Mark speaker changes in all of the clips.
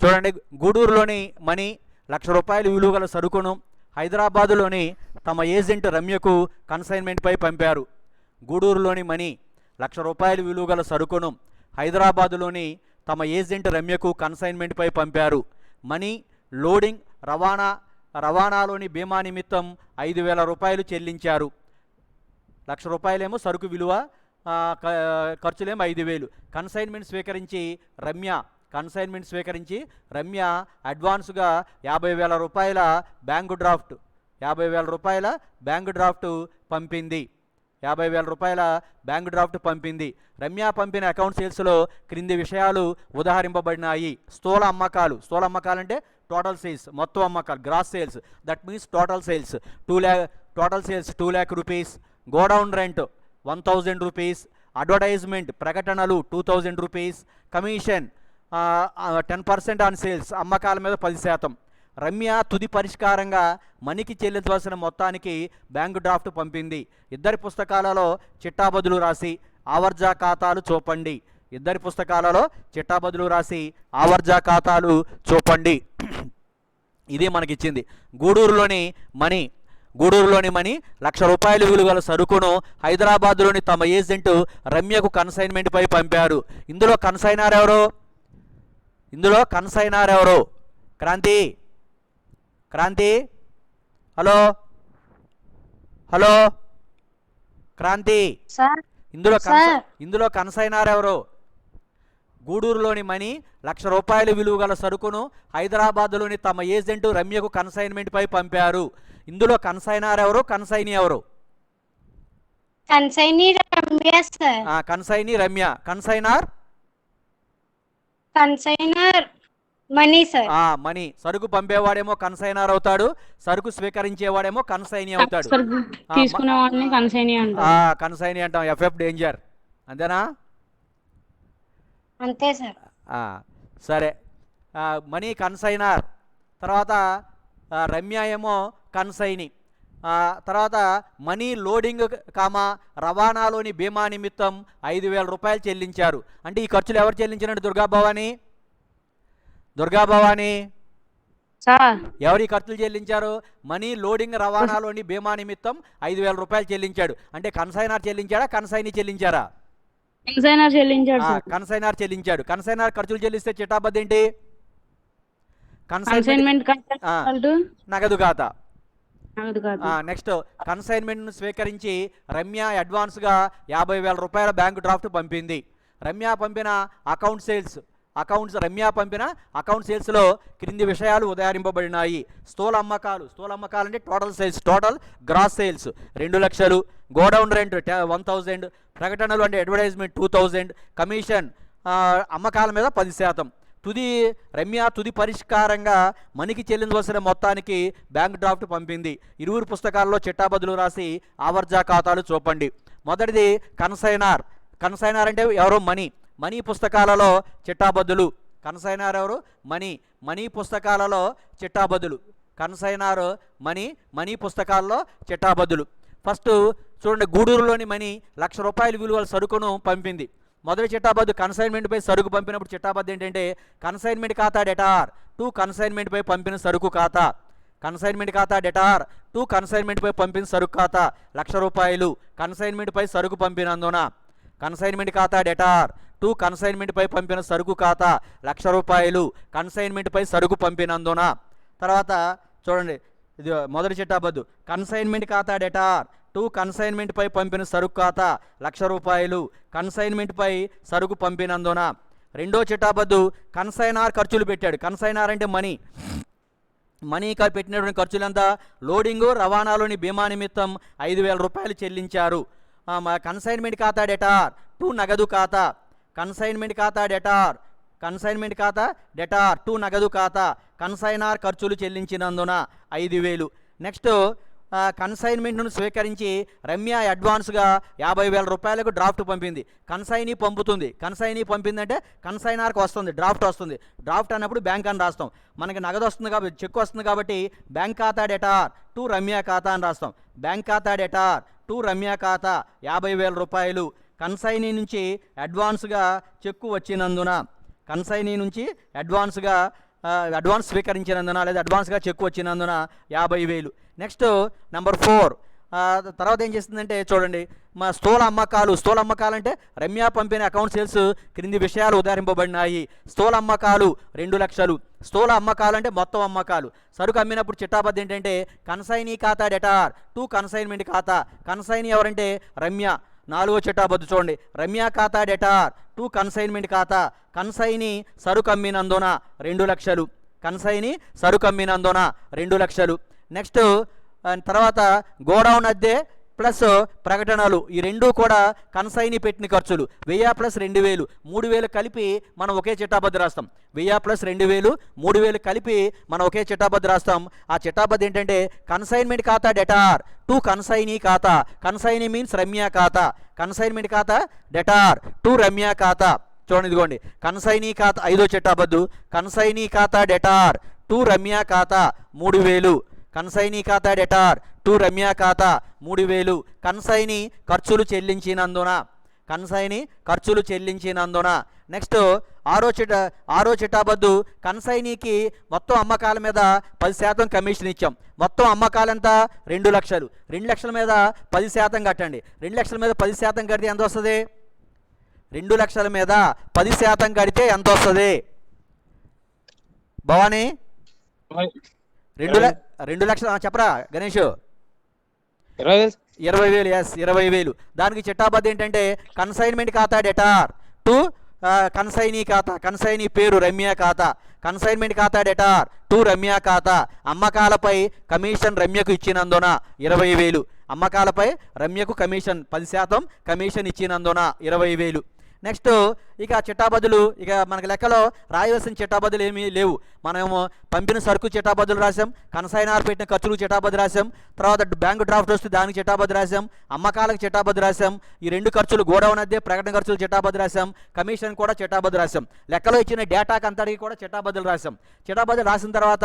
Speaker 1: చూడండి, గూడూరులోని మణి 1,00,000 రూపాయలు విలువ గల సరుకును హైదరాబాదులోని తమ ఏజెంట్ రమ్యకు కన్సైన్మెంట్పై పంపారు. గూడూరులోని మణి 1,00,000 రూపాయలు విలువ గల సరుకును హైదరాబాదులోని తమ ఏజెంట్ రమ్యకు కన్సైన్మెంట్పై పంపారు. మణి లోడింగ్ రవాణాలోని బీమా నిమిత్తం 5,000 రూపాయలు చెల్లించారు. 1,00,000 రూపాయలేమో సరుకు విలువ, ఖర్చులేమో 5,000. కన్సైన్మెంట్ స్వీకరించి రమ్య అడ్వాన్స్గా 50,000 రూపాయల బ్యాంకు డ్రాఫ్ట్ పంపింది. 50,000 రూపాయల బ్యాంకు డ్రాఫ్ట్ పంపింది. రమ్య పంపిన అకౌంట్ సేల్స్లో క్రింది విషయాలు ఉదాహరింపబడినాయి. స్థూల అమ్మకాలు అంటే టోటల్ సేల్స్, మొత్తం అమ్మకాలు, gross sales, that means total sales 2 lakh rupees. Godown rent 1,000 rupees. Advertisement ప్రకటనలు 2,000 రూపీస్. కమిషన్ 10% ఆన్ సేల్స్, అమ్మకాల మీద 10%. రమ్య తుది పరిష్కారంగా మణికి చెల్లించవలసిన మొత్తానికి బ్యాంకు డ్రాఫ్ట్ పంపింది. ఇద్దరి పుస్తకాలలో చిట్టాబదులు రాసి ఆవర్జా ఖాతాలు చూపండి. ఇది మనకిచ్చింది. గూడూరులోని మణి 1,00,000 రూపాయలు విలువల సరుకును హైదరాబాద్లోని తమ ఏజెంటు రమ్యకు కన్సైన్మెంట్పై పంపారు. ఇందులో కన్సైనర్ ఎవరు? క్రాంతి హలో క్రాంతి, ఇందులో కన్సైనర్ ఎవరు? గూడూరులోని మణి 1,00,000 రూపాయలు విలువ గల సరుకును హైదరాబాద్లోని తమ ఏజెంటు రమ్యకు కన్సైన్మెంట్పై పంపారు. ఇందులో కన్సైనర్ ఎవరు? కన్సైనీ ఎవరు?
Speaker 2: Consignee Ramya sir.
Speaker 1: Consignee Ramya. Consignor
Speaker 2: Mani sir.
Speaker 1: Mani. సరుకు పంపేవాడేమో కన్సైనర్ అవుతాడు, సరుకు స్వీకరించేవాడేమో కన్సైనీ అవుతాడు.
Speaker 3: తీసుకునేవాడిని
Speaker 1: కన్సైనీ అంటాం. ఎఫ్ఎఫ్ డేంజర్, అంతేనా?
Speaker 2: అంతే సార్.
Speaker 1: సరే, మణి కన్సైనర్, తర్వాత రమ్య ఏమో కన్సైనీ. తర్వాత మనీ లోడింగ్ రవాణాలోని బీమా నిమిత్తం 5,000 రూపాయలు చెల్లించారు. అంటే ఈ ఖర్చులు ఎవరు చెల్లించినట్టు? దుర్గాభవాని ఎవరు ఈ ఖర్చులు చెల్లించారు? మనీ లోడింగ్ రవాణాలోని బీమా నిమిత్తం 5,000 రూపాయలు చెల్లించాడు. అంటే కన్సైనర్ చెల్లించాడా, కన్సైనీ చెల్లించారా? కన్సైనర్ చెల్లించాడు. కన్సైనర్ ఖర్చులు చెల్లిస్తే చిట్టాబద్దు ఏంటి? నగదు ఖాతా. నెక్స్ట్, కన్సైన్మెంట్ను స్వీకరించి రమ్య అడ్వాన్స్గా 50,000 రూపాయల బ్యాంకు డ్రాఫ్ట్ పంపింది. రమ్య పంపిన అకౌంట్ సేల్స్లో క్రింది విషయాలు ఉదహరింపబడినాయి. స్థూల అమ్మకాలు అంటే total sales, total gross sales 2 లక్షలు. Godown rent 1,000. ప్రకటనలు అంటే అడ్వర్టైజ్మెంట్ 2,000. కమిషన్ అమ్మకాల మీద 10%. రమ్య తుది పరిష్కారంగా మణికి చెల్లించవలసిన మొత్తానికి బ్యాంక్ డ్రాఫ్ట్ పంపింది. ఇరువురు పుస్తకాల్లో చిట్టాబదులు రాసి ఆవర్జా ఖాతాలు చూపండి. మొదటిది కన్సైనర్ అంటే ఎవరు? మణి పుస్తకాలలో చిట్టాబద్దులు. కన్సైనర్ ఎవరు? మణి పుస్తకాలలో చిట్టాబద్దులు. కన్సైనర్ మణి పుస్తకాల్లో చిట్టాబద్దులు. ఫస్ట్ చూడండి, గూడూరులోని మణి 1,00,000 రూపాయలు విలువల సరుకును పంపింది. మొదటి చిట్టాబద్దు కన్సైన్మెంట్పై సరుకు పంపినప్పుడు చిట్టాబద్దు ఏంటంటే కన్సైన్మెంట్ ఖాతా డెటార్ టు కన్సైన్మెంట్పై పంపిన సరుకు ఖాతా. కన్సైన్మెంట్ ఖాతా డెటార్ టు కన్సైన్మెంట్పై పంపిన సరుకు ఖాతా 1,00,000 రూపాయలు. కన్సైన్మెంట్పై సరుకు పంపినందున. కన్సైన్మెంట్ ఖాతా డెటార్ టు కన్సైన్మెంట్పై పంపిన సరుకు ఖాతా 1,00,000 రూపాయలు. కన్సైన్మెంట్పై సరుకు పంపినందున. తర్వాత చూడండి, ఇది మొదటి చిట్టాబద్దు. కన్సైన్మెంట్ ఖాతా డెటార్ టు కన్సైన్మెంట్పై పంపిన సరుకు ఖాతా 1,00,000 రూపాయలు. కన్సైన్మెంట్పై సరుకు పంపినందున. రెండో చిట్టాబద్దు కన్సైనర్ ఖర్చులు పెట్టాడు. కన్సైనర్ అంటే మనీ పెట్టినటువంటి ఖర్చులంతా లోడింగు రవాణాలోని బీమా నిమిత్తం 5,000 రూపాయలు చెల్లించారు. కన్సైన్మెంట్ ఖాతా డెటార్ టు నగదు ఖాతా. కన్సైన్మెంట్ ఖాతా డెటార్ టు నగదు ఖాతా. కన్సైనర్ ఖర్చులు చెల్లించినందున 5,000. నెక్స్ట్, కన్సైన్మెంట్ను స్వీకరించి రమ్య అడ్వాన్స్గా 50,000 రూపాయలకు డ్రాఫ్ట్ పంపింది. కన్సైనీ పంపిందంటే కన్సైనర్కి వస్తుంది, డ్రాఫ్ట్ వస్తుంది. డ్రాఫ్ట్ అన్నప్పుడు బ్యాంక్ అని రాస్తాం. మనకి నగదు వస్తుంది కాబట్టి, చెక్ వస్తుంది కాబట్టి బ్యాంక్ ఖాతా డెటార్ టు రమ్య ఖాతా అని రాస్తాం. బ్యాంక్ ఖాతా డెటార్ టు రమ్య ఖాతా 50,000 రూపాయలు. కన్సైనీ నుంచి అడ్వాన్స్గా చెక్కు వచ్చినందున. కన్సైనీ నుంచి అడ్వాన్స్గా అడ్వాన్స్ స్వీకరించినందున లేదా అడ్వాన్స్గా చెక్ వచ్చినందున 50,000. Next number 4. తర్వాత ఏం చేస్తుందంటే చూడండి, మా స్థూల అమ్మకాలు అంటే రమ్య పంపిన అకౌంట్ సేల్స్ క్రింది విషయాలు ఉదాహరింపబడినాయి. స్థూల అమ్మకాలు 2 లక్షలు. స్థూల అమ్మకాలు అంటే మొత్తం అమ్మకాలు. సరుకు అమ్మినప్పుడు చిట్టాబద్ది ఏంటంటే కన్సైనీ ఖాతా డెటార్ టు కన్సైన్మెంట్ ఖాతా. కన్సైనీ ఎవరంటే రమ్య. 4వ చిట్టాబద్దు చూడండి, రమ్య ఖాతా డెటార్ టు కన్సైన్మెంట్ ఖాతా. కన్సైనీ సరుకు అమ్మినందున 2 లక్షలు. కన్సైనీ సరుకు అమ్మినందున 2 లక్షలు. నెక్స్ట్ తర్వాత గోడౌన్ అద్దె ప్లస్ ప్రకటనలు, ఈ రెండూ కూడా కన్సైనీ పెట్టిన ఖర్చులు. 1000 ప్లస్ 2000, 3000 కలిపి మనం ఒకే చిట్టాబద్ది రాస్తాం. 1000 ప్లస్ 2000, 3000 కలిపి మనం ఒకే చిట్టాబద్ది రాస్తాం. ఆ చిట్టాబద్ది ఏంటంటే కన్సైన్మెంట్ ఖాతా డెటార్ టు కన్సైనీ ఖాతా. కన్సైనీ మీన్స్ రమ్య ఖాతా. కన్సైన్మెంట్ ఖాతా డెటార్ టు రమ్య ఖాతా. చూడండి ఇదిగోండి, కన్సైనీ ఖాతా 5వ చిట్టాబద్దు, కన్సైనీ ఖాతా డెటార్ టు రమ్య ఖాతా 3000. కన్సైనీ ఖాతా డెటార్ టు రమ్య ఖాతా 3000. కన్సైనీ ఖర్చులు చెల్లించినందున. నెక్స్ట్ 6వ చిట్టాబద్దు, కన్సైనీకి మొత్తం అమ్మకాల మీద 10% కమిషన్ ఇచ్చాం. మొత్తం అమ్మకాలంతా 2 లక్షలు. 2 లక్షల మీద 10% కట్టండి. 2 లక్షల మీద 10% కడితే ఎంత వస్తుంది? 2 లక్షల మీద 10% కడితే ఎంత వస్తుంది భవానీ? 2 లక్షలు చెప్పరా గణేష్? 20,000. ఎస్, 20,000. దానికి చిట్టాబద్ది ఏంటంటే కన్సైన్మెంట్ ఖాతా డెటార్ టు కన్సైనీ ఖాతా. కన్సైనీ పేరు రమ్య ఖాతా. కన్సైన్మెంట్ ఖాతా డెటార్ టు రమ్య ఖాతా. అమ్మకాలపై కమిషన్ రమ్యకు ఇచ్చినందున 20,000. అమ్మకాలపై రమ్యకు కమిషన్ 10% కమిషన్ ఇచ్చినందున 20,000. నెక్స్ట్ ఇక చిట్టాబద్దులు, ఇక మనకి లెక్కలో రాయవలసిన చిట్టాబద్దులు ఏమీ లేవు. మనము పంపిన సరుకు చిట్టాబద్దులు రాసాం, కన్సైనార్ పెట్టిన ఖర్చులు చిట్టాబద్దు రాసాం, తర్వాత బ్యాంకు డ్రాఫ్ట్ వస్తే దానికి చిట్టాబద్దు రాసాం, అమ్మకాలకు చిట్టాబద్దు రాసాం, ఈ 2 ఖర్చులు గోడౌన్ అద్దె ప్రకటన ఖర్చులు చిట్టాబద్దు రాసాం, కమిషన్ కూడా చిట్టాబద్దు రాసాం. లెక్కలో ఇచ్చిన డేటాకి అంతటికి కూడా చిట్టాబద్దులు రాసాం. చిట్టాబద్దులు రాసిన తర్వాత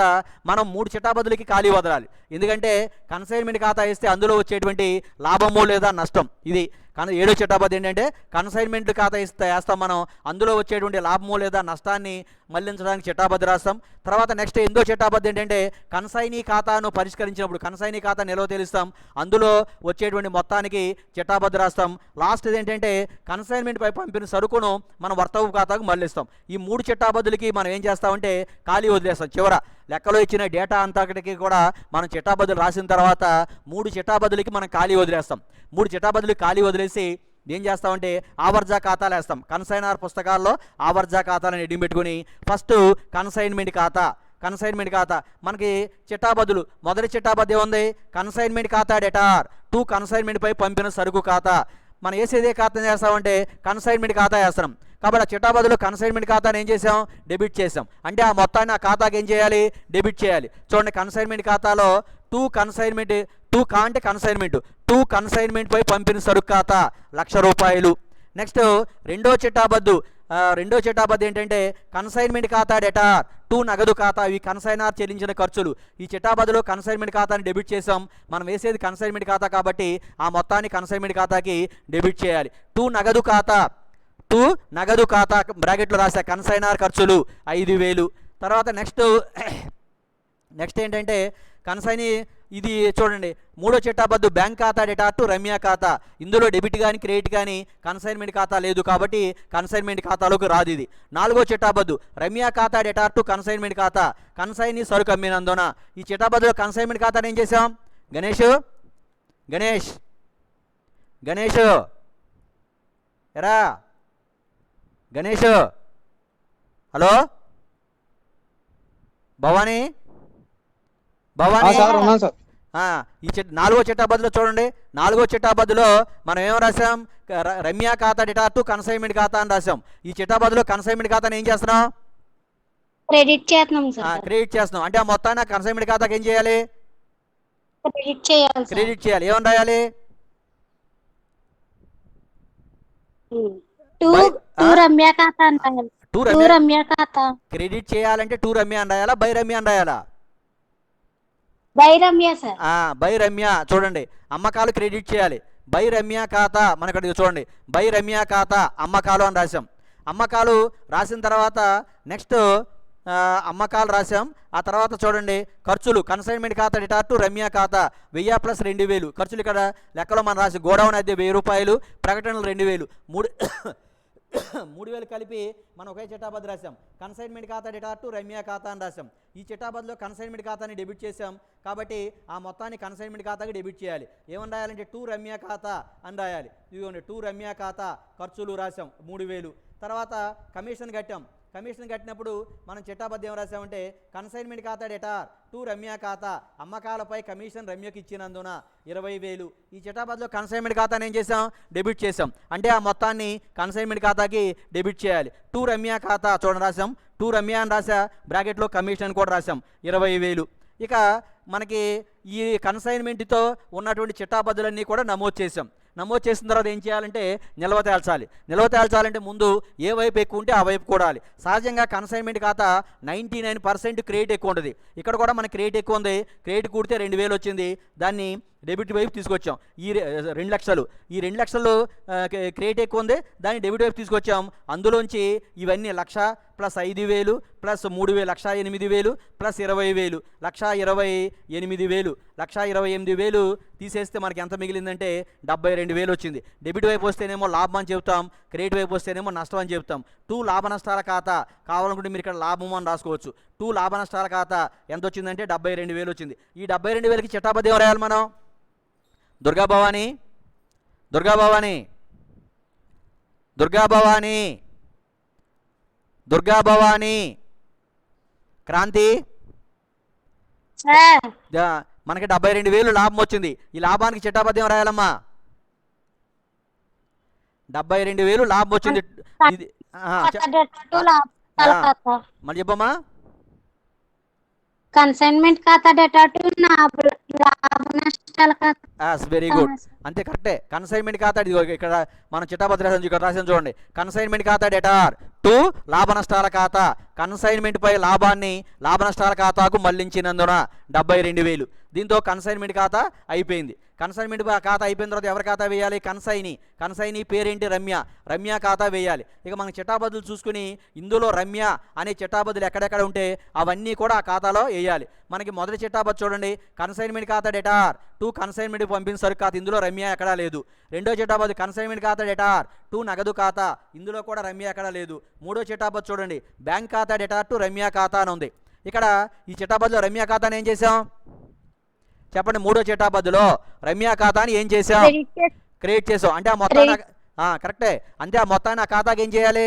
Speaker 1: మనం 3 చిట్టాబద్దులకి ఖాళీ వదలాలి. ఎందుకంటే కన్సైన్మెంట్ ఖాతా ఇస్తే అందులో వచ్చేటువంటి లాభము లేదా నష్టం ఇది. కానీ 7వ చిట్టాబద్ది ఏంటంటే కన్సైన్మెంట్ ఖాతా వేస్తాం మనం, అందులో వచ్చేటువంటి లాభము లేదా నష్టాన్ని మళ్లించడానికి చిట్టాబద్ది రాస్తాం. తర్వాత నెక్స్ట్ 8వ చిట్టాబద్ది ఏంటంటే కన్సైనీ ఖాతాను పరిష్కరించినప్పుడు కన్సైనీ ఖాతా నిల్వ తెలుస్తాం, అందులో వచ్చేటువంటి మొత్తానికి చిట్టాబద్ది రాస్తాం. లాస్ట్ ఏంటంటే కన్సైన్మెంట్ పై పంపిన సరుకును మనం వర్తవు ఖాతాకు మళ్లిస్తాం. ఈ 3 చిట్టాబద్దులకి మనం ఏం చేస్తామంటే ఖాళీ వదిలేస్తాం. చివర లెక్కలో ఇచ్చిన డేటా అంతటికి కూడా మనం చిట్టాబద్దులు రాసిన తర్వాత 3 చిట్టాబద్దులకి మనం ఖాళీ వదిలేస్తాం. 3 చిట్టాబద్దులకి ఖాళీ వదిలేసి ఏం చేస్తామంటే ఆవర్జా ఖాతాలు వేస్తాం. కన్సైనర్ పుస్తకాల్లో ఆవర్జా ఖాతాలను ఎడ్డింగ్ పెట్టుకుని ఫస్ట్ కన్సైన్మెంట్ ఖాతా మనకి చిట్టాబద్దులు. మొదటి చిట్టాబద్దు ఏముంది? కన్సైన్మెంట్ ఖాతా డెటార్ టు కన్సైన్మెంట్ పై పంపిన సరుకు ఖాతా. మనం వేసేదే ఖాతా చేస్తామంటే కన్సైన్మెంట్ ఖాతా వేస్తున్నాం. కాబట్టి ఆ చిట్టాబద్దులో కన్సైన్మెంట్ ఖాతాను ఏం చేసాం? డెబిట్ చేసాం. అంటే ఆ మొత్తాన్ని ఆ ఖాతాకి ఏం చేయాలి? డెబిట్ చేయాలి. చూడండి, కన్సైన్మెంట్ ఖాతాలో టు కన్సైన్మెంట్ పై పంపిన సరుకు ఖాతా 1,00,000 రూపాయలు. నెక్స్ట్ రెండో చిట్టాబద్దు ఏంటంటే కన్సైన్మెంట్ ఖాతా డెటార్ టు నగదు ఖాతా. ఇవి కన్సైనర్ చెల్లించిన ఖర్చులు. ఈ చిట్టాబద్దులో కన్సైన్మెంట్ ఖాతాని డెబిట్ చేసాం. మనం వేసేది కన్సైన్మెంట్ ఖాతా కాబట్టి ఆ మొత్తాన్ని కన్సైన్మెంట్ ఖాతాకి డెబిట్ చేయాలి. టు నగదు ఖాతా బ్రాకెట్లో రాసా కన్సైనర్ ఖర్చులు 5,000. తర్వాత నెక్స్ట్ ఏంటంటే కన్సైనీ ఇది చూడండి, 3వ చిట్టాబద్దు బ్యాంక్ ఖాతా డెటార్ టు రమ్య ఖాతా. ఇందులో డెబిట్ కానీ క్రెడిట్ కానీ కన్సైన్మెంట్ ఖాతా లేదు కాబట్టి కన్సైన్మెంట్ ఖాతాలోకి రాదు ఇది. 4వ చిట్టాబద్దు రమ్య ఖాతా డెటార్ టు కన్సైన్మెంట్ ఖాతా. కన్సైనీ సరుకు అమ్మినందున. ఈ చిట్టాబద్దులో కన్సైన్మెంట్ ఖాతాను ఏం చేసాం? గణేష్ ఎరా గణేష్, హలో భవానీ
Speaker 3: సార్ ఉన్నాను సార్.
Speaker 1: ఈ 4వ చిట్టాబద్దులో చూడండి, 4వ చిట్టాబద్దులో మనం ఏం రాసాం? రమ్య ఖాతా డెటార్ టు కన్సైన్మెంట్ ఖాతా అని రాసాం. ఈ చిట్టాబద్దులో కన్సైన్మెంట్ ఖాతాను ఏం చేస్తున్నాం?
Speaker 2: క్రెడిట్ చేస్తున్నాం.
Speaker 1: అంటే ఆ మొత్తాన్ని కన్సైన్మెంట్ ఖాతాకి ఏం చేయాలి? క్రెడిట్ చేయాలి. ఏమని రాయాలి? క్రెడిట్ చేయాలంటే టు రమ్య అని రాయాలా, బై రమ్య అని రాయాలా? బై రమ్య. చూడండి, అమ్మకాలు క్రెడిట్ చేయాలి. బై రమ్య ఖాతా మనకు చూడండి, బై రమ్య ఖాతా అమ్మకాలు అని రాసాం. అమ్మకాలు రాసిన తర్వాత నెక్స్ట్ అమ్మకాలు రాసాం. ఆ తర్వాత చూడండి ఖర్చులు, కన్సైన్మెంట్ ఖాతా డెటార్ టు రమ్య ఖాతా 1000 ప్లస్ 2000 ఖర్చులు. ఇక్కడ లెక్కలో మనం రాసి గోడౌన్ అద్దె 1000 రూపాయలు, ప్రకటనలు 2000, 3000 కలిపి మనం ఒకే చిట్టాబద్దు రాసాం. కన్సైన్మెంట్ ఖాతా డెటార్ టు రమ్య ఖాతా అని రాసాం. ఈ చిట్టాబద్దులో కన్సైన్మెంట్ ఖాతాని డెబిట్ చేసాం కాబట్టి ఆ మొత్తాన్ని కన్సైన్మెంట్ ఖాతాకి డెబిట్ చేయాలి. ఏమని రాయాలంటే టు రమ్య ఖాతా అని రాయాలి. ఇదిగోండి టు రమ్య ఖాతా ఖర్చులు రాసాం 3000. తర్వాత కమిషన్ కట్టాం. కమిషన్ కట్టినప్పుడు మనం చిట్టాబద్దు ఏం రాసామంటే కన్సైన్మెంట్ ఖాతా డెటార్ టు రమ్య ఖాతా అమ్మకాలపై కమిషన్ రమ్యకి ఇచ్చినందున 20000. ఈ చిట్టాబద్దులో కన్సైన్మెంట్ ఖాతాని ఏం చేసాం, డెబిట్ చేసాం. అంటే ఆ మొత్తాన్ని కన్సైన్మెంట్ ఖాతాకి డెబిట్ చేయాలి. టు రమ్య ఖాతా చూడండి రాసాం, టు రమ్య అని రాసా, బ్రాకెట్లో కమిషన్ కూడా రాసాం 20000. ఇక మనకి ఈ కన్సైన్మెంట్తో ఉన్నటువంటి చిట్టాబద్దులన్నీ కూడా నమోదు చేసాం. నమోదు చేసిన తర్వాత ఏం చేయాలంటే నిల్వ తేల్చాలి. నిల్వ తేల్చాలంటే ముందు ఏ వైపు ఎక్కువ ఉంటే ఆ వైపు కూడాలి. సహజంగా కన్సైన్మెంట్ ఖాతా 99% క్రెడిట్ ఎక్కువ ఉంటుంది. ఇక్కడ కూడా మనకి క్రెడిట్ ఎక్కువ ఉంది. క్రెడిట్ కూడితే 2000 వచ్చింది, దాన్ని డెబిట్ వైపు తీసుకొచ్చాం. ఈ 2 లక్షలు, ఈ 2 లక్షలు క్రెడిట్ ఎక్కువ ఉంది, దాన్ని డెబిట్ వైపు తీసుకొచ్చాం. అందులోంచి ఇవన్నీ 1,00,000 ప్లస్ 5,000 ప్లస్ 3,000 1,08,000 ప్లస్ 20,000 1,28,000 1,28,000 తీసేస్తే మనకి ఎంత మిగిలిందంటే 72,000 వచ్చింది. డెబిట్ వైపు వస్తేనేమో లాభం అని చెప్తాం, క్రెడిట్ వైపు వస్తేనేమో నష్టం అని చెప్తాం. 2 లాభ నష్టాల ఖాతా కావాలనుకుంటే మీరు ఇక్కడ లాభం అని రాసుకోవచ్చు. 2 లాభ నష్టాల ఖాతా ఎంత వచ్చిందంటే 72,000 వచ్చింది. ఈ 72,000కి చిట్టాబద్దు ఏం రాయాలి మనం? దుర్గా భవానీ, దుర్గా భవానీ, దుర్గా భవానీ, దుర్గా భవానీ, క్రాంతి, మనకి 72,000 లాభం వచ్చింది. ఈ లాభానికి చిట్టాబద్దు ఏం రాయాలమ్మా? 72,000 లాభం వచ్చింది. ఇది మళ్ళీ చెప్పమ్మా.
Speaker 2: కన్సైన్మెంట్ ఖాతా డేటా టు లాభ నష్టాల ఖాతా.
Speaker 1: వెరీ గుడ్, అంతే కరెక్టే. కన్సైన్మెంట్ ఖాతా ఇక్కడ మనం చిట్టాబద్దు రాసాం, ఇక్కడ రాసాం చూడండి. కన్సైన్మెంట్ ఖాతా డేటార్ టు లాభ నష్టాల ఖాతా, కన్సైన్మెంట్ పై లాభాన్ని లాభ నష్టాల ఖాతాకు మళ్లించినందున 72,000. దీంతో కన్సైన్మెంట్ ఖాతా అయిపోయింది. కన్సైన్మెంట్ ఖాతా అయిపోయిన తర్వాత ఎవరి ఖాతా వేయాలి? కన్సైనీ పేరేంటి? రమ్య ఖాతా వేయాలి. ఇక మనం చిట్టాబద్దులు చూసుకుని ఇందులో రమ్య అనే చిట్టాబద్దులు ఎక్కడెక్కడ ఉంటే అవన్నీ కూడా ఆ ఖాతాలో వేయాలి. మనకి మొదటి చిట్టాబద్దు చూడండి, కన్సైన్మెంట్ ఖాతా డేటార్ టు కన్సైన్మెంట్ పంపిన సరుకు ఖాతా, ఇందులో రమ్య ఎక్కడా లేదు. రెండో చిట్టాబద్దు కన్సైన్మెంట్ ఖాతా డేటార్ టు నగదు ఖాతా, ఇందులో కూడా రమ్య ఎక్కడా లేదు. మూడో చిట్టాబద్దు చూడండి, బ్యాంక్ ఖాతా డేటార్ టు రమ్య ఖాతా అని ఉంది. ఇక్కడ ఈ చిట్టాబద్దులో రమ్య ఖాతాని ఏం చేసాం చెప్పండి? మూడో చిట్టాబద్దులో రమ్య ఖాతాని ఏం చేసాం? క్రియేట్ చేసాం. అంటే ఆ మొత్తాన్ని కరెక్టే, అంటే ఆ మొత్తాన్ని ఆ ఖాతాకి ఏం చేయాలి?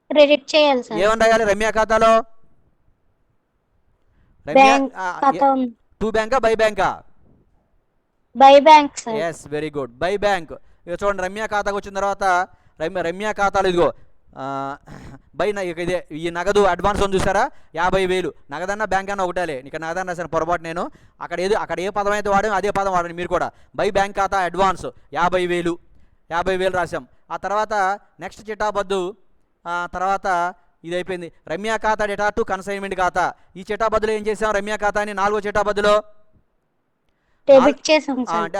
Speaker 2: క్రెడిట్ చేయాలి సార్.
Speaker 1: ఏమని రాయాలి రమ్య ఖాతాలో? టు బ్యాంకా బై బ్యాంకా?
Speaker 2: By bank sir.
Speaker 1: Yes, very good, by bank. ఇక చూడండి రమ్య ఖాతాకు వచ్చిన తర్వాత రమ్య ఖాతాలో ఇదిగో బై ఇదే ఈ నగదు అడ్వాన్స్ ఉంది చూసారా 50,000. నగదన్న బ్యాంక్ అన్న ఒకటేలే, ఇక నగదన్న రాశాను పొరపాటు నేను. అక్కడ ఏ పదం అయితే వాడాను అదే పదం వాడండి మీరు కూడా. బై బ్యాంక్ ఖాతా అడ్వాన్స్ 50,000 రాశాం. ఆ తర్వాత నెక్స్ట్ చిట్టాబద్దు తర్వాత ఇది అయిపోయింది. రమ్య ఖాతా డేటా టు కన్సైన్మెంట్ ఖాతా. ఈ చిట్టాబద్దులో ఏం చేసాం? రమ్య ఖాతాని నాలుగో చిట్టాబద్దులో
Speaker 2: డెబిట్ చేసాం సార్.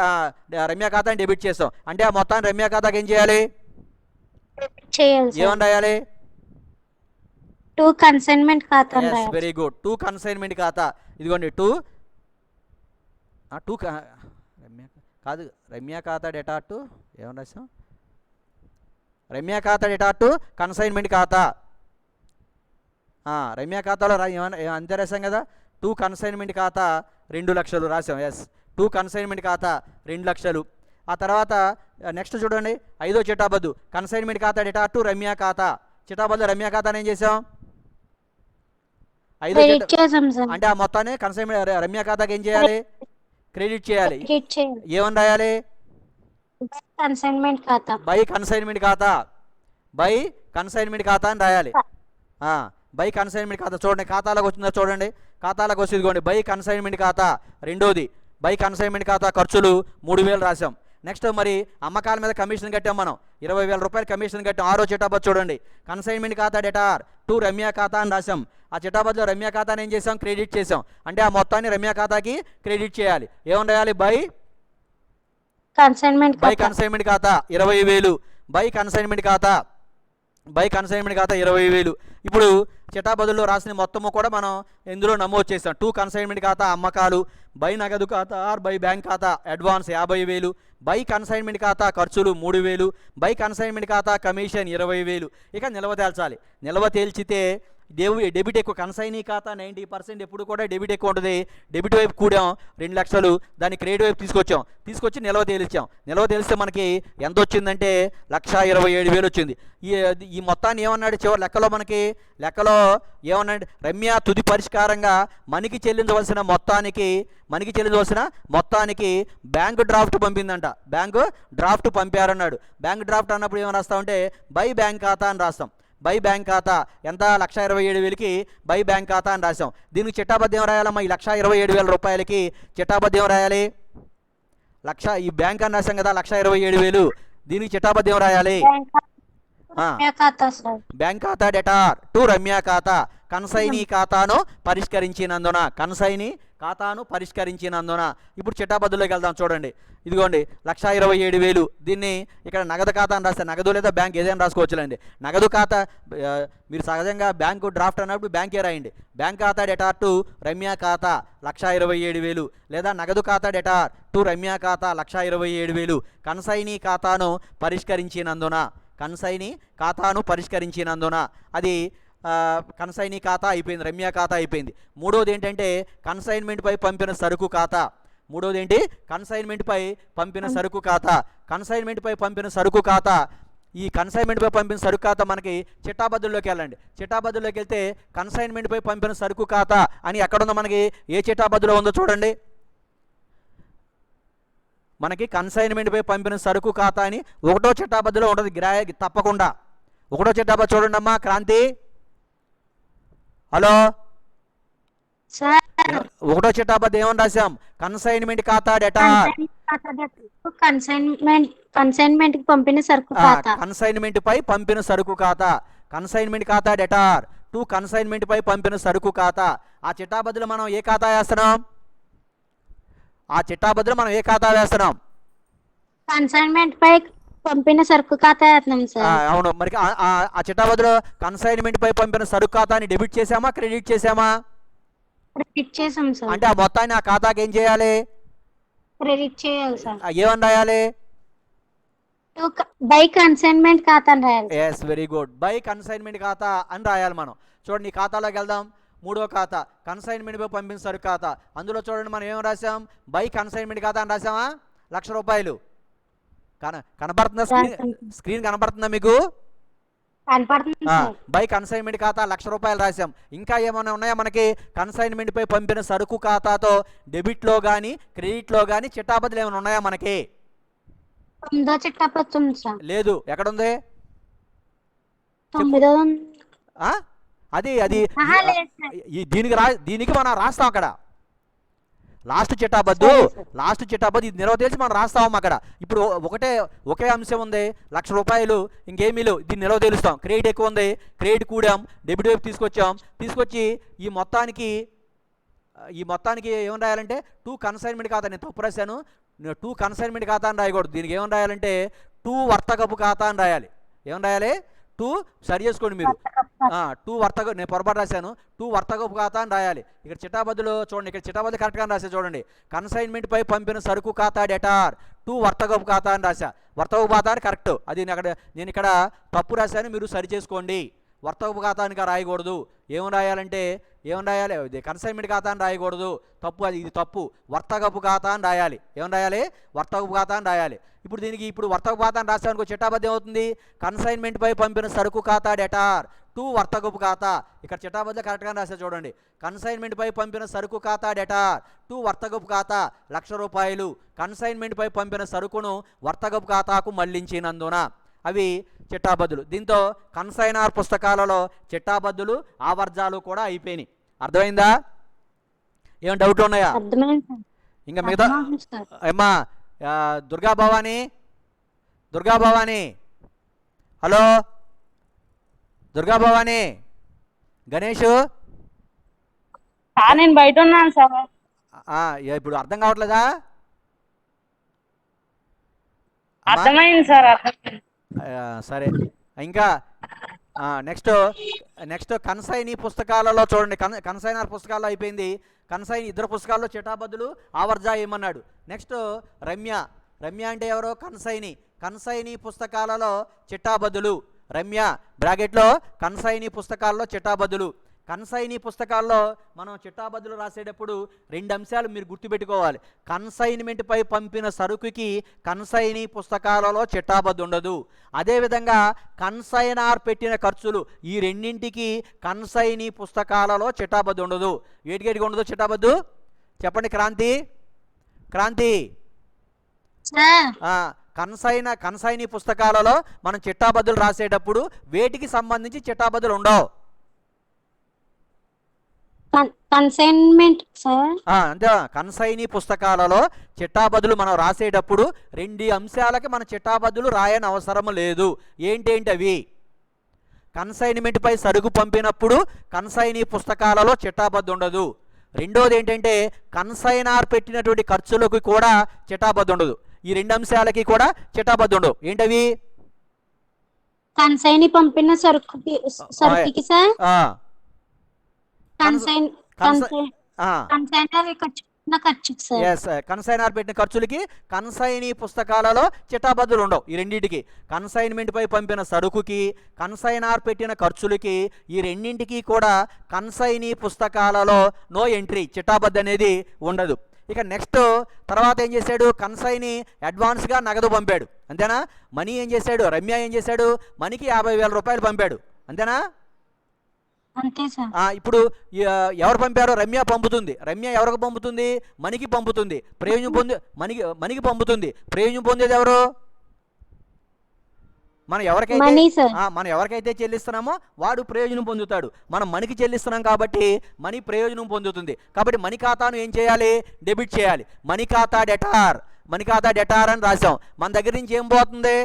Speaker 1: రమ్య ఖాతాని డెబిట్ చేసాం. అంటే ఆ మొత్తాన్ని రమ్య ఖాతాకి ఏం చేయాలి? ఏమని రాయాలి?
Speaker 2: టు కన్సైన్మెంట్ ఖాతా.
Speaker 1: వెరీ గుడ్, టు కన్సైన్మెంట్ ఖాతా. ఇదిగోండి టూ కాదు రమ్య ఖాతా డేటా టు ఏమని రాసాం? రమ్య ఖాతా డేటా టు కన్సైన్మెంట్ ఖాతా. రమ్య ఖాతాలో అంతే రాసాం కదా. టు కన్సైన్మెంట్ ఖాతా 2 లక్షలు రాసాం. ఎస్, టు కన్సైన్మెంట్ ఖాతా 2 లక్షలు. ఆ తర్వాత నెక్స్ట్ చూడండి ఐదో చిట్టాబద్దు కన్సైన్మెంట్ ఖాతా డేటా టు రమ్య ఖాతా. చిట్టాబద్దు రమ్య ఖాతాని ఏం చేసాం? ఐదో అంటే ఆ మొత్తాన్ని కన్సైన్మెంట్ రమ్య ఖాతాకి ఏం చేయాలి? క్రెడిట్ చేయాలి. ఏమని రాయాలి?
Speaker 2: కన్సైన్మెంట్ ఖాతా.
Speaker 1: బై కన్సైన్మెంట్ ఖాతా, బై కన్సైన్మెంట్ ఖాతా అని రాయాలి. బై కన్సైన్మెంట్ ఖాతా చూడండి ఖాతాలకు వచ్చిందో చూడండి. ఖాతాలకు వచ్చి ఇదిగోండి బై కన్సైన్మెంట్ ఖాతా. రెండోది బై కన్సైన్మెంట్ ఖాతా ఖర్చులు 3,000 రాసాం. నెక్స్ట్ మరి అమ్మకాల మీద కమిషన్ కట్టాం మనం 20,000 రూపాయలు కమిషన్ కట్టాం. ఆరో చిట్టాబద్దు చూడండి కన్సైన్మెంట్ ఖాతా డేటార్ టు రమ్య ఖాతా అని రాసాం. ఆ చిట్టాబద్దులో రమ్య ఖాతాని ఏం చేసాం? క్రెడిట్ చేసాం. అంటే ఆ మొత్తాన్ని రమ్య ఖాతాకి క్రెడిట్ చేయాలి. ఏమని రాయాలి? బై కన్సైన్మెంట్ ఖాతా 20,000 బై కన్సైన్మెంట్ ఖాతా బై కన్సైన్మెంట్ ఖాతా 20,000. ఇప్పుడు చిట్టాబదుల్లో రాసిన మొత్తము కూడా మనం ఇందులో నమోదు చేసాం. టూ కన్సైన్మెంట్ ఖాతా అమ్మకాలు, బై నగదు ఖాతా ఆర్ బై బ్యాంక్ ఖాతా అడ్వాన్స్ 50,000, బై కన్సైన్మెంట్ ఖాతా ఖర్చులు 3,000, బై కన్సైన్మెంట్ ఖాతా కమిషన్ 20,000. ఇక నిల్వ తేల్చాలి. నిల్వ తేల్చితే డెబిట్ ఎక్కువ. కన్సైనీ ఖాతా 90% ఎప్పుడు కూడా డెబిట్ ఎక్కువ ఉంటుంది. డెబిట్ వైపు కూడాం 2 లక్షలు, దాన్ని క్రెడిట్ వైపు తీసుకొచ్చి నిల్వ తేల్చాం. నిల్వ తేలిస్తే మనకి ఎంత వచ్చిందంటే 1,27,000 వచ్చింది. ఈ మొత్తాన్ని ఏమన్నాడు చివరి లెక్కలో ఏమన్నాడు, రమ్య తుది పరిష్కారంగా మనకి చెల్లించవలసిన మొత్తానికి బ్యాంకు డ్రాఫ్ట్ పంపిందంట. బ్యాంకు డ్రాఫ్ట్ పంపారన్నాడు. బ్యాంక్ డ్రాఫ్ట్ అన్నప్పుడు ఏమని రాస్తామంటే బై బ్యాంక్ ఖాతా అని రాస్తాం. బై బ్యాంక్ ఖాతా ఎంత, 1,27,000కి బై బ్యాంక్ ఖాతా అని రాసాం. దీనికి చిట్టాబద్ధం రాయాలమ్మా. ఈ 1,27,000 రూపాయలకి చిట్టాబద్ధం రాయాలి. ఈ బ్యాంక్ అని రాసాం కదా 1,27,000, దీనికి చిట్టాబద్ధం రాయాలి. బ్యాంక్ ఖాతా డెటార్ టు రమ్య ఖాతా కన్సైనీ ఖాతాను పరిష్కరించినందున. ఇప్పుడు చిట్టాబద్దులోకి వెళ్దాం. చూడండి, ఇదిగోండి 1,27,000. దీన్ని ఇక్కడ నగదు ఖాతా అని రాస్తే, నగదు లేదా బ్యాంక్ ఏదైనా రాసుకోవచ్చులేండి. నగదు ఖాతా మీరు సహజంగా బ్యాంకు డ్రాఫ్ట్ అన్నప్పుడు బ్యాంకే రాయండి. బ్యాంక్ ఖాతా డెటార్ టు రమ్య ఖాతా 1,27,000, లేదా నగదు ఖాతా డెటార్ టు రమ్య ఖాతా 1,27,000 కన్సైనీ ఖాతాను పరిష్కరించినందున. అది కన్సైనీ ఖాతా అయిపోయింది, రమ్య ఖాతా అయిపోయింది. మూడోది ఏంటంటే కన్సైన్మెంట్పై పంపిన సరుకు ఖాతా. కన్సైన్మెంట్పై పంపిన సరుకు ఖాతా. ఈ కన్సైన్మెంట్పై పంపిన సరుకు ఖాతా మనకి చిట్టాబద్దుల్లోకి వెళ్ళండి. చిట్టాబద్దుల్లోకి వెళ్తే కన్సైన్మెంట్పై పంపిన సరుకు ఖాతా అని ఎక్కడుందో మనకి ఏ చిట్టాబద్దులో ఉందో చూడండి. మనకి కన్సైన్మెంట్పై పంపిన సరుకు ఖాతా అని 1వ చిట్టాబద్దులో ఉంటుంది తప్పకుండా. 1వ చిట్టాబద్దు చూడండి అమ్మా. క్రాంతి, హలో. 1వ చిట్టాబద్దు ఏమని రాసాం, కన్సైన్మెంట్ ఖాతా డెటార్
Speaker 2: కన్సైన్మెంట్ పంపిన సరుకు ఖాతా.
Speaker 1: కన్సైన్మెంట్ పై పంపిన సరుకు ఖాతా, కన్సైన్మెంట్ ఖాతా డెటార్ టు కన్సైన్మెంట్ పై పంపిన సరుకు ఖాతా. ఆ చిట్టాబద్దులో మనం ఏ ఖాతా వేస్తున్నాం?
Speaker 2: కన్సైన్మెంట్ పై పంపిన సరుకు ఖాతా వేస్తున్నాం సార్.
Speaker 1: అవును. మరి ఆ చిట్టాబద్దులో కన్సైన్మెంట్ పై పంపిన సరుకు ఖాతాని డెబిట్ చేసామా, క్రెడిట్ చేసామా?
Speaker 2: క్రెడిట్ చేసాం సార్.
Speaker 1: అంటే ఆ మొత్తాన్ని ఆ ఖాతాకి ఏం చేయాలి?
Speaker 2: క్రెడిట్ చేయాలి సార్.
Speaker 1: ఏమని రాయాలి?
Speaker 2: బై కన్సైన్మెంట్ ఖాతా అని రాయాలి.
Speaker 1: Yes, very good. By consignment ఖాతా అని రాయాలి మనం. చూడండి, ఈ ఖాతాలోకి వెళ్దాం. 3వ ఖాతా కన్సైన్మెంట్ పై పంపిన సరుకు ఖాతా. అందులో చూడండి మనం ఏం రాసాం, బై కన్సైన్మెంట్ ఖాతా అని రాసామా? 1,00,000 రూపాయలు. కనబడుతుందా? స్క్రీన్ కనబడుతుందా మీకు? బై కన్సైన్మెంట్ ఖాతా 1,00,000 రూపాయలు రాసాం. ఇంకా ఏమైనా ఉన్నాయా మనకి? కన్సైన్మెంట్ పై పంపిన సరుకు ఖాతాతో డెబిట్లో కానీ క్రెడిట్లో కానీ చిట్టాబద్దులు ఏమైనా ఉన్నాయా మనకి? లేదు. ఎక్కడుంది? అది దీనికి మనం రాస్తాం అక్కడ. లాస్ట్ చిట్టాబద్దు ఇది నిల్వ తెలిసి మనం రాస్తాం అక్కడ. ఇప్పుడు ఒకే అంశం ఉంది, 1,00,000 రూపాయలు, ఇంకేమీ లేవు. దీన్ని నిల్వ తెలుస్తాం. క్రెడిట్ ఎక్కువ ఉంది, క్రెడిట్ కూడాం, డెబిట్ వైపు తీసుకొచ్చి ఈ మొత్తానికి ఏమని రాయాలంటే టూ కన్సైన్మెంట్ ఖాతా. నేను తప్పు రాశాను. టూ కన్సైన్మెంట్ ఖాతా అని రాయకూడదు. దీనికి ఏమని రాయాలంటే టూ వర్తకపు ఖాతా అని రాయాలి. ఏమని రాయాలి? టూ సరి చేసుకోండి మీరు. నేను పొరపాటు రాశాను. టూ వర్తకపు ఖాతా అని రాయాలి. ఇక్కడ చిట్టాబద్దులో చూడండి, ఇక్కడ చిట్టాబద్దు కరెక్ట్గా రాసా చూడండి. కన్సైన్మెంట్ పై పంపిన సరుకు ఖాతా డెటార్ టూ వర్తకపు ఖాతా అని రాసా. వర్తకపు ఖాతా అని కరెక్ట్. అది నేను ఇక్కడ తప్పు రాశాను, మీరు సరి చేసుకోండి. వర్తకపు ఖాతానికి రాయకూడదు. ఏమని రాయాలి? కన్సైన్మెంట్ ఖాతా అని రాయకూడదు. తప్పు, ఇది తప్పు. వర్తకపు ఖాతా అని రాయాలి. ఏమని రాయాలి? వర్తకపు ఖాతా అని రాయాలి. ఇప్పుడు వర్తకపు ఖాతా అని రాసామనుకో చిట్టాబద్దు ఏమవుతుంది? కన్సైన్మెంట్ పై పంపిన సరుకు ఖాతా డెటార్ టూ వర్తకపు ఖాతా. ఇక్కడ చిట్టాబద్దు కరెక్ట్గా రాసా చూడండి. కన్సైన్మెంట్ పై పంపిన సరుకు ఖాతా డెటార్ టూ వర్తకపు ఖాతా 1,00,000 రూపాయలు. కన్సైన్మెంట్ పై పంపిన సరుకును వర్తకపు ఖాతాకు మళ్లించినందున. అవి చిట్టాబద్దులు. దీంతో కన్సైనర్ పుస్తకాలలో చిట్టాబద్దులు ఆవర్జాలు కూడా అయిపోయినాయి. అర్థమైందా? ఏం డౌట్లు ఉన్నాయా? ఇంకా మిగతా అమ్మా దుర్గా భవానీ, హలో దుర్గా భవానీ, గణేష్,
Speaker 2: నేను బయట ఉన్నాను సార్.
Speaker 1: ఇప్పుడు అర్థం కావట్లేదా?
Speaker 2: అర్థమైంది సార్.
Speaker 1: సరే. ఇంకా నెక్స్ట్ నెక్స్ట్ కన్సైనీ పుస్తకాలలో చూడండి, కన్సైనర్ పుస్తకాల్లో అయిపోయింది. కన్సైన్ ఇద్దరు పుస్తకాల్లో చిటాబద్దులు ఆవర్జా ఏమన్నాడు. నెక్స్ట్ రమ్య. రమ్య అంటే ఎవరో కన్సైనీ. కన్సైనీ పుస్తకాలలో చిట్టాబద్దులు. రమ్య బ్రాకెట్లో కన్సైనీ పుస్తకాల్లో చిట్టాబద్దులు. కన్సైనీ పుస్తకాల్లో మనం చిట్టాబద్దులు రాసేటప్పుడు 2 అంశాలు మీరు గుర్తుపెట్టుకోవాలి. కన్సైన్మెంట్పై పంపిన సరుకుకి కన్సైనీ పుస్తకాలలో చిట్టాబద్దు ఉండదు. అదేవిధంగా కన్సైనార్ పెట్టిన ఖర్చులు, ఈ రెండింటికి కన్సైనీ పుస్తకాలలో చిట్టాబద్దు ఉండదు. వేటికేటికి ఉండదు చిట్టాబద్దు చెప్పండి. క్రాంతి క్రాంతి కన్సైనీ పుస్తకాలలో మనం చిట్టాబద్దులు రాసేటప్పుడు వేటికి సంబంధించి చిట్టాబద్దులు ఉండవు.
Speaker 2: Consignment sir.
Speaker 1: అంతే. కన్సైనీ పుస్తకాలలో చిట్టాబద్దులు మనం రాసేటప్పుడు 2 అంశాలకి మన చిట్టాబద్దులు రాయని అవసరం లేదు. ఏంటేంటి అవి? కన్సైన్మెంట్పై సరుకు పంపినప్పుడు కన్సైనీ పుస్తకాలలో చిట్టాబద్దు ఉండదు. రెండోది ఏంటంటే కన్సైనార్ పెట్టినటువంటి ఖర్చులకు కూడా చిట్టాబద్దు ఉండదు. ఈ 2 అంశాలకి కూడా చిట్టాబద్దు ఉండవు. ఏంటవి?
Speaker 2: కన్సైనీ పంపిన సరుకుకి సార్
Speaker 1: కన్సైనార్ పెట్టిన ఖర్చులకి కన్సైనీ పుస్తకాలలో చిట్టాబద్దులు ఉండవు. ఈ రెండింటికి, కన్సైన్మెంట్పై పంపిన సరుకుకి కన్సైనార్ పెట్టిన ఖర్చులకి, ఈ రెండింటికి కూడా కన్సైనీ పుస్తకాలలో నో ఎంట్రీ, చిట్టాబద్దు అనేది ఉండదు. ఇక నెక్స్ట్ తర్వాత ఏం చేశాడు? కన్సైనీ అడ్వాన్స్గా నగదు పంపాడు. అంతేనా? మనీ ఏం చేశాడు? రమ్య ఏం చేశాడు? మనీకి 50,000 రూపాయలు పంపాడు. అంతేనా? ఇప్పుడు ఎవరు పంపారో రమ్య పంపుతుంది. రమ్య ఎవరికి పంపుతుంది? మనకి పంపుతుంది. ప్రయోజనం పొంది మనకి పంపుతుంది. ప్రయోజనం పొందేది ఎవరు? మనం ఎవరికైతే చెల్లిస్తున్నామో వాడు ప్రయోజనం పొందుతాడు. మనం మనకి చెల్లిస్తున్నాం కాబట్టి మనీ ప్రయోజనం పొందుతుంది. కాబట్టి మనీ ఖాతాను ఏం చేయాలి? డెబిట్ చేయాలి. మనీ ఖాతా డెటార్, మనీ ఖాతా డెటార్ అని రాసాం. మన దగ్గర నుంచి ఏం పోతుంది?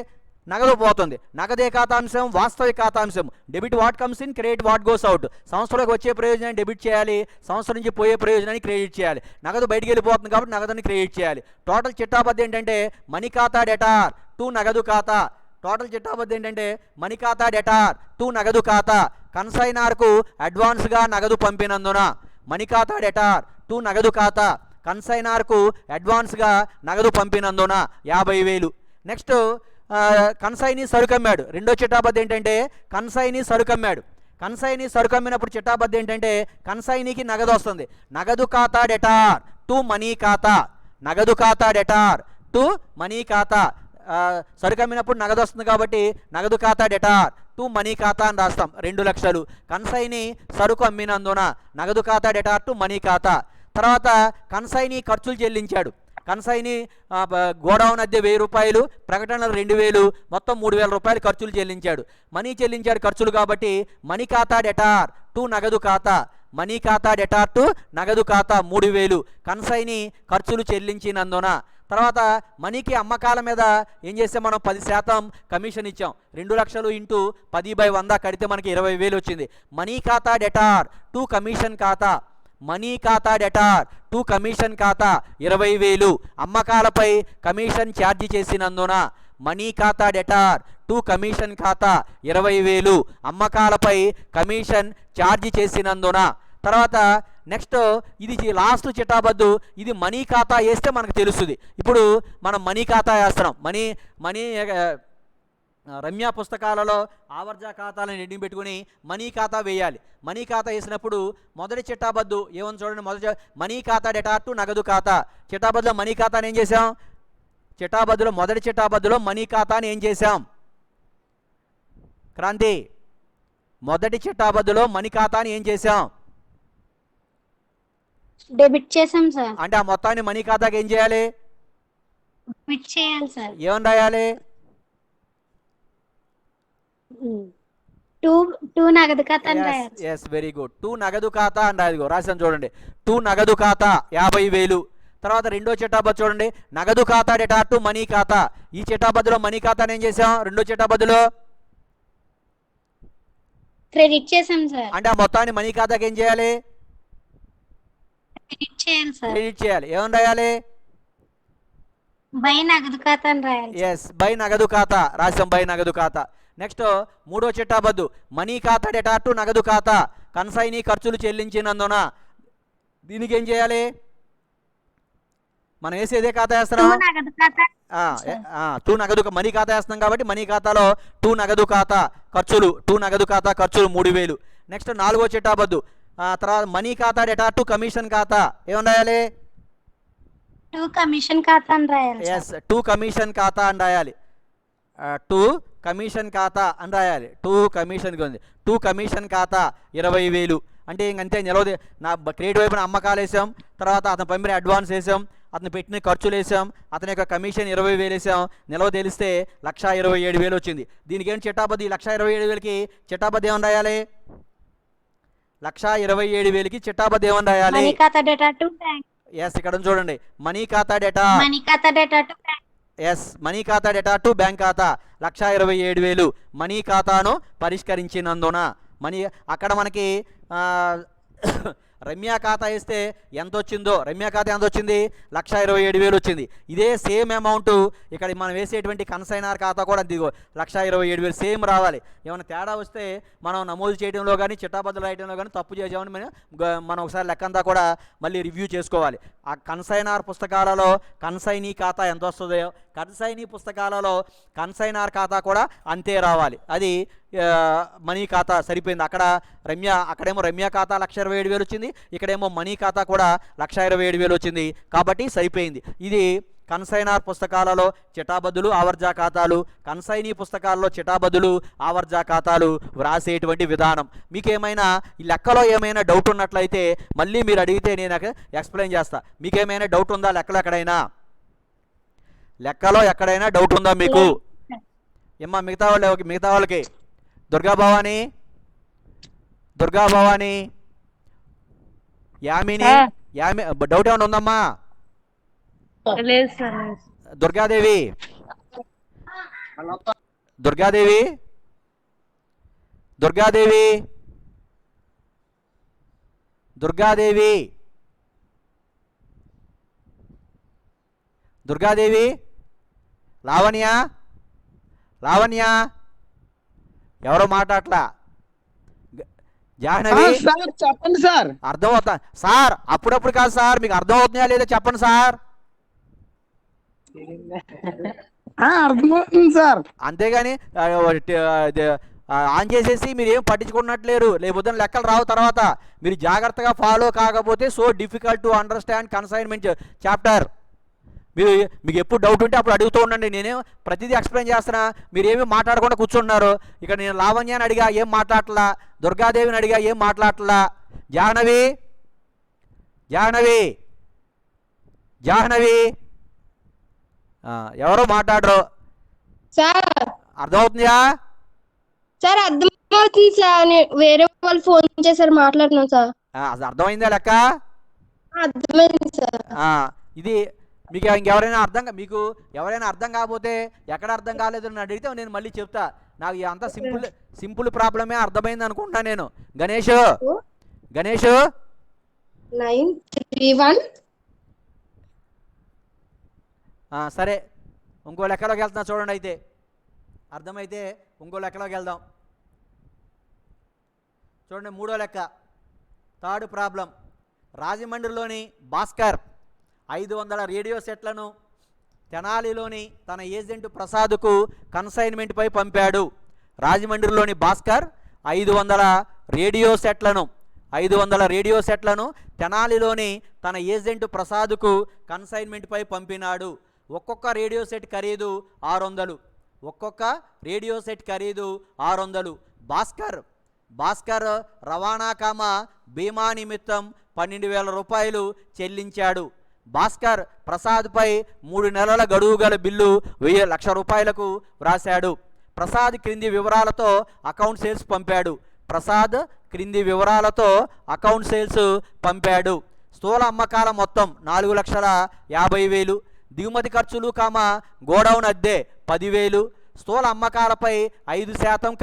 Speaker 1: నగదు పోతుంది. నగదే ఖాతాంశం, వాస్తవిక ఖాతాంశం. Debit what comes in, credit what goes out. సంవత్సరంలోకి వచ్చే ప్రయోజనాన్ని డెబిట్ చేయాలి, సంవత్సరం నుంచి పోయే ప్రయోజనాన్ని క్రెడిట్ చేయాలి. నగదు బయటికి వెళ్ళిపోతుంది కాబట్టి నగదుని క్రెడిట్ చేయాలి. టోటల్ చిట్టాబద్దు ఏంటంటే మనీ ఖాతా డెటార్ టు నగదు ఖాతా. టోటల్ చిట్టాబద్దు ఏంటంటే మనీ ఖాతా డెటార్ టు నగదు ఖాతా. కన్సైనార్కు అడ్వాన్స్గా నగదు పంపినందున మనీ ఖాతా డెటార్ టు నగదు ఖాతా. కన్సైనార్కు అడ్వాన్స్గా నగదు పంపినందున 50,000. Next consignee సరుకమ్మాడు. రెండో చిట్టాబద్దు ఏంటంటే కన్సైనీ సరుకమ్మాడు. కన్సైనీ సరుకమ్మినప్పుడు చిట్టాబద్దు ఏంటంటే కన్సైనీకి నగదు వస్తుంది. నగదు ఖాతా డెటార్ టు మనీ ఖాతా. నగదు ఖాతా డెటార్ టు మనీ ఖాతా. సరుకమ్మినప్పుడు నగదు వస్తుంది కాబట్టి నగదు ఖాతా డెటార్ టు మనీ ఖాతా అని రాస్తాం. 2 లక్షలు. కన్సైనీ సరుకు అమ్మినందున నగదు ఖాతా డెటార్ టు మనీ ఖాతా. తర్వాత కన్సైనీ ఖర్చులు చెల్లించాడు. కన్సైనీ గోడౌన్ అద్దె 1000 రూపాయలు, ప్రకటనలు 2000, మొత్తం 3000 రూపాయలు ఖర్చులు చెల్లించాడు. మనీ చెల్లించాడు ఖర్చులు కాబట్టి మనీ ఖాతా డెటార్ టు నగదు ఖాతా. మనీ ఖాతా డెటార్ టు నగదు ఖాతా 3000 కన్సైనీ ఖర్చులు చెల్లించినందున. తర్వాత మనీకి అమ్మకాల మీద ఏం చేస్తే మనం 10% కమిషన్ ఇచ్చాం. 2 లక్షలు ఇంటూ 10/100 కడితే మనకి 20,000 వచ్చింది. మనీ ఖాతా డెటార్ టు కమిషన్ ఖాతా. మనీ ఖాతా డెటార్ టు కమిషన్ ఖాతా 20,000 అమ్మకాలపై కమిషన్ ఛార్జీ చేసినందున. మనీ ఖాతా డెటార్ టు కమిషన్ ఖాతా 20,000 అమ్మకాలపై కమిషన్ ఛార్జీ చేసినందున. తర్వాత నెక్స్ట్ ఇది లాస్ట్ చిట్టాబద్దు. ఇది మనీ ఖాతా వేస్తే మనకు తెలుస్తుంది. ఇప్పుడు మనం మనీ ఖాతా వేస్తున్నాం. మనీ రమ్య పుస్తకాలలో ఆవర్జా ఖాతాలను ఎడ్డి పెట్టుకుని మనీ ఖాతా వేయాలి. మనీ ఖాతా వేసినప్పుడు మొదటి చిట్టాబద్దు ఏమని చూడండి. మొదటి మనీ ఖాతా డెటార్ టు నగదు ఖాతా. చిట్టాబద్దులో మనీ ఖాతాని ఏం చేసాం? చిట్టాబద్దులో మొదటి చిట్టాబద్దులో మనీ ఖాతాని ఏం చేసాం? క్రాంతి, మొదటి చిట్టాబద్దులో మనీ ఖాతాని ఏం చేసాం?
Speaker 2: డెబిట్ చేసాం సార్.
Speaker 1: అంటే ఆ మొత్తాన్ని మనీ ఖాతాకి ఏం చేయాలి?
Speaker 2: డెబిట్ చేయాలి సార్.
Speaker 1: ఏమని రాయాలి?
Speaker 2: టూ నగదు ఖాతా అని రాయాలి.
Speaker 1: yes very good. టూ నగదు ఖాతా అని రాయదు. రాసాను చూడండి. టూ నగదు ఖాతా 50,000. తర్వాత రెండో చిట్టాబద్దు చూడండి. నగదు ఖాతా డెటార్ టు మనీ ఖాతా. ఈ చిట్టాబద్దులో మనీ ఖాతాని ఏం చేసాం? రెండో చిట్టాబద్దులో
Speaker 2: క్రెడిట్ చేసాం సార్.
Speaker 1: అంటే ఆ మొత్తాన్ని మనీ ఖాతాకి ఏం చేయాలి?
Speaker 2: క్రెడిట్ చేయాలి సార్.
Speaker 1: క్రెడిట్ చేయాలి. ఏమని రాయాలి?
Speaker 2: బై నగదు ఖాతా అని రాయాలి.
Speaker 1: ఎస్ బై నగదు ఖాతా రాసాం. బై నగదు ఖాతా. నెక్స్ట్ మూడో చిట్టాబద్దు మనీ ఖాతా డేటా టు నగదు ఖాతా కన్సైనీ ఖర్చులు చెల్లించినందున దీనికి ఏం చేయాలి? మనం వేసేదే ఖాతా వేస్తున్నాం,
Speaker 2: నగదు ఖాతా
Speaker 1: టూ నగదు మనీ ఖాతా వేస్తున్నాం కాబట్టి మనీ ఖాతాలో టూ నగదు ఖాతా ఖర్చులు 3000. నెక్స్ట్ నాలుగో చిట్టాబద్దు తర్వాత మనీ ఖాతా డేటా టు కమిషన్ ఖాతా ఏమని రాయాలి?
Speaker 2: టూ కమిషన్ ఖాతా అని రాయాలి.
Speaker 1: ఎస్, టూ కమిషన్ ఖాతా అని రాయాలి. టూ కమిషన్ ఖాతా అని రాయాలి. టూ కమిషన్ ఖాతా 20,000. అంటే ఇంకంతే నిలవదే. నా క్రెడిట్ వైపున అమ్మకాలు వేసాం, తర్వాత అతను పంపిన అడ్వాన్స్ వేసాం, అతను పెట్టిన ఖర్చులు వేసాం, అతని యొక్క కమిషన్ 20,000 వేసాం, నిలవ తెలిస్తే 1,27,000 వచ్చింది. దీనికి ఏంటి చిట్టాబద్ది? 1,27,000కి చిట్టాబద్ది ఏమని రాయాలి? 1,27,000కి చిట్టాబద్ది ఏమని రాయాలి?
Speaker 2: మనీ ఖాతా డేటా టు బ్యాంక్.
Speaker 1: ఎస్, ఇక్కడ చూడండి మనీ ఖాతా డేటా.
Speaker 2: మనీ ఖాతా డేటా టు బ్యాంక్.
Speaker 1: ఎస్, మనీ ఖాతా డేటా టు బ్యాంక్ ఖాతా 1,27,000 మనీ ఖాతాను పరిష్కరించినందున. అక్కడ మనకి రమ్య ఖాతా వేస్తే ఎంత వచ్చిందో, రమ్య ఖాతా ఎంత వచ్చింది? 1,27,000 వచ్చింది. ఇదే సేమ్ అమౌంట్ ఇక్కడ మనం వేసేటువంటి కన్సైనర్ ఖాతా కూడా అంతే, 1,27,000 సేమ్ రావాలి. ఏమైనా తేడా వస్తే మనం నమోదు చేయడంలో కానీ చిట్టాబద్దులు రాయడంలో కానీ తప్పు చేసామని మనం ఒకసారి లెక్కంతా కూడా మళ్ళీ రివ్యూ చేసుకోవాలి. ఆ కన్సైనర్ పుస్తకాలలో కన్సైనీ ఖాతా ఎంత వస్తుందో, కన్సైనీ పుస్తకాలలో కన్సైనర్ ఖాతా కూడా అంతే రావాలి. అది మనీ ఖాతా సరిపోయింది. అక్కడేమో రమ్య ఖాతా 1,27,000 వచ్చింది, ఇక్కడేమో మనీ ఖాతా కూడా 1,27,000 వచ్చింది, కాబట్టి సరిపోయింది. ఇది కన్సైనర్ పుస్తకాలలో చిటాబద్దులు ఆవర్జా ఖాతాలు, కన్సైనీ పుస్తకాలలో చిటాబద్దులు ఆవర్జా ఖాతాలు వ్రాసేటువంటి విధానం. మీకేమైనా ఈ లెక్కలో ఏమైనా డౌట్ ఉన్నట్లయితే మళ్ళీ మీరు అడిగితే నేను ఎక్స్ప్లెయిన్ చేస్తా. మీకేమైనా డౌట్ ఉందా లెక్కలో ఎక్కడైనా డౌట్ ఉందా మీకు? ఏమ్మా మిగతా వాళ్ళకి దుర్గా భవాని, యామిని డౌట్ ఏమైనా ఉందమ్మా? దుర్గాదేవి లావణ్య ఎవరో మాట్లాడట్లా. జాహ్నవి
Speaker 3: చెప్పండి సార్.
Speaker 1: అర్థం అవుతా సార్? అప్పుడప్పుడు కాదు సార్, మీకు అర్థం అవుతున్నాయా లేదా చెప్పండి సార్.
Speaker 3: అర్థమవుతుంది సార్.
Speaker 1: అంతేగాని ఆన్ చేసేసి మీరు ఏం పట్టించుకున్నట్లేరు. లేకపోతే లెక్కలు రావు. తర్వాత మీరు జాగ్రత్తగా ఫాలో కాకపోతే so difficult to understand consignment chapter. మీకు ఎప్పుడు డౌట్ ఉంటే అప్పుడు అడుగుతూ ఉండండి. నేనేం ప్రతిదీ ఎక్స్ప్లెయిన్ చేస్తున్నా, మీరు ఏమీ మాట్లాడకుండా కూర్చున్నారు. ఇక్కడ నేను లావణ్యాన్ని అడిగా ఏం మాట్లాడట్లా, దుర్గాదేవిని అడిగా ఏం మాట్లాడట్లా. జాహ్నవి ఎవరో మాట్లాడరు
Speaker 4: సార్.
Speaker 1: అర్థమవుతుందా
Speaker 4: సార్? అర్థమవుతుంది సార్. వేరే వాళ్ళు ఫోన్ చేశారు, మాట్లాడుతున్నాం సార్.
Speaker 1: అర్థమైందా లెక్క?
Speaker 4: అర్థమైంది సార్.
Speaker 1: ఇది మీకు ఎవరైనా అర్థం కాకపోతే ఎక్కడ అర్థం కాలేదు అని అడిగితే నేను మళ్ళీ చెప్తా. నాకు అంత సింపుల్ ప్రాబ్లమే అర్థమైంది అనుకుంటా నేను. గణేష్
Speaker 4: 931.
Speaker 1: సరే, ఇంకో లెక్కలోకి వెళ్తున్నా చూడండి. అయితే అర్థమైతే ఇంకో లెక్కలోకి వెళ్దాం. చూడండి, మూడో లెక్క, థర్డ్ ప్రాబ్లం. రాజమండ్రిలోని భాస్కర్ 500 రేడియో సెట్లను తెనాలిలోని తన ఏజెంట్ ప్రసాద్కు కన్సైన్మెంట్పై పంపాడు. రాజమండ్రిలోని భాస్కర్ 500 రేడియో సెట్లను తెనాలిలోని తన ఏజెంట్ ప్రసాద్కు కన్సైన్మెంట్పై పంపినాడు. ఒక్కొక్క రేడియో సెట్ ఖరీదు 600. భాస్కర్ రవాణా బీమా నిమిత్తం 12,000 రూపాయలు చెల్లించాడు. భాస్కర్ ప్రసాద్పై 3 నెలల గడువు గల బిల్లు 1,00,000 రూపాయలకు వ్రాశాడు. ప్రసాద్ క్రింది వివరాలతో అకౌంట్ సేల్స్ పంపాడు. స్థూల అమ్మకాల మొత్తం 4,50,000. దిగుమతి ఖర్చులు గోడౌన్ అద్దె 10,000. స్థూల అమ్మకాలపై 5%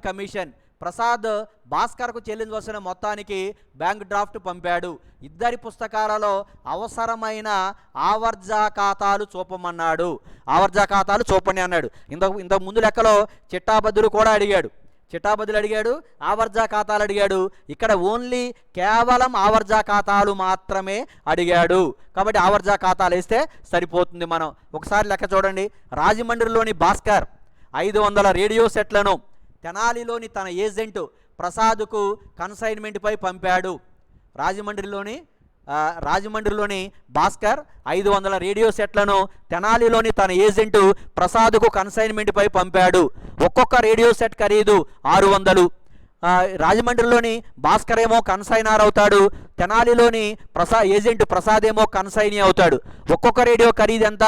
Speaker 1: కమిషన్. ప్రసాద్ భాస్కర్కు చెల్లించవలసిన మొత్తానికి బ్యాంక్ డ్రాఫ్ట్ పంపాడు. ఇద్దరి పుస్తకాలలో అవసరమైన ఆవర్జా ఖాతాలు చూపమన్నాడు. ఆవర్జా ఖాతాలు చూపండి అన్నాడు. ఇంతకు ముందు లెక్కలో చిట్టాబద్దులు కూడా అడిగాడు, చిట్టాబద్దులు అడిగాడు, ఆవర్జా ఖాతాలు అడిగాడు. ఇక్కడ ఓన్లీ కేవలం ఆవర్జా ఖాతాలు మాత్రమే అడిగాడు. కాబట్టి ఆవర్జా ఖాతాలు వేస్తే సరిపోతుంది. మనం ఒకసారి లెక్క చూడండి. రాజమండ్రిలోని భాస్కర్ 500 రేడియో సెట్లను తెనాలిలోని తన ఏజెంటు ప్రసాద్కు కన్సైన్మెంట్పై పంపాడు. రాజమండ్రిలోని భాస్కర్ 500 రేడియో సెట్లను తెనాలిలోని తన ఏజెంటు ప్రసాద్కు కన్సైన్మెంట్పై పంపాడు. ఒక్కొక్క రేడియో సెట్ ఖరీదు 600. రాజమండ్రిలోని భాస్కర్ ఏమో కన్సైనర్ అవుతాడు, తెనాలిలోని ఏజెంట్ ప్రసాద్ ఏమో కన్సైనీ అవుతాడు. ఒక్కొక్క రేడియో ఖరీదు ఎంత?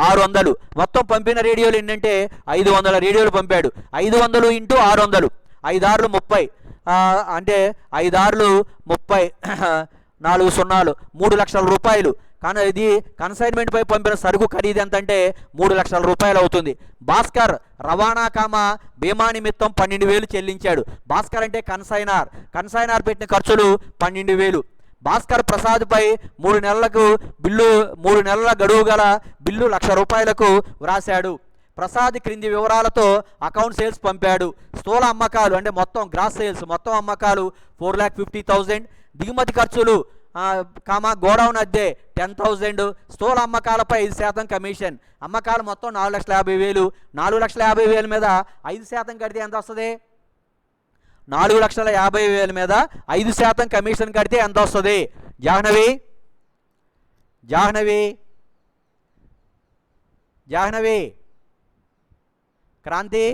Speaker 1: 600. మొత్తం పంపిన రేడియోలు ఏంటంటే 500 రేడియోలు పంపాడు. 500 ఇంటూ 600, 5 ఆరులు 30, అంటే 5 ఆరులు 30, 4 సున్నాలు, 3 లక్షల రూపాయలు. కానీ ఇది కన్సైన్మెంట్పై పంపిన సరుకు ఖరీదు ఎంత అంటే 3 లక్షల రూపాయలు అవుతుంది. భాస్కర్ రవాణా బీమా నిమిత్తం 12,000 చెల్లించాడు. భాస్కర్ అంటే కన్సైనర్ పెట్టిన ఖర్చులు 12,000. భాస్కర్ ప్రసాద్పై 3 నెలల గడువు గల బిల్లు 1,00,000 రూపాయలకు వ్రాశాడు. ప్రసాద్ క్రింది వివరాలతో అకౌంట్ సేల్స్ పంపాడు. స్థూల అమ్మకాలు అంటే మొత్తం గ్రాస్ సేల్స్, మొత్తం అమ్మకాలు 4,50,000. దిగుమతి ఖర్చులు గోడౌన్ అద్దె 10,000. స్థూల అమ్మకాలపై 5% కమిషన్. అమ్మకాలు మొత్తం 4,50,000. 4,50,000 మీద 5% కడితే ఎంత వస్తుంది? 4,50,000 మీద 5% కమిషన్ కడితే ఎంత వస్తుంది? జాహ్నవి క్రాంతి,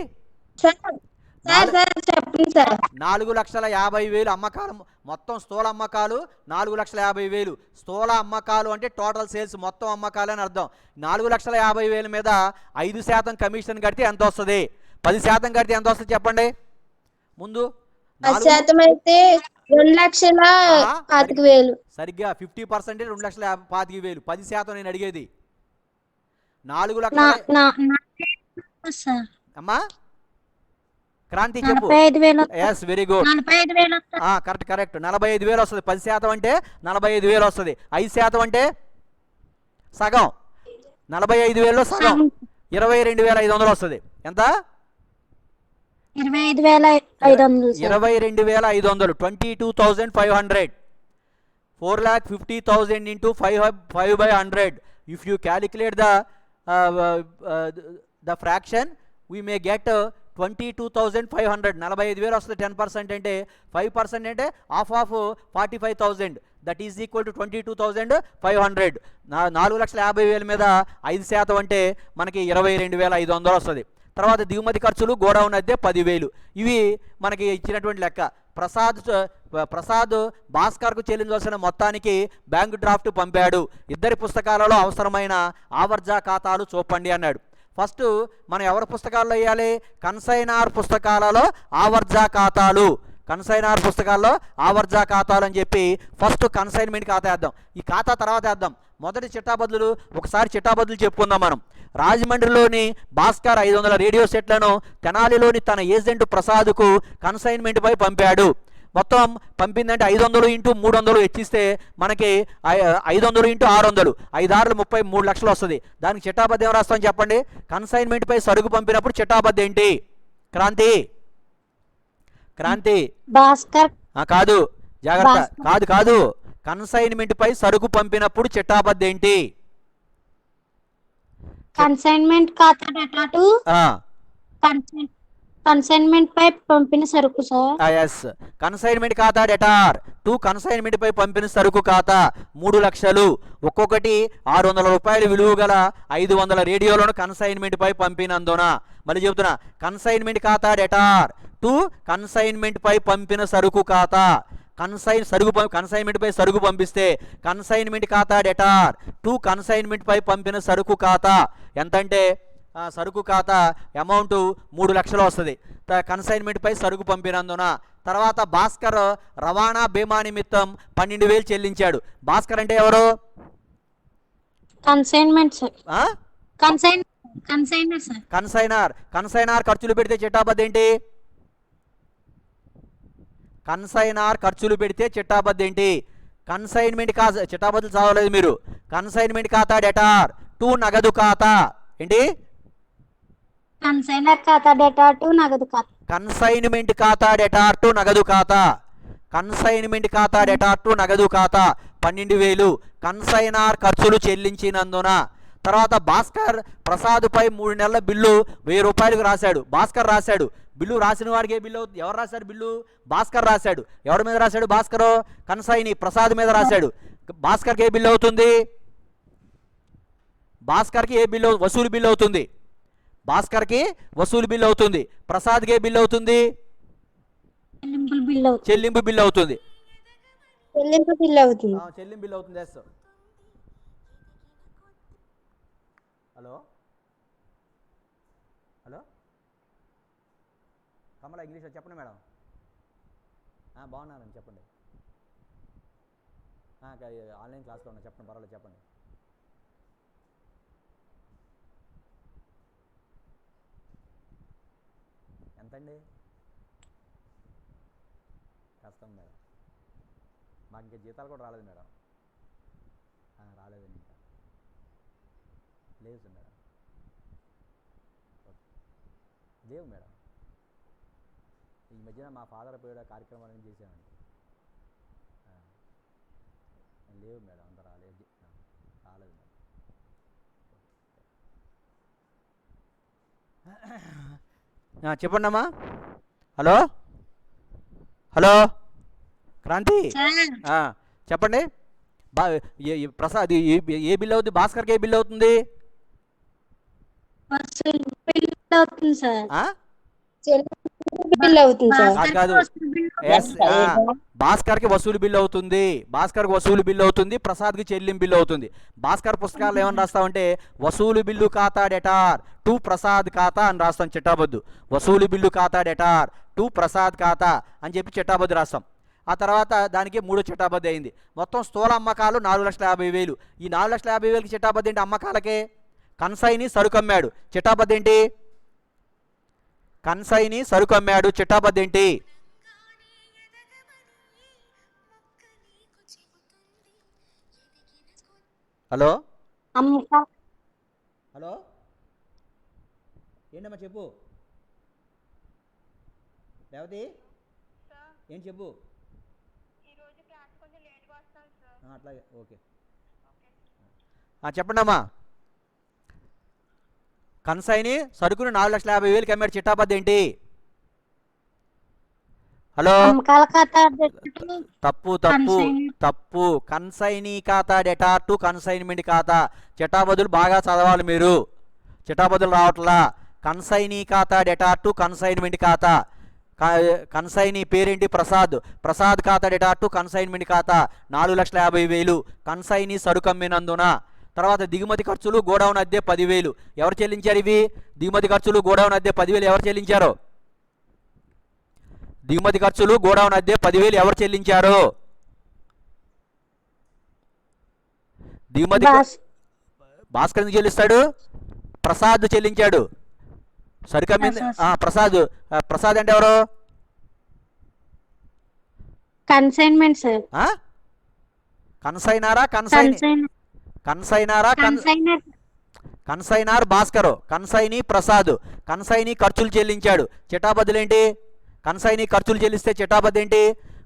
Speaker 1: 4,50,000 అమ్మకాలు, మొత్తం స్థూల అమ్మకాలు 4,50,000. స్థూల అమ్మకాలు అంటే టోటల్ సేల్స్, మొత్తం అమ్మకాలు అని అర్థం. 4,50,000 మీద 5% కమిషన్ కడితే ఎంత వస్తుంది? 10% కడితే ఎంత వస్తుంది చెప్పండి ముందు.
Speaker 4: 10% అయితే 2,25,000.
Speaker 1: సరిగ్గా 50% 2,25,000. 10% నేను అడిగేది 4 లక్షల. అమ్మా క్రాంతి చెప్పు.
Speaker 2: 45,000.
Speaker 1: Very good,
Speaker 2: 45,000.
Speaker 1: కరెక్ట్. 45,000 వస్తుంది. 10% అంటే 45,000 వస్తుంది. 5% అంటే సగం. 45,000లో సగం 22,500 వస్తుంది. ఎంత?
Speaker 2: 22,500.
Speaker 1: 22,500, 22,500. 4,50,000 into 5/100. If you calculate the fraction, we may get 22,500. 45,000 వస్తుంది. 10% అంటే 5% అంటే half of 45,000. That is equal to 22,500. 4,50,000 మీద 5% అంటే మనకి 22,500 వస్తుంది. తర్వాత దిగుమతి ఖర్చులు, గోడౌన్ అద్దె 10,000. ఇవి మనకి ఇచ్చినటువంటి లెక్క. ప్రసాద్ భాస్కర్కు చెల్లించవలసిన మొత్తానికి బ్యాంకు డ్రాఫ్ట్ పంపాడు. ఇద్దరి పుస్తకాలలో అవసరమైన ఆవర్జా ఖాతాలు చూపండి అన్నాడు. ఫస్ట్ మనం ఎవరి పుస్తకాల్లో వేయాలి? కన్సైనర్ పుస్తకాలలో ఆవర్జా ఖాతాలు. కన్సైనర్ పుస్తకాల్లో ఆవర్జా ఖాతాలు అని చెప్పి ఫస్ట్ కన్సైన్మెంట్ ఖాతా వేద్దాం. ఈ ఖాతా తర్వాత వేద్దాం. మొదటి చిట్టాబద్దులు ఒకసారి చిట్టాబద్దులు చెప్పుకుందాం మనం. రాజమండ్రిలోని భాస్కర్ 500 రేడియో సెట్లను తెనాలిలోని తన ఏజెంట్ ప్రసాద్కు కన్సైన్మెంట్పై పంపాడు. మొత్తం పంపిందంటే 500 ఇంటూ 300 హెచ్చిస్తే మనకి 500 ఇంటూ 600, 5 ఆరులు 33 లక్షలు వస్తుంది. దానికి చిట్టాబద్ద ఏం రాస్తాం చెప్పండి? కన్సైన్మెంట్పై సరుకు పంపినప్పుడు చిట్టాబద్ద ఏంటి? క్రాంతి
Speaker 2: భాస్కర్
Speaker 1: కాదు, జాగ్రత్త, కాదు. కన్సైన్మెంట్పై సరుకు పంపినప్పుడు చిట్టాబద్ద ఏంటి?
Speaker 2: కన్సైన్మెంట్ ఖాతా డేటా టు కన్సైన్మెంట్ పై పంపిన సరుకు సార్.
Speaker 1: ఎస్, కన్సైన్మెంట్ ఖాతా డెటార్ టు కన్సైన్మెంట్ పై పంపిన సరుకు ఖాతా 3 లక్షలు. ఒక్కొక్కటి 600 రూపాయలు విలువ గల 500 రేడియోలను కన్సైన్మెంట్ పై పంపినందున. మళ్ళీ చెబుతున్నా, కన్సైన్మెంట్ ఖాతా డెటార్ టు కన్సైన్మెంట్ పై పంపిన సరుకు ఖాతా. కన్సైన్మెంట్ పై సరుకు పంపిస్తే కన్సైన్మెంట్ ఖాతా డెటార్ టు కన్సైన్మెంట్ పై పంపిన సరుకు ఖాతా ఎంతంటే సరుకు ఖాతా అమౌంట్ 3 లక్షలు వస్తుంది కన్సైన్మెంట్ పై సరుకు పంపినందున. తర్వాత భాస్కర్ రవాణా బీమా నిమిత్తం 12,000 చెల్లించాడు. భాస్కర్ అంటే ఎవరు?
Speaker 2: కన్సైనర్
Speaker 1: ఖర్చులు పెడితే చిట్టాబద్ద ఏంటి? కన్సైనార్ ఖర్చులు పెడితే చిట్టాబద్దు ఏంటి? కన్సైన్మెంట్ చిట్టాబద్దులు చదవలేదు మీరు. కన్సైన్మెంట్ ఖాతా డెటార్ టు నగదు ఖాతా ఏంటి?
Speaker 2: కన్సైనర్ ఖాతా డేటా టు నగదు ఖాతా.
Speaker 1: కన్సైన్మెంట్ ఖాతా డెటార్ టు నగదు ఖాతా. కన్సైన్మెంట్ ఖాతా డెటార్ టు నగదు ఖాతా 12,000. కన్సైనార్ ఖర్చులు చెల్లించినందున. తర్వాత భాస్కర్ ప్రసాద్పై 3 నెలల బిల్లు 1000 రూపాయలకు రాశాడు. భాస్కర్ రాశాడు. బిల్లు రాసిన వాడికి ఏ బిల్లు అవుతుంది? ఎవరు రాశాడు బిల్లు? భాస్కర్ రాశాడు. ఎవరి మీద రాశాడు? భాస్కర్ కన్సైని ప్రసాద్ మీద రాశాడు. భాస్కర్కి ఏ బిల్లు అవుతుంది? భాస్కర్కి ఏ బిల్లు? వసూలు బిల్లు అవుతుంది. భాస్కర్కి వసూలు బిల్లు అవుతుంది. ప్రసాద్కి ఏ బిల్లు అవుతుంది? చెల్లింపు బిల్లు అవుతుంది.
Speaker 4: చెల్లింపు బిల్ అవుతుంది.
Speaker 1: చెల్లింపు బిల్లు అవుతుంది. ఎస్. హలో హలో కమల ఇంగ్లీష్లో చెప్పండి మేడం. బాగున్నానండి చెప్పండి. ఆన్లైన్ క్లాస్లో ఉన్నా చెప్పండి, పర్వాలేదు చెప్పండి. ఎంతండి? కష్టం మేడం, మాకు ఇంకా జీతాలు కూడా రాలేదు మేడం. రాలేదండి ఇంకా. లేవు సార్ మేడం. లేవు మేడం. ఈ మధ్యన మా ఫాదర్ పోయే కార్యక్రమాలను చేసామండి. లేవు మేడం, అంత రాలేదు. రాలేదు మేడం. చెప్పండి అమ్మా. హలో హలో క్రాంతి చెప్పండి. ప్రసాద్ ఏ బిల్ అవుతుంది? భాస్కర్కి ఏ బిల్ అవుతుంది?
Speaker 4: బిల్ అవుతుంది సార్.
Speaker 1: కాదు, భాస్కర్కి వసూలు బిల్లు అవుతుంది. భాస్కర్కి వసూలు బిల్లు అవుతుంది. ప్రసాద్కి చెల్లింపు బిల్లు అవుతుంది. భాస్కర్ పుస్తకాలు ఏమని రాస్తామంటే వసూలు బిల్లు ఖాతా డెటార్ టు ప్రసాద్ ఖాతా అని రాస్తాం చిట్టాబద్దు. వసూలు బిల్లు ఖాతా డెటార్ టు ప్రసాద్ ఖాతా అని చెప్పి చిట్టాబద్దు రాస్తాం. ఆ తర్వాత దానికి 3 చిట్టాబద్దు అయింది. మొత్తం స్థూల అమ్మకాలు 4,50,000. ఈ 4,50,000కి చిట్టాబద్దు ఏంటి? అమ్మకాలకే. కన్సైని సరుకు అమ్మాడు, చిట్టాబద్దు ఏంటి? కన్సైని సరుకు అమ్మాడు, చిట్టాబద్దు ఏంటి? హలో హలో ఏంటమ్మా చెప్పు. రేవతి ఏంటి చెప్పు. అట్లాగే ఓకే. చెప్పండి అమ్మా. కన్సైని సరుకును 4,50,000కి అమ్మాడు, చిట్టాబద్దు ఏంటి? హలో తప్పు తప్పు తప్పు. కన్సైనీ ఖాతా డెటార్ టు కన్సైన్మెంట్ ఖాతా. చిట్టాబద్దులు బాగా చదవాలి మీరు. చిట్టాబద్దులు రావట్లా. కన్సైనీ ఖాతా డెటార్ టు కన్సైన్మెంట్ ఖాతా. కన్సైనీ పేరేంటి? ప్రసాద్. ప్రసాద్ ఖాతా డెటార్ టు కన్సైన్మెంట్ ఖాతా 4,50,000. కన్సైనీ సరుకు అమ్మినందున. తర్వాత దిగుమతి ఖర్చులు గోడౌన్ అద్దె 10,000. ఎవరు చెల్లించారు ఇవి? దిగుమతి ఖర్చులు గోడౌన్ అద్దె 10,000 ఎవరు చెల్లించారు? దిగుమతి ఖర్చులు గోడౌన్ అద్దె 10,000 ఎవరు చెల్లించారు? దిగుమతి భాస్కర్ ఎందుకు చెల్లిస్తాడు? ప్రసాద్ చెల్లించాడు. సరికమ్మింది ప్రసాద్. ప్రసాద్ అంటే ఎవరు?
Speaker 2: Consignment sir.
Speaker 1: కన్సైనారా కన్సైనారా consignor Bhaskar. Consignee Prasad. Consignee ఖర్చులు చెల్లించాడు. చిట్టాబద్దులు ఏంటి? కన్సైని ఖర్చులు చెల్లిస్తే చిట్టాబద్దు ఏంటి?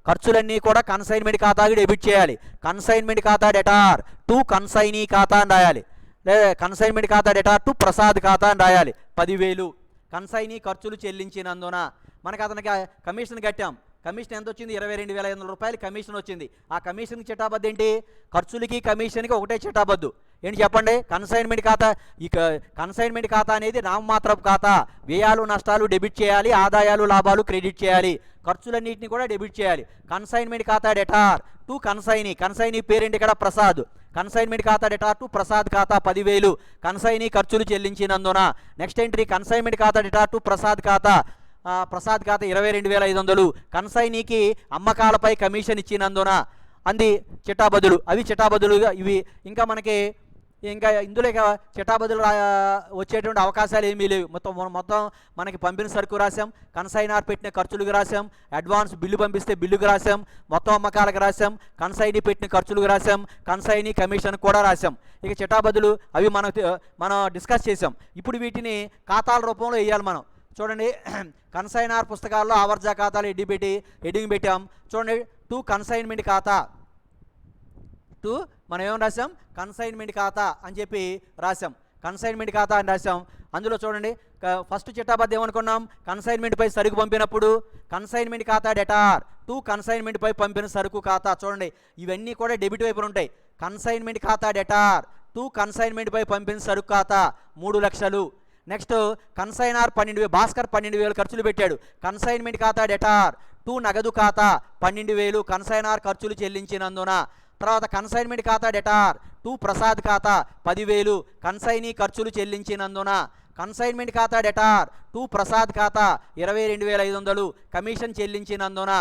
Speaker 1: ఖర్చులన్నీ కూడా కన్సైన్మెంట్ ఖాతాకి డెబిట్ చేయాలి. కన్సైన్మెంట్ ఖాతా డెటార్ టు కన్సైనీ ఖాతా అని రాయాలి. లేదా కన్సైన్మెంట్ ఖాతా డెటార్ టు ప్రసాద్ ఖాతా అని రాయాలి. 10,000. కన్సైనీ ఖర్చులు చెల్లించినందున. మనకి అతనికి కమిషన్ కట్టాం. కమిషన్ ఎంత వచ్చింది? 22,500 రూపాయలు కమిషన్ వచ్చింది. ఆ కమిషన్కి చిట్టాబద్దు ఏంటి? ఖర్చులకి కమిషన్కి ఒకటే చిట్టాబద్దు ఏంటి చెప్పండి? కన్సైన్మెంట్ ఖాతా. ఈ కన్సైన్మెంట్ ఖాతా అనేది నామమాత్రపు ఖాతా. వ్యయాలు నష్టాలు డెబిట్ చేయాలి, ఆదాయాలు లాభాలు క్రెడిట్ చేయాలి, ఖర్చులన్నింటినీ కూడా డెబిట్ చేయాలి. కన్సైన్మెంట్ ఖాతా డెటార్ టు కన్సైనీ. కన్సైనీ పేరేంటి ఇక్కడ? ప్రసాద్. కన్సైన్మెంట్ ఖాతా డెటార్ టు ప్రసాద్ ఖాతా 10,000. కన్సైనీ ఖర్చులు చెల్లించినందున. నెక్స్ట్ ఎంట్రీ కన్సైన్మెంట్ ఖాతా డెటార్ టు ప్రసాద్ ఖాతా. ప్రసాద్ ఖాతా 22,500. కన్సైనీకి అమ్మకాలపై కమిషన్ ఇచ్చినందున అంది చిట్టాబద్దులు. అవి చిట్టాబద్దులుగా ఇవి. ఇంకా మనకి ఇంకా ఇందులో ఇక చిట్టాబదులు వచ్చేటువంటి అవకాశాలు ఏమీ లేవు. మొత్తం మనకి పంపిన సరుకు రాసాం, కన్సైనార్ పెట్టిన ఖర్చులకు రాసాం, అడ్వాన్స్ బిల్లు పంపిస్తే బిల్లుకు రాసాం, మొత్తం అమ్మకాలకు రాసాం, కన్సైనీ పెట్టిన ఖర్చులకు రాసాం, కన్సైనీ కమిషన్ కూడా రాసాం. ఇక చిట్టాబదులు అవి మనం డిస్కస్ చేసాం. ఇప్పుడు వీటిని ఖాతాల రూపంలో వేయాలి మనం. చూడండి, కన్సైనార్ పుస్తకాల్లో ఆవర్జా ఖాతాలు హెడ్డింగ్ పెట్టాం. చూడండి, టు కన్సైన్మెంట్ ఖాతా, టు మనం ఏమని రాసాం, కన్సైన్మెంట్ ఖాతా అని చెప్పి రాసాం. కన్సైన్మెంట్ ఖాతా అని రాసాం. అందులో చూడండి, ఫస్ట్ చిట్టాబద్ద ఏమనుకున్నాం, కన్సైన్మెంట్పై సరుకు పంపినప్పుడు కన్సైన్మెంట్ ఖాతా డెటార్ టు కన్సైన్మెంట్పై పంపిన సరుకు ఖాతా. చూడండి, ఇవన్నీ కూడా డెబిట్ వైపున ఉంటాయి. కన్సైన్మెంట్ ఖాతా డెటార్ టు కన్సైన్మెంట్పై పంపిన సరుకు ఖాతా 3 లక్షలు. నెక్స్ట్ కన్సైనార్ 12,000, భాస్కర్ 12,000 ఖర్చులు పెట్టాడు. కన్సైన్మెంట్ ఖాతా డెటార్ టు నగదు ఖాతా 12,000 కన్సైనార్ ఖర్చులు చెల్లించినందున. తర్వాత కన్సైన్మెంట్ ఖాతా డెటార్ టు ప్రసాద్ ఖాతా 10,000 కన్సైనీ ఖర్చులు చెల్లించినందున. కన్సైన్మెంట్ ఖాతా డెటార్ టు ప్రసాద్ ఖాతా 22,500 కమిషన్ చెల్లించినందున.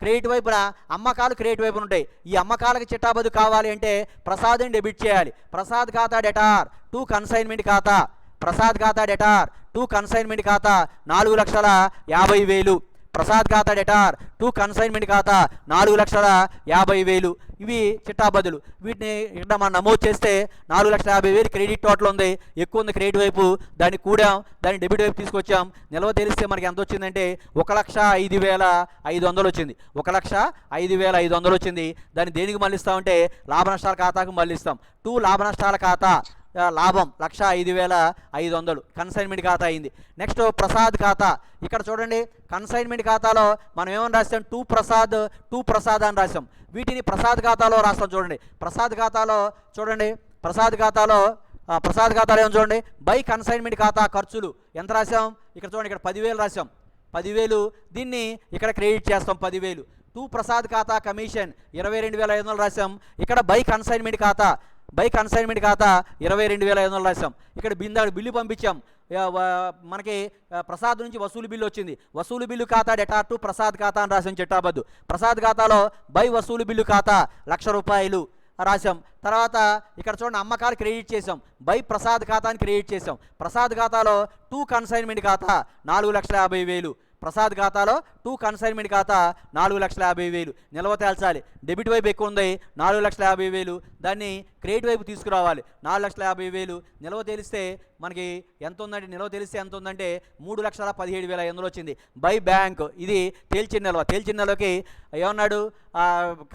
Speaker 1: క్రెడిట్ వైపున అమ్మకాలు క్రెడిట్ వైపున ఉంటాయి. ఈ అమ్మకాలకు చిట్టాబద్దు కావాలి అంటే ప్రసాద్ని డెబిట్ చేయాలి. ప్రసాద్ ఖాతా డెటార్ టు కన్సైన్మెంట్ ఖాతా, ప్రసాద్ ఖాతా డెటార్ టు కన్సైన్మెంట్ ఖాతా 4,50,000. ప్రసాద్ ఖాతా డెటార్ టు కన్సైన్మెంట్ ఖాతా 4,50,000. ఇవి చిట్టాబద్దులు. వీటిని ఇక్కడ మనం నమోదు చేస్తే 4,50,000 క్రెడిట్ టోటల్ ఉంది. ఎక్కువ ఉంది క్రెడిట్ వైపు, దాన్ని కూడాం, దాన్ని డెబిట్ వైపు తీసుకొచ్చాం. నిల్వ తెలిస్తే మనకి ఎంత వచ్చిందంటే 1,05,500 వచ్చింది. 1,05,500 వచ్చింది. దాన్ని దేనికి మళ్ళిస్తామంటే లాభ నష్టాల ఖాతాకు మళ్ళిస్తాం. టు లాభ నష్టాల ఖాతా, లాభం 1,05,500 కన్సైన్మెంట్ ఖాతా అయింది. నెక్స్ట్ ప్రసాద్ ఖాతా. ఇక్కడ చూడండి, కన్సైన్మెంట్ ఖాతాలో మనం ఏమని రాస్తాం, టు ప్రసాద్ అని రాసాం. వీటిని ప్రసాద్ ఖాతాలో రాస్తాం. చూడండి, ప్రసాద్ ఖాతాలో ఏమో చూడండి, బై కన్సైన్మెంట్ ఖాతా ఖర్చులు ఎంత రాసాం, ఇక్కడ చూడండి, ఇక్కడ 10,000 రాసాం. 10,000 దీన్ని ఇక్కడ క్రెడిట్ చేస్తాం 10,000. టు ప్రసాద్ ఖాతా కమిషన్ 22,500 రాసాం. ఇక్కడ బై కన్సైన్మెంట్ ఖాతా 22,500 రాసాం. ఇక్కడ బిల్లు పంపించాం. మనకి ప్రసాద్ నుంచి వసూలు బిల్లు వచ్చింది. వసూలు బిల్లు ఖాతా డెటార్ టు ప్రసాద్ ఖాతా అని రాసాం చిట్టాబద్దు. ప్రసాద్ ఖాతాలో బై వసూలు బిల్లు ఖాతా 1,00,000 రూపాయలు రాసాం. తర్వాత ఇక్కడ చూడండి, అమ్మకాలు క్రెడిట్ చేసాం. బై ప్రసాద్ ఖాతాని క్రెడిట్ చేసాం. ప్రసాద్ ఖాతాలో టు కన్సైన్మెంట్ ఖాతా 4,50,000. ప్రసాద్ ఖాతాలో టు కన్సైన్మెంట్ ఖాతా 4,50,000 నిల్వ తేల్చాలి. డెబిట్ వైపు ఎక్కువ ఉంది 4,50,000, దాన్ని క్రెడిట్ వైపు తీసుకురావాలి. 4,50,000 నిల్వ తెలిస్తే మనకి ఎంత ఉందంటే, నిల్వ తెలిస్తే ఎంత ఉందంటే 3,17,500 వచ్చింది. బై బ్యాంక్, ఇది తేల్చిన నిల్వకి ఏమన్నాడు,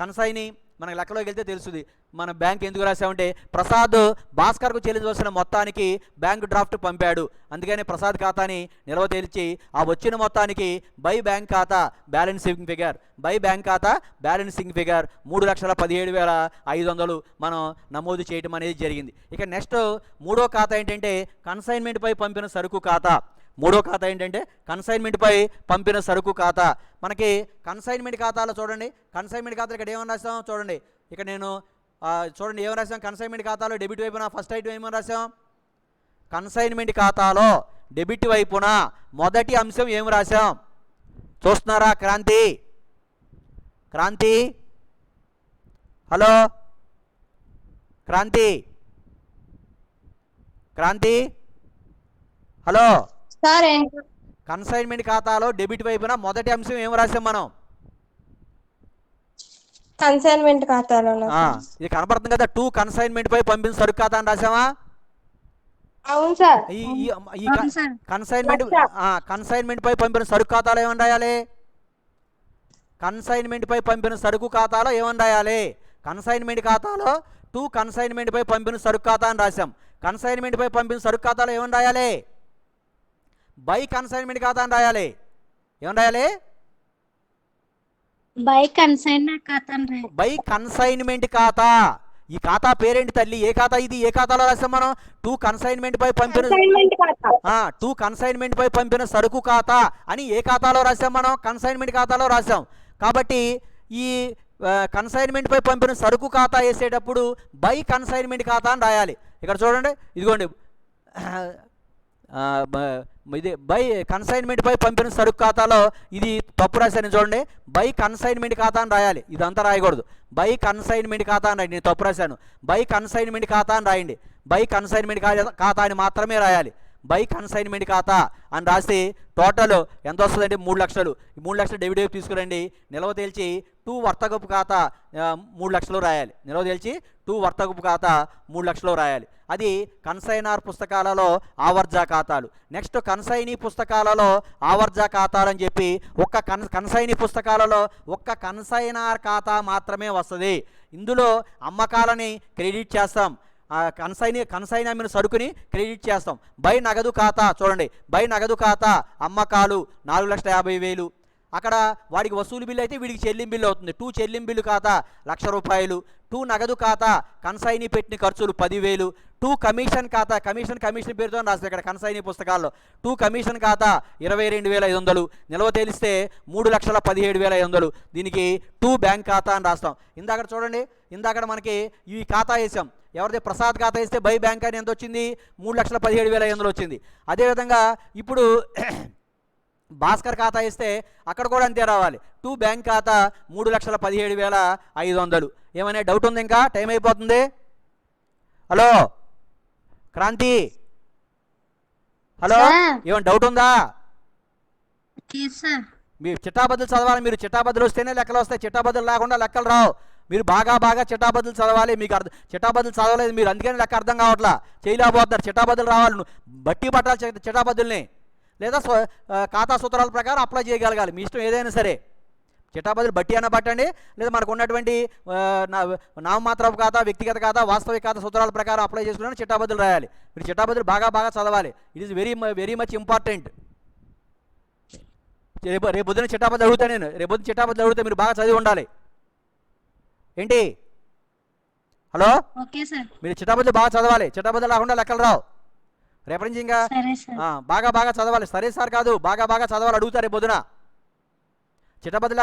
Speaker 1: కన్సైనీ మనకి లెక్కలోకి వెళ్తే తెలుస్తుంది. మన బ్యాంక్ ఎందుకు రాసామంటే, ప్రసాద్ భాస్కర్కు చెల్లించవలసిన మొత్తానికి బ్యాంక్ డ్రాఫ్ట్ పంపాడు, అందుకని ప్రసాద్ ఖాతాని నిల్వ తేల్చి ఆ వచ్చిన మొత్తానికి బై బ్యాంక్ ఖాతా బ్యాలెన్సింగ్ ఫిగర్ 3,17,500 మనం నమోదు చేయడం అనేది జరిగింది. ఇక నెక్స్ట్ మూడో ఖాతా ఏంటంటే కన్సైన్మెంట్పై పంపిన సరుకు ఖాతా. మూడో ఖాతా ఏంటంటే కన్సైన్మెంట్పై పంపిన సరుకు ఖాతా. మనకి కన్సైన్మెంట్ ఖాతాలో చూడండి, కన్సైన్మెంట్ ఖాతాలో ఇక్కడ ఏమని రాసాం చూడండి, ఇక్కడ నేను చూడండి ఏమని రాసాం, కన్సైన్మెంట్ ఖాతాలో డెబిట్ వైపున ఫస్ట్ ఐటమ్ ఏమని రాసాం, కన్సైన్మెంట్ ఖాతాలో డెబిట్ వైపున మొదటి అంశం ఏమి రాసాం చూస్తున్నారా, Kranti hello Kranti hello
Speaker 4: sir
Speaker 1: consignment ఖాతాలో డెబిట్ వైపున మొదటి అంశం ఏమి రాసాం మనం,
Speaker 4: కన్సైన్మెంట్ ఖాతాలో
Speaker 1: ఇది కనపడుతుంది కదా, టు కన్సైన్మెంట్ పై పంపిన సరుకు ఖాతా అని రాసామా.
Speaker 4: అవును సార్.
Speaker 1: ఈ కన్సైన్మెంట్ పై పంపిన సరుకు ఖాతాలో ఏమని రాయాలి, కన్సైన్మెంట్ పై పంపిన సరుకు ఖాతాలో ఏమని రాయాలి, కన్సైన్మెంట్ ఖాతాలో టు కన్సైన్మెంట్ పై పంపిన సరుకు ఖాతా అని రాసాం. కన్సైన్మెంట్ పై పంపిన సరుకు ఖాతాలో ఏమని రాయాలి, బై కన్సైన్మెంట్ ఖాతా అని రాయాలి. ఏమని రాయాలి,
Speaker 2: బై కన్సైన్మెంట్
Speaker 1: ఖాతా. ఈ ఖాతా పేరేంటి తల్లి, ఏ ఖాతా ఇది, ఏ ఖాతాలో రాసాం మనం, టు కన్సైన్మెంట్ పై పంపిన సరుకు ఖాతా అని ఏ ఖాతాలో రాసాం మనం, కన్సైన్మెంట్ ఖాతాలో రాసాం. కాబట్టి ఈ కన్సైన్మెంట్ పై పంపిన సరుకు ఖాతా వేసేటప్పుడు బై కన్సైన్మెంట్ ఖాతా అని రాయాలి. ఇక్కడ చూడండి, ఇదిగోండి, ఇది బై కన్సైన్మెంట్ పై పంపిన సరుకు ఖాతాలో ఇది తప్పు రాశాను చూడండి, బై కన్సైన్మెంట్ ఖాతా అని రాయాలి, ఇదంతా రాయకూడదు. బై కన్సైన్మెంట్ ఖాతా అని రాయండి, నేను తప్పు రాశాను, బై కన్సైన్మెంట్ ఖాతా అని రాయండి. బై కన్సైన్మెంట్ ఖాతా అని మాత్రమే రాయాలి. బై కన్సైన్మెంట్ ఖాతా అని రాసి టోటల్ ఎంత వస్తుందంటే 3 లక్షలు. ఈ 3 లక్షలు డెబిట్ వైపు తీసుకురండి. నిల్వ తేల్చి 2 వర్తకపు ఖాతా 3 లక్షలు రాయాలి. నిల్వ తేల్చి 2 వర్తకపు ఖాతా 3 లక్షలు రాయాలి. అది కన్సైనార్ పుస్తకాలలో ఆవర్జా ఖాతాలు. నెక్స్ట్ కన్సైనీ పుస్తకాలలో ఆవర్జా ఖాతాలు అని చెప్పి కన్సైనీ పుస్తకాలలో ఒక్క కన్సైనార్ ఖాతా మాత్రమే వస్తుంది. ఇందులో అమ్మకాలని క్రెడిట్ చేస్తాం, కన్సైన్ అమ్మిన సరుకుని క్రెడిట్ చేస్తాం. బై నగదు ఖాతా చూడండి, బై నగదు ఖాతా అమ్మకాలు 4,50,000. అక్కడ వాడికి వసూలు బిల్లు అయితే వీడికి చెల్లింపు బిల్లు అవుతుంది. 2 చెల్లింపు బిల్లు ఖాతా ₹1,00,000. 2 నగదు ఖాతా కన్సైనీ పెట్టిన ఖర్చులు 10,000. 2 కమిషన్ ఖాతా, కమిషన్ పేరుతో రాస్తుంది ఇక్కడ కన్సైనీ పుస్తకాల్లో. 2 కమిషన్ ఖాతా 22,500. నిల్వ తేలిస్తే 3,17,500. దీనికి 2 బ్యాంక్ ఖాతా అని రాస్తాం. ఇందాక చూడండి, ఇందాక మనకి ఈ ఖాతా వేసాం. ఎవరిది ప్రసాద్ ఖాతా వేస్తే బై బ్యాంక్ అని ఎంత వచ్చింది? 3,17,500 వచ్చింది. అదేవిధంగా ఇప్పుడు భాస్కర్ ఖాతా ఇస్తే అక్కడ కూడా అంతే రావాలి. 2 బ్యాంక్ ఖాతా 3,17,500. ఏమైనా డౌట్ ఉంది? ఇంకా టైం అయిపోతుంది. హలో క్రాంతి, హలో, ఏమైనా డౌట్ ఉందా? మీరు చిట్టాబద్దులు చదవాలి. మీరు చిట్టాబద్దులు వస్తేనే లెక్కలు వస్తాయి, చిట్టాబద్దులు లేకుండా లెక్కలు రావు. మీరు బాగా చిట్టాబద్దులు చదవాలి. మీకు చిట్టాబద్దులు చదవలేదు మీరు, అందుకని లెక్క అర్థం కావట్లా, చేయలేకపోతున్నారు. చిట్టాబద్దులు రావాలి, బట్టి పట్టాలి చిట్టాబద్దుల్ని, లేదా ఖాతా సూత్రాల ప్రకారం అప్లై చేయగలగాలి. మీ ఇష్టం ఏదైనా సరే. చిట్టాబద్దులు బట్టి అన్న పట్టండి, లేదా మనకు ఉన్నటువంటి నామమాత్రపు ఖాతా, వ్యక్తిగత ఖాతా, వాస్తవిక ఖాతా సూత్రాల ప్రకారం అప్లై చేసుకుని చిట్టాబద్దులు రాయాలి. మీరు చిట్టాబద్దులు బాగా చదవాలి. It is very much important. రేపు పొద్దున చిట్టాబద్దులు అడుగుతా నేను, రేపు పొద్దున చిట్టాబద్దులు అడిగితే మీరు బాగా చదివి ఉండాలి. ఏంటి? హలో, మీరు చిట్టాబద్దులు బాగా చదవాలి. చిట్టాబద్దులు రాకుండా లెక్కలు రావు. రేపటి నుంచి ఇంకా బాగా చదవాలి. సరే సార్ కాదు, బాగా చదవాలి, అడుగుతారు రేపు పొద్దున. చిట్టాబద్దులు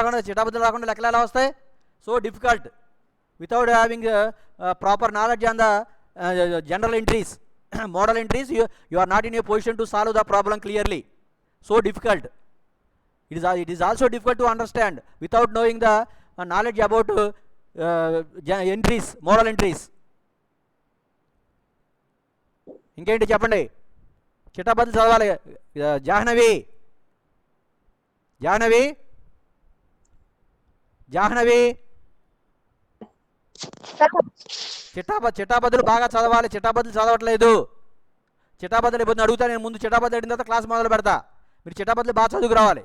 Speaker 1: రాకుండా లెక్కలు ఎలా వస్తాయి? So difficult without having proper knowledge on the general entries, model entries, you are not in a position to solve the problem clearly. So difficult. It is also difficult to understand without knowing the knowledge about entries, moral entries. ఇంకేంటి చెప్పండి? చిట్టాబద్దులు చదవాలి. జాహ్నవి చిట్టాబద్దులు బాగా చదవాలి. చిట్టాబద్దులు చదవట్లేదు. చిట్టాబద్దులు ఇబ్బంది అడుగుతా నేను. ముందు చిట్టాబద్దులు అడిగిన తర్వాత క్లాస్ మొదలు పెడతా. మీరు చిట్టాబద్దులు బాగా చదువుకు రావాలి.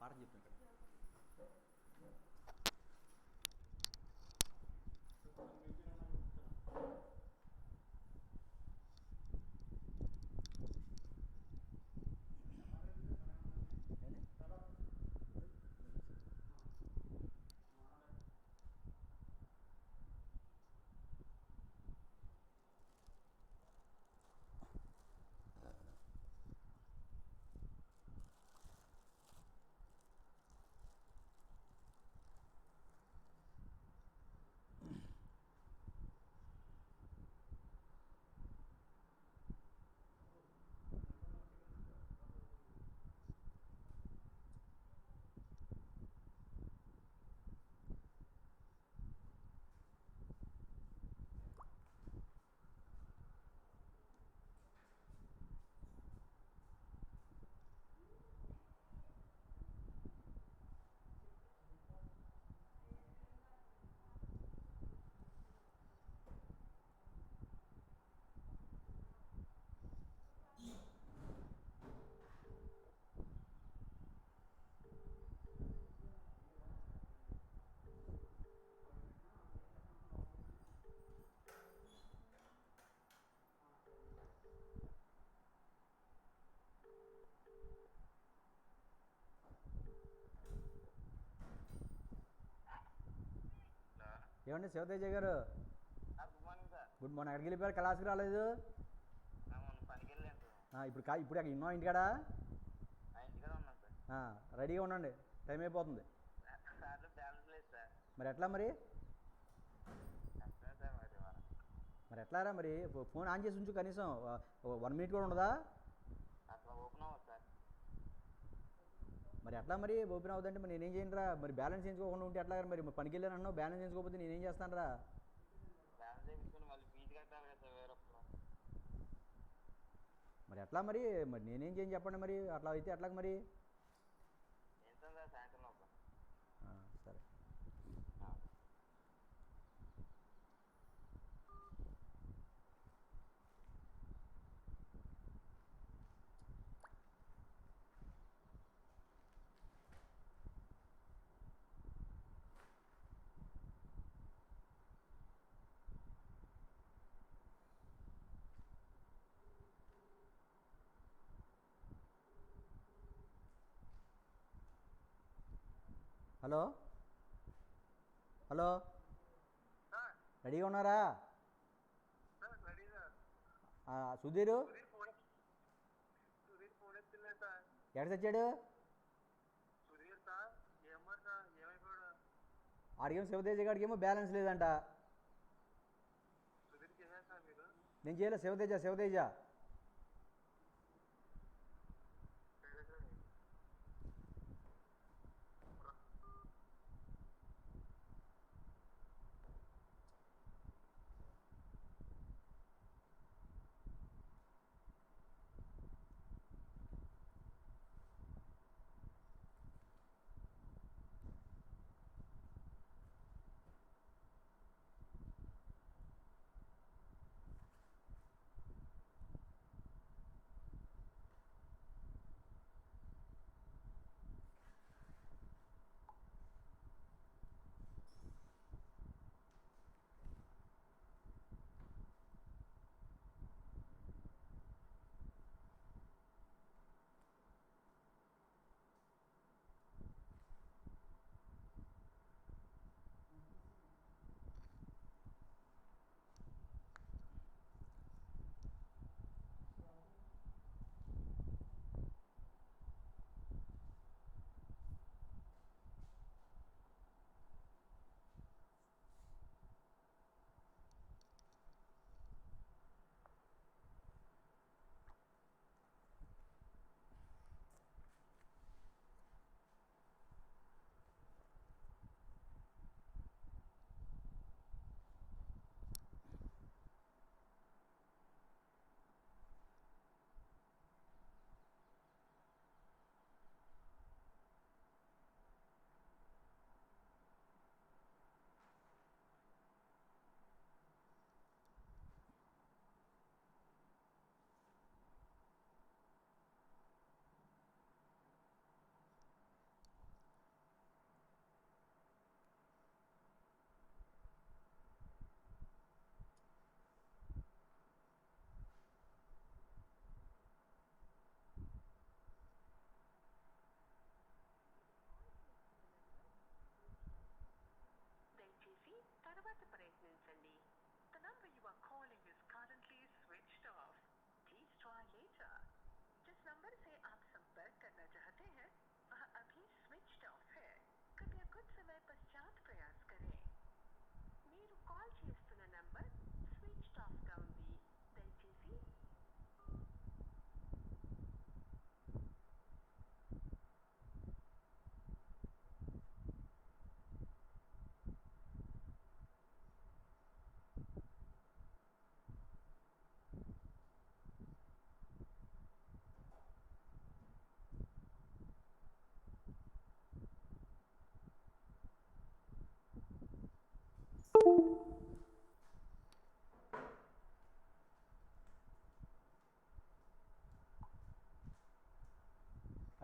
Speaker 1: పాఠం చెప్తాను. ఏమండి శివతేజ గారు?
Speaker 3: Good morning sir.
Speaker 1: Good morning. ఎక్కడికి వెళ్ళిపోయారు? క్లాస్కి రాలేదు.
Speaker 3: పనికి వెళ్ళాను సార్.
Speaker 1: ఇప్పుడు ఇప్పుడు అక్కడ ఇన్నో ఇంటికాడా?
Speaker 3: ఇంటికాడ ఉన్నాను సార్.
Speaker 1: రెడీగా ఉండండి, టైం అయిపోతుంది.
Speaker 3: సార్ బ్యాలెన్స్ లేదు సార్.
Speaker 1: మరి ఎట్లా మరి?
Speaker 3: సార్
Speaker 1: మరి ఎట్లారా మరి? ఫోన్ ఆన్ చేసి ఉంచు, కనీసం 1 మినిట్ కూడా ఉండదా?
Speaker 3: అట్లా ఓపెన్ అవ్వదు సార్.
Speaker 1: మరి ఎట్లా మరి ఓపెన్ అవుతుందంటే మరి నేనేం చేయను రా? మరి బ్యాలెన్స్ చేయించుకోకుండా ఉంటే ఎట్లా? మరి పనికి వెళ్ళాను అన్నావు, బ్యాలెన్స్ చేయించుకోకపోతే నేనేం చేస్తాను రా?
Speaker 3: బ్యాలెన్స్ చేయించుకుని మళ్ళీ ఫీజు కట్టాలి కదా సార్ వేరొకరు.
Speaker 1: మరి ఎట్లా మరి? మరి నేనేం చేయని చెప్పండి మరి. అట్లా అయితే ఎట్లా మరి?
Speaker 3: ఎంత సార్ సాయంత్రం లోపల?
Speaker 1: సరే. హలో హలో, రెడీగా ఉన్నారా? సుధీరు ఎక్కడ తెచ్చాడు? ఆడికేమో శివతేజ గాడికేమో బ్యాలెన్స్ లేదంట. నేను చేయలేదు. శివతేజ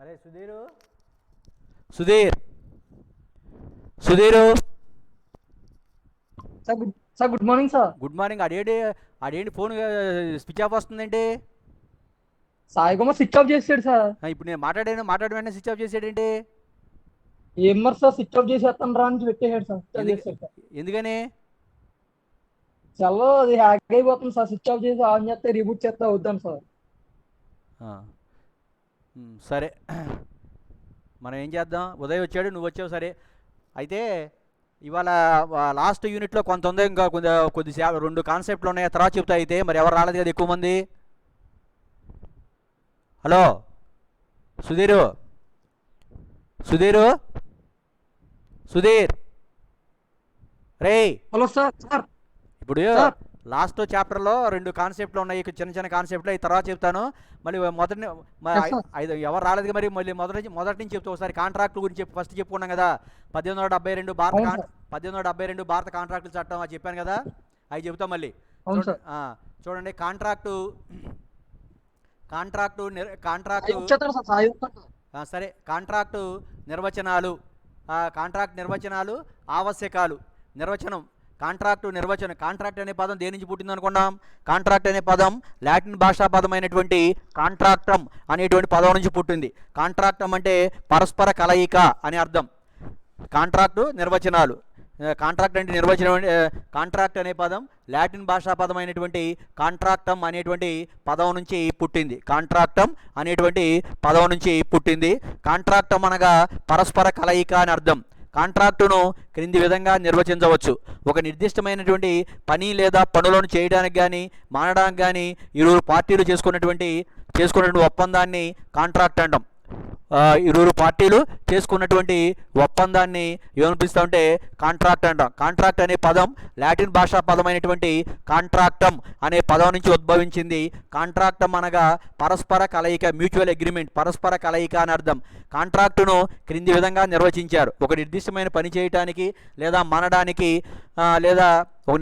Speaker 1: అరే Sudheer Sudheer
Speaker 5: sir good morning sir.
Speaker 1: Good morning. అదేంటి ఫోన్ స్విచ్ ఆఫ్ వస్తుందేంటి?
Speaker 5: సాయి కుమార్ స్విచ్ ఆఫ్ చేసాడు సార్.
Speaker 1: ఇప్పుడు నేను మాట్లాడిన వెంటనే స్విచ్ ఆఫ్ చేసాడేంటి?
Speaker 5: ఏం మరి సార్ స్విచ్ ఆఫ్ చేసేస్తాను రా అని పెట్టేశాడు సార్.
Speaker 1: ఎందుకని?
Speaker 5: చల్లో అది హ్యాక్ అయిపోతుంది సార్. స్విచ్ ఆఫ్ చేసి ఆన్ చేస్తే రీబూట్ చేస్తే అవుతాను సార్.
Speaker 1: సరే, మనం ఏం చేద్దాం? ఉదయ్ వచ్చాడు, నువ్వు వచ్చావు, సరే. అయితే ఇవాళ లాస్ట్ యూనిట్లో కొంత ఉంది, ఇంకా కొద్దిసేపు 2 కాన్సెప్ట్లు ఉన్నాయి, తర్వాత చెప్తా. అయితే మరి ఎవరు రాలేదు కదా ఎక్కువ మంది. హలో సుధీర్ రే.
Speaker 5: Hello sir. సార్
Speaker 1: ఇప్పుడు లాస్ట్ చాప్టర్లో 2 కాన్సెప్ట్లు ఉన్నాయి, చిన్న కాన్సెప్ట్లు. ఈ తర్వాత చెప్తాను. మళ్ళీ ఎవరు రాలేదు మరి మళ్ళీ మొదటి నుంచి చెప్తా. ఒకసారి కాంట్రాక్ట్ గురించి ఫస్ట్ చెప్పుకున్నాం కదా. 1872 భారత కాంట్రాక్టుల చట్టం అది చెప్పాను కదా, అవి చెప్తాం మళ్ళీ. చూడండి, కాంట్రాక్టు సరే, కాంట్రాక్టు నిర్వచనాలు, ఆవశ్యకాలు. కాంట్రాక్ట్ అనే పదం దేని నుంచి పుట్టింది అనుకున్నాం? కాంట్రాక్ట్ అనే పదం లాటిన్ భాషా పదమైనటువంటి కాంట్రాక్టమ్ అనేటువంటి పదం నుంచి పుట్టింది. కాంట్రాక్టమ్ అంటే పరస్పర కలయిక అని అర్థం. కాంట్రాక్ట్ అంటే నిర్వచనం. కాంట్రాక్ట్ అనే పదం లాటిన్ భాషా పదమైనటువంటి కాంట్రాక్టమ్ అనేటువంటి పదం నుంచి పుట్టింది. కాంట్రాక్టమ్ అనగా పరస్పర కలయిక అని అర్థం. కాంట్రాక్టును క్రింది విధంగా నిర్వచించవచ్చు. ఒక నిర్దిష్టమైనటువంటి పని లేదా పనులను చేయడానికి కానీ మానడానికి కానీ ఇరువురు పార్టీలు చేసుకున్నటువంటి ఒప్పందాన్ని కాంట్రాక్ట్ అంటాం. ఇరువురు పార్టీలు చేసుకున్నటువంటి ఒప్పందాన్ని ఏమనిపిస్తామంటే కాంట్రాక్ట్ అంటాం. కాంట్రాక్ట్ అనే పదం లాటిన్ భాషా పదమైనటువంటి కాంట్రాక్టమ్ అనే పదం నుంచి ఉద్భవించింది. కాంట్రాక్టమ్ అనగా పరస్పర కలయిక, మ్యూచువల్ అగ్రిమెంట్, పరస్పర కలయిక అని అర్థం. కాంట్రాక్టును క్రింది విధంగా నిర్వచించారు. ఒక నిర్దిష్టమైన పని చేయటానికి లేదా మానడానికి లేదా ఒక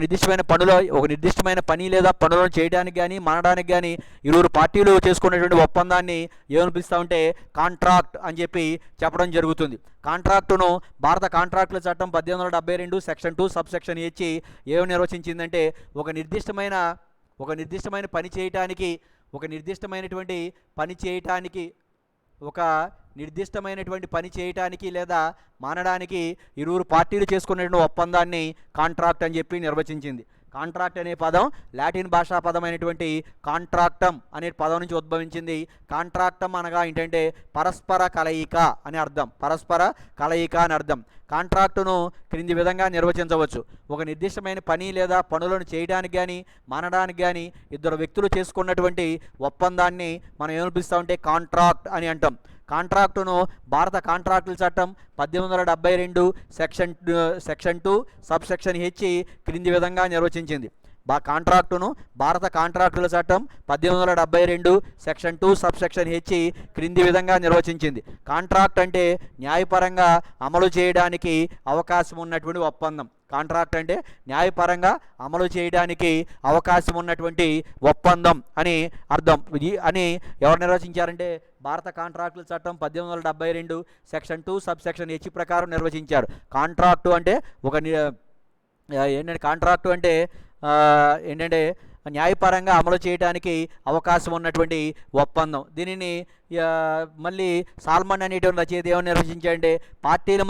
Speaker 1: నిర్దిష్టమైన పని లేదా పనులను చేయడానికి కానీ మానడానికి కానీ ఇరువురు పార్టీలు చేసుకున్నటువంటి ఒప్పందాన్ని ఏమనిపిస్తామంటే కాంట్రాక్ట్ అని చెప్పడం జరుగుతుంది. కాంట్రాక్టును భారత కాంట్రాక్టుల చట్టం 1872 సెక్షన్ 2 సబ్ సెక్షన్ హెచ్ ఏమి నిర్వచించిందంటే ఒక నిర్దిష్టమైన పని చేయటానికి లేదా మానడానికి ఇరువురు పార్టీలు చేసుకునేటువంటి ఒప్పందాన్ని కాంట్రాక్ట్ అని నిర్వచించింది. కాంట్రాక్ట్ అనే పదం లాటిన్ భాషా పదమైనటువంటి కాంట్రాక్టమ్ అనే పదం నుంచి ఉద్భవించింది. కాంట్రాక్టమ్ అనగా ఏంటంటే పరస్పర కలయిక అని అర్థం. కాంట్రాక్టును క్రింది విధంగా నిర్వచించవచ్చు. ఒక నిర్దిష్టమైన పని లేదా పనులను చేయడానికి కానీ మానడానికి కానీ ఇద్దరు వ్యక్తులు చేసుకున్నటువంటి ఒప్పందాన్ని మనం ఏమనిపిస్తామంటే కాంట్రాక్ట్ అని అంటాం. కాంట్రాక్టును భారత కాంట్రాక్టుల చట్టం 1872 సెక్షన్ 2 సబ్ సెక్షన్ హెచ్ క్రింది విధంగా నిర్వచించింది. కాంట్రాక్టును భారత కాంట్రాక్టుల చట్టం 1872 సెక్షన్ 2 సబ్ సెక్షన్ హెచ్ క్రింది విధంగా నిర్వచించింది. కాంట్రాక్ట్ అంటే న్యాయపరంగా అమలు చేయడానికి అవకాశం ఉన్నటువంటి ఒప్పందం. కాంట్రాక్ట్ అంటే న్యాయపరంగా అమలు చేయడానికి అవకాశం ఉన్నటువంటి ఒప్పందం అని అర్థం. అని ఎవరు నిర్వచించారంటే భారత కాంట్రాక్టుల చట్టం 1872 సెక్షన్ 2 సబ్ సెక్షన్ హెచ్ ప్రకారం నిర్వచించారు. కాంట్రాక్టు అంటే ఏంటంటే న్యాయపరంగా అమలు చేయడానికి అవకాశం ఉన్నటువంటి ఒప్పందం. దీనిని మళ్ళీ సాల్మన్ అనేటువంటి రచయిత ఏమని నిర్వచించాడంటే పార్టీల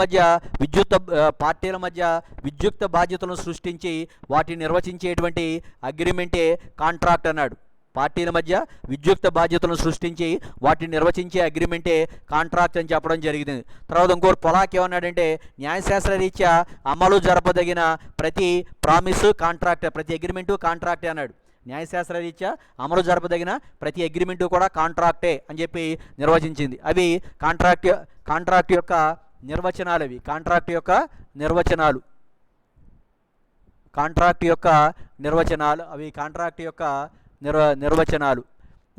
Speaker 1: మధ్య విద్యుక్త బాధ్యతలను సృష్టించి వాటిని నిర్వచించేటువంటి అగ్రిమెంటే కాంట్రాక్ట్ అన్నాడు. పార్టీల మధ్య విద్యుక్త బాధ్యతలను సృష్టించి వాటిని నిర్వచించే అగ్రిమెంటే కాంట్రాక్ట్ అని చెప్పడం జరిగింది. తర్వాత ఇంకోటి పొలాక్ ఏమన్నాడంటే న్యాయశాస్త్ర రీత్యా అమలు జరపదగిన ప్రతి ప్రామిస్ కాంట్రాక్ట్, ప్రతి అగ్రిమెంటు కాంట్రాక్టే అన్నాడు. న్యాయశాస్త్ర రీత్యా అమలు జరపదగిన ప్రతి అగ్రిమెంటు కూడా కాంట్రాక్టే అని నిర్వచించింది. అవి కాంట్రాక్ట్ యొక్క నిర్వచనాలు. నిర్వచనాలు.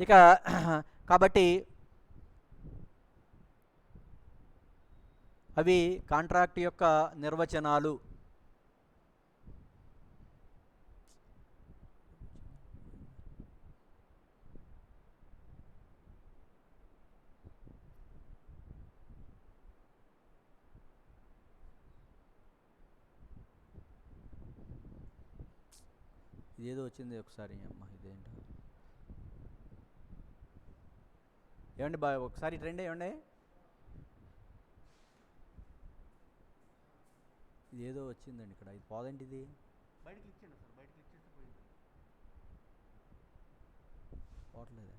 Speaker 1: ఇక కాబట్టి అవి కాంట్రాక్ట్ యొక్క నిర్వచనాలు. ఏదో వచ్చింది ఒకసారి అమ్మ ఇదేంటో ఏమండి ఒకసారి ట్రెండ్ ఏమండి ఇది ఏదో వచ్చిందండి ఇక్కడ ఇది పోదండి ఇది బయట క్లిక్ చేయండి సార్ బయట క్లిక్ చేస్తే పోయింది పోవట్లేదు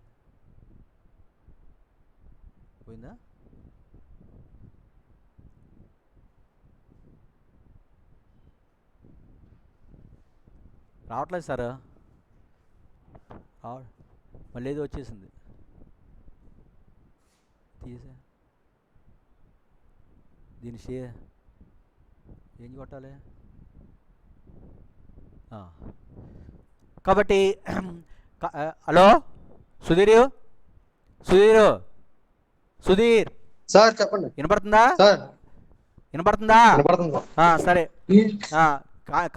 Speaker 1: పోయిందా రావట్లేదు సార్ మళ్ళీ ఏదో వచ్చేసింది తీసా దీని ఏం కొట్టాలి కాబట్టి హలో సుధీర్
Speaker 6: సార్ చెప్పండి
Speaker 1: వినపడుతుందా
Speaker 6: సార్
Speaker 1: వినపడుతుందా
Speaker 6: వినపడుతుంది
Speaker 1: సరే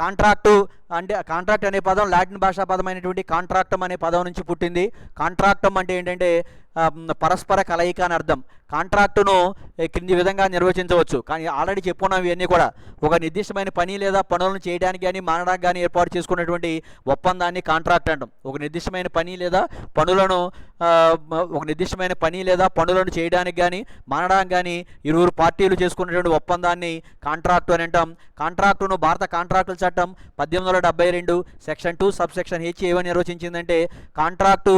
Speaker 1: కాంట్రాక్టు అంటే కాంట్రాక్ట్ అనే పదం లాటిన్ భాషా పదమైనటువంటి కాంట్రాక్టం అనే పదం నుంచి పుట్టింది. కాంట్రాక్టం అంటే ఏంటంటే పరస్పర కలయిక అని అర్థం. కాంట్రాక్టును క్రింది విధంగా నిర్వచించవచ్చు, కానీ ఆల్రెడీ చెప్పుకున్నాం ఇవన్నీ కూడా. ఒక నిర్దిష్టమైన పని లేదా పనులను చేయడానికి కానీ మానడానికి కానీ ఏర్పాటు చేసుకున్నటువంటి ఒప్పందాన్ని కాంట్రాక్ట్ అంటాం. ఒక నిర్దిష్టమైన పని లేదా పనులను చేయడానికి కానీ మానడానికి కానీ ఇరువురు పార్టీలు చేసుకున్నటువంటి ఒప్పందాన్ని కాంట్రాక్టు అని అంటాం. కాంట్రాక్టును భారత కాంట్రాక్టుల చట్టం 1872 సెక్షన్ 2 సబ్సెక్షన్ H ఏమని నిర్వచించిందంటే కాంట్రాక్టు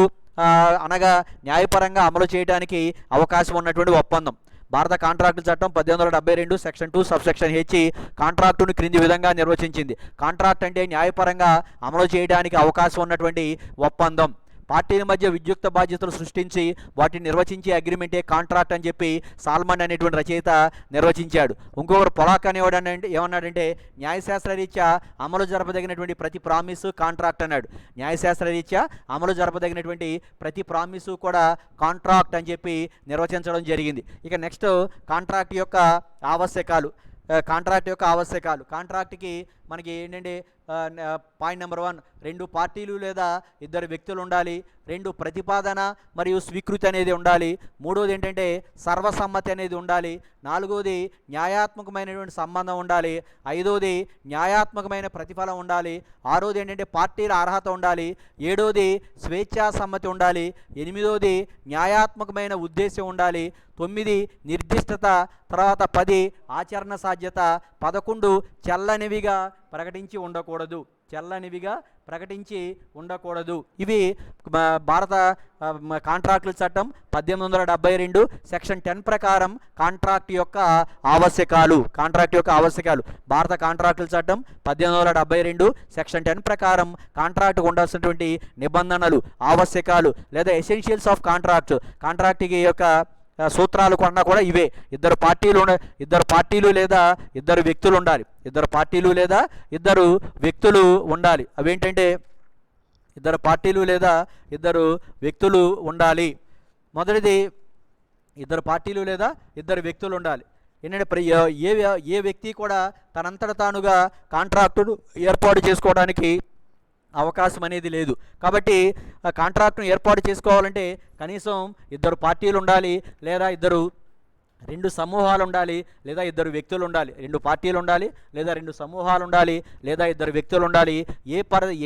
Speaker 1: అనగా న్యాయపరంగా అమలు చేయడానికి అవకాశం ఉన్నటువంటి ఒప్పందం. భారత కాంట్రాక్టుల చట్టం 1872 సెక్షన్ 2 సబ్సెక్షన్ H కాంట్రాక్టును క్రింది విధంగా నిర్వచించింది. కాంట్రాక్ట్ అంటే న్యాయపరంగా అమలు చేయడానికి అవకాశం ఉన్నటువంటి ఒప్పందం. పార్టీల మధ్య విద్యుక్త బాధ్యతలు సృష్టించి వాటిని నిర్వచించే అగ్రిమెంటే కాంట్రాక్ట్ అని చెప్పి సాల్మన్ అనేటువంటి రచయిత నిర్వచించాడు. ఇంకొకరు పొలాక్ అనేవాడు ఏమన్నాడంటే న్యాయశాస్త్ర రీత్యా అమలు జరపదగినటువంటి ప్రతి ప్రామిస్ కాంట్రాక్ట్ అన్నాడు. న్యాయశాస్త్ర రీత్యా అమలు జరపదగినటువంటి ప్రతి ప్రామిసు కూడా కాంట్రాక్ట్ అని చెప్పి నిర్వచించడం జరిగింది. ఇక నెక్స్ట్ కాంట్రాక్ట్ యొక్క ఆవశ్యకాలు. కాంట్రాక్ట్కి మనకి ఏంటంటే పాయింట్ నెంబర్ 1, 2 పార్టీలు లేదా 2 వ్యక్తులు ఉండాలి. 2 ప్రతిపాదన మరియు స్వీకృతి అనేది ఉండాలి. 3వది ఏంటంటే సర్వసమ్మతి అనేది ఉండాలి. 4వది న్యాయాత్మకమైనటువంటి సంబంధం ఉండాలి. 5వది న్యాయాత్మకమైన ప్రతిఫలం ఉండాలి. 6వది ఏంటంటే పార్టీల అర్హత ఉండాలి. 7వది స్వేచ్ఛా సమ్మతి ఉండాలి. 8వది న్యాయాత్మకమైన ఉద్దేశం ఉండాలి. 9 నిర్దిష్టత. తర్వాత 10 ఆచరణ సాధ్యత. 11 చల్లనివిగా ప్రకటించి ఉండకూడదు. ఇవి భారత కాంట్రాక్టుల చట్టం 1872 సెక్షన్ 10 ప్రకారం కాంట్రాక్ట్ యొక్క ఆవశ్యకాలు. భారత కాంట్రాక్టుల చట్టం 1872 సెక్షన్ 10 ప్రకారం కాంట్రాక్ట్కు ఉండాల్సినటువంటి నిబంధనలు, ఆవశ్యకాలు లేదా ఎసెన్షియల్స్ ఆఫ్ కాంట్రాక్ట్కి యొక్క సూత్రాలు కొన్నా కూడా ఇవే. 2 పార్టీలు లేదా 2 వ్యక్తులు ఉండాలి. 2 పార్టీలు లేదా 2 వ్యక్తులు ఉండాలి. అవేంటంటే 2 పార్టీలు లేదా 2 వ్యక్తులు ఉండాలి. మొదటిది 2 పార్టీలు లేదా 2 వ్యక్తులు ఉండాలి. ఏంటంటే ఏ వ్యక్తి కూడా తనంతట తానుగా కాంట్రాక్టును ఏర్పాటు చేసుకోవడానికి అవకాశం అనేది లేదు. కాబట్టి కాంట్రాక్ట్ను ఏర్పాటు చేసుకోవాలంటే కనీసం 2 పార్టీలు ఉండాలి, లేదా 2 సమూహాలు ఉండాలి, లేదా 2 వ్యక్తులు ఉండాలి. 2 పార్టీలు ఉండాలి, లేదా 2 సమూహాలు ఉండాలి, లేదా 2 వ్యక్తులు ఉండాలి.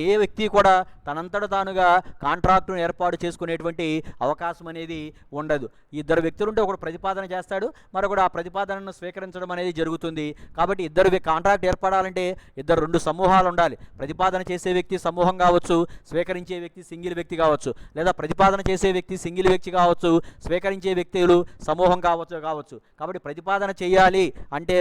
Speaker 1: ఏ వ్యక్తి కూడా తనంతట తానుగా కాంట్రాక్టును ఏర్పాటు చేసుకునేటువంటి అవకాశం అనేది ఉండదు. 2 వ్యక్తులు ఉంటే ఒకడు ప్రతిపాదన చేస్తాడు, మరొకడు ఆ ప్రతిపాదనను స్వీకరించడం అనేది జరుగుతుంది. కాబట్టి కాంట్రాక్ట్ ఏర్పడాలంటే 2 సమూహాలు ఉండాలి. ప్రతిపాదన చేసే వ్యక్తి సమూహం కావచ్చు, స్వీకరించే వ్యక్తి సింగిల్ వ్యక్తి కావచ్చు, లేదా ప్రతిపాదన చేసే వ్యక్తి సింగిల్ వ్యక్తి కావచ్చు, స్వీకరించే వ్యక్తులు సమూహం కావచ్చు. కాబట్టి ప్రతిపాదన చేయాలి అంటే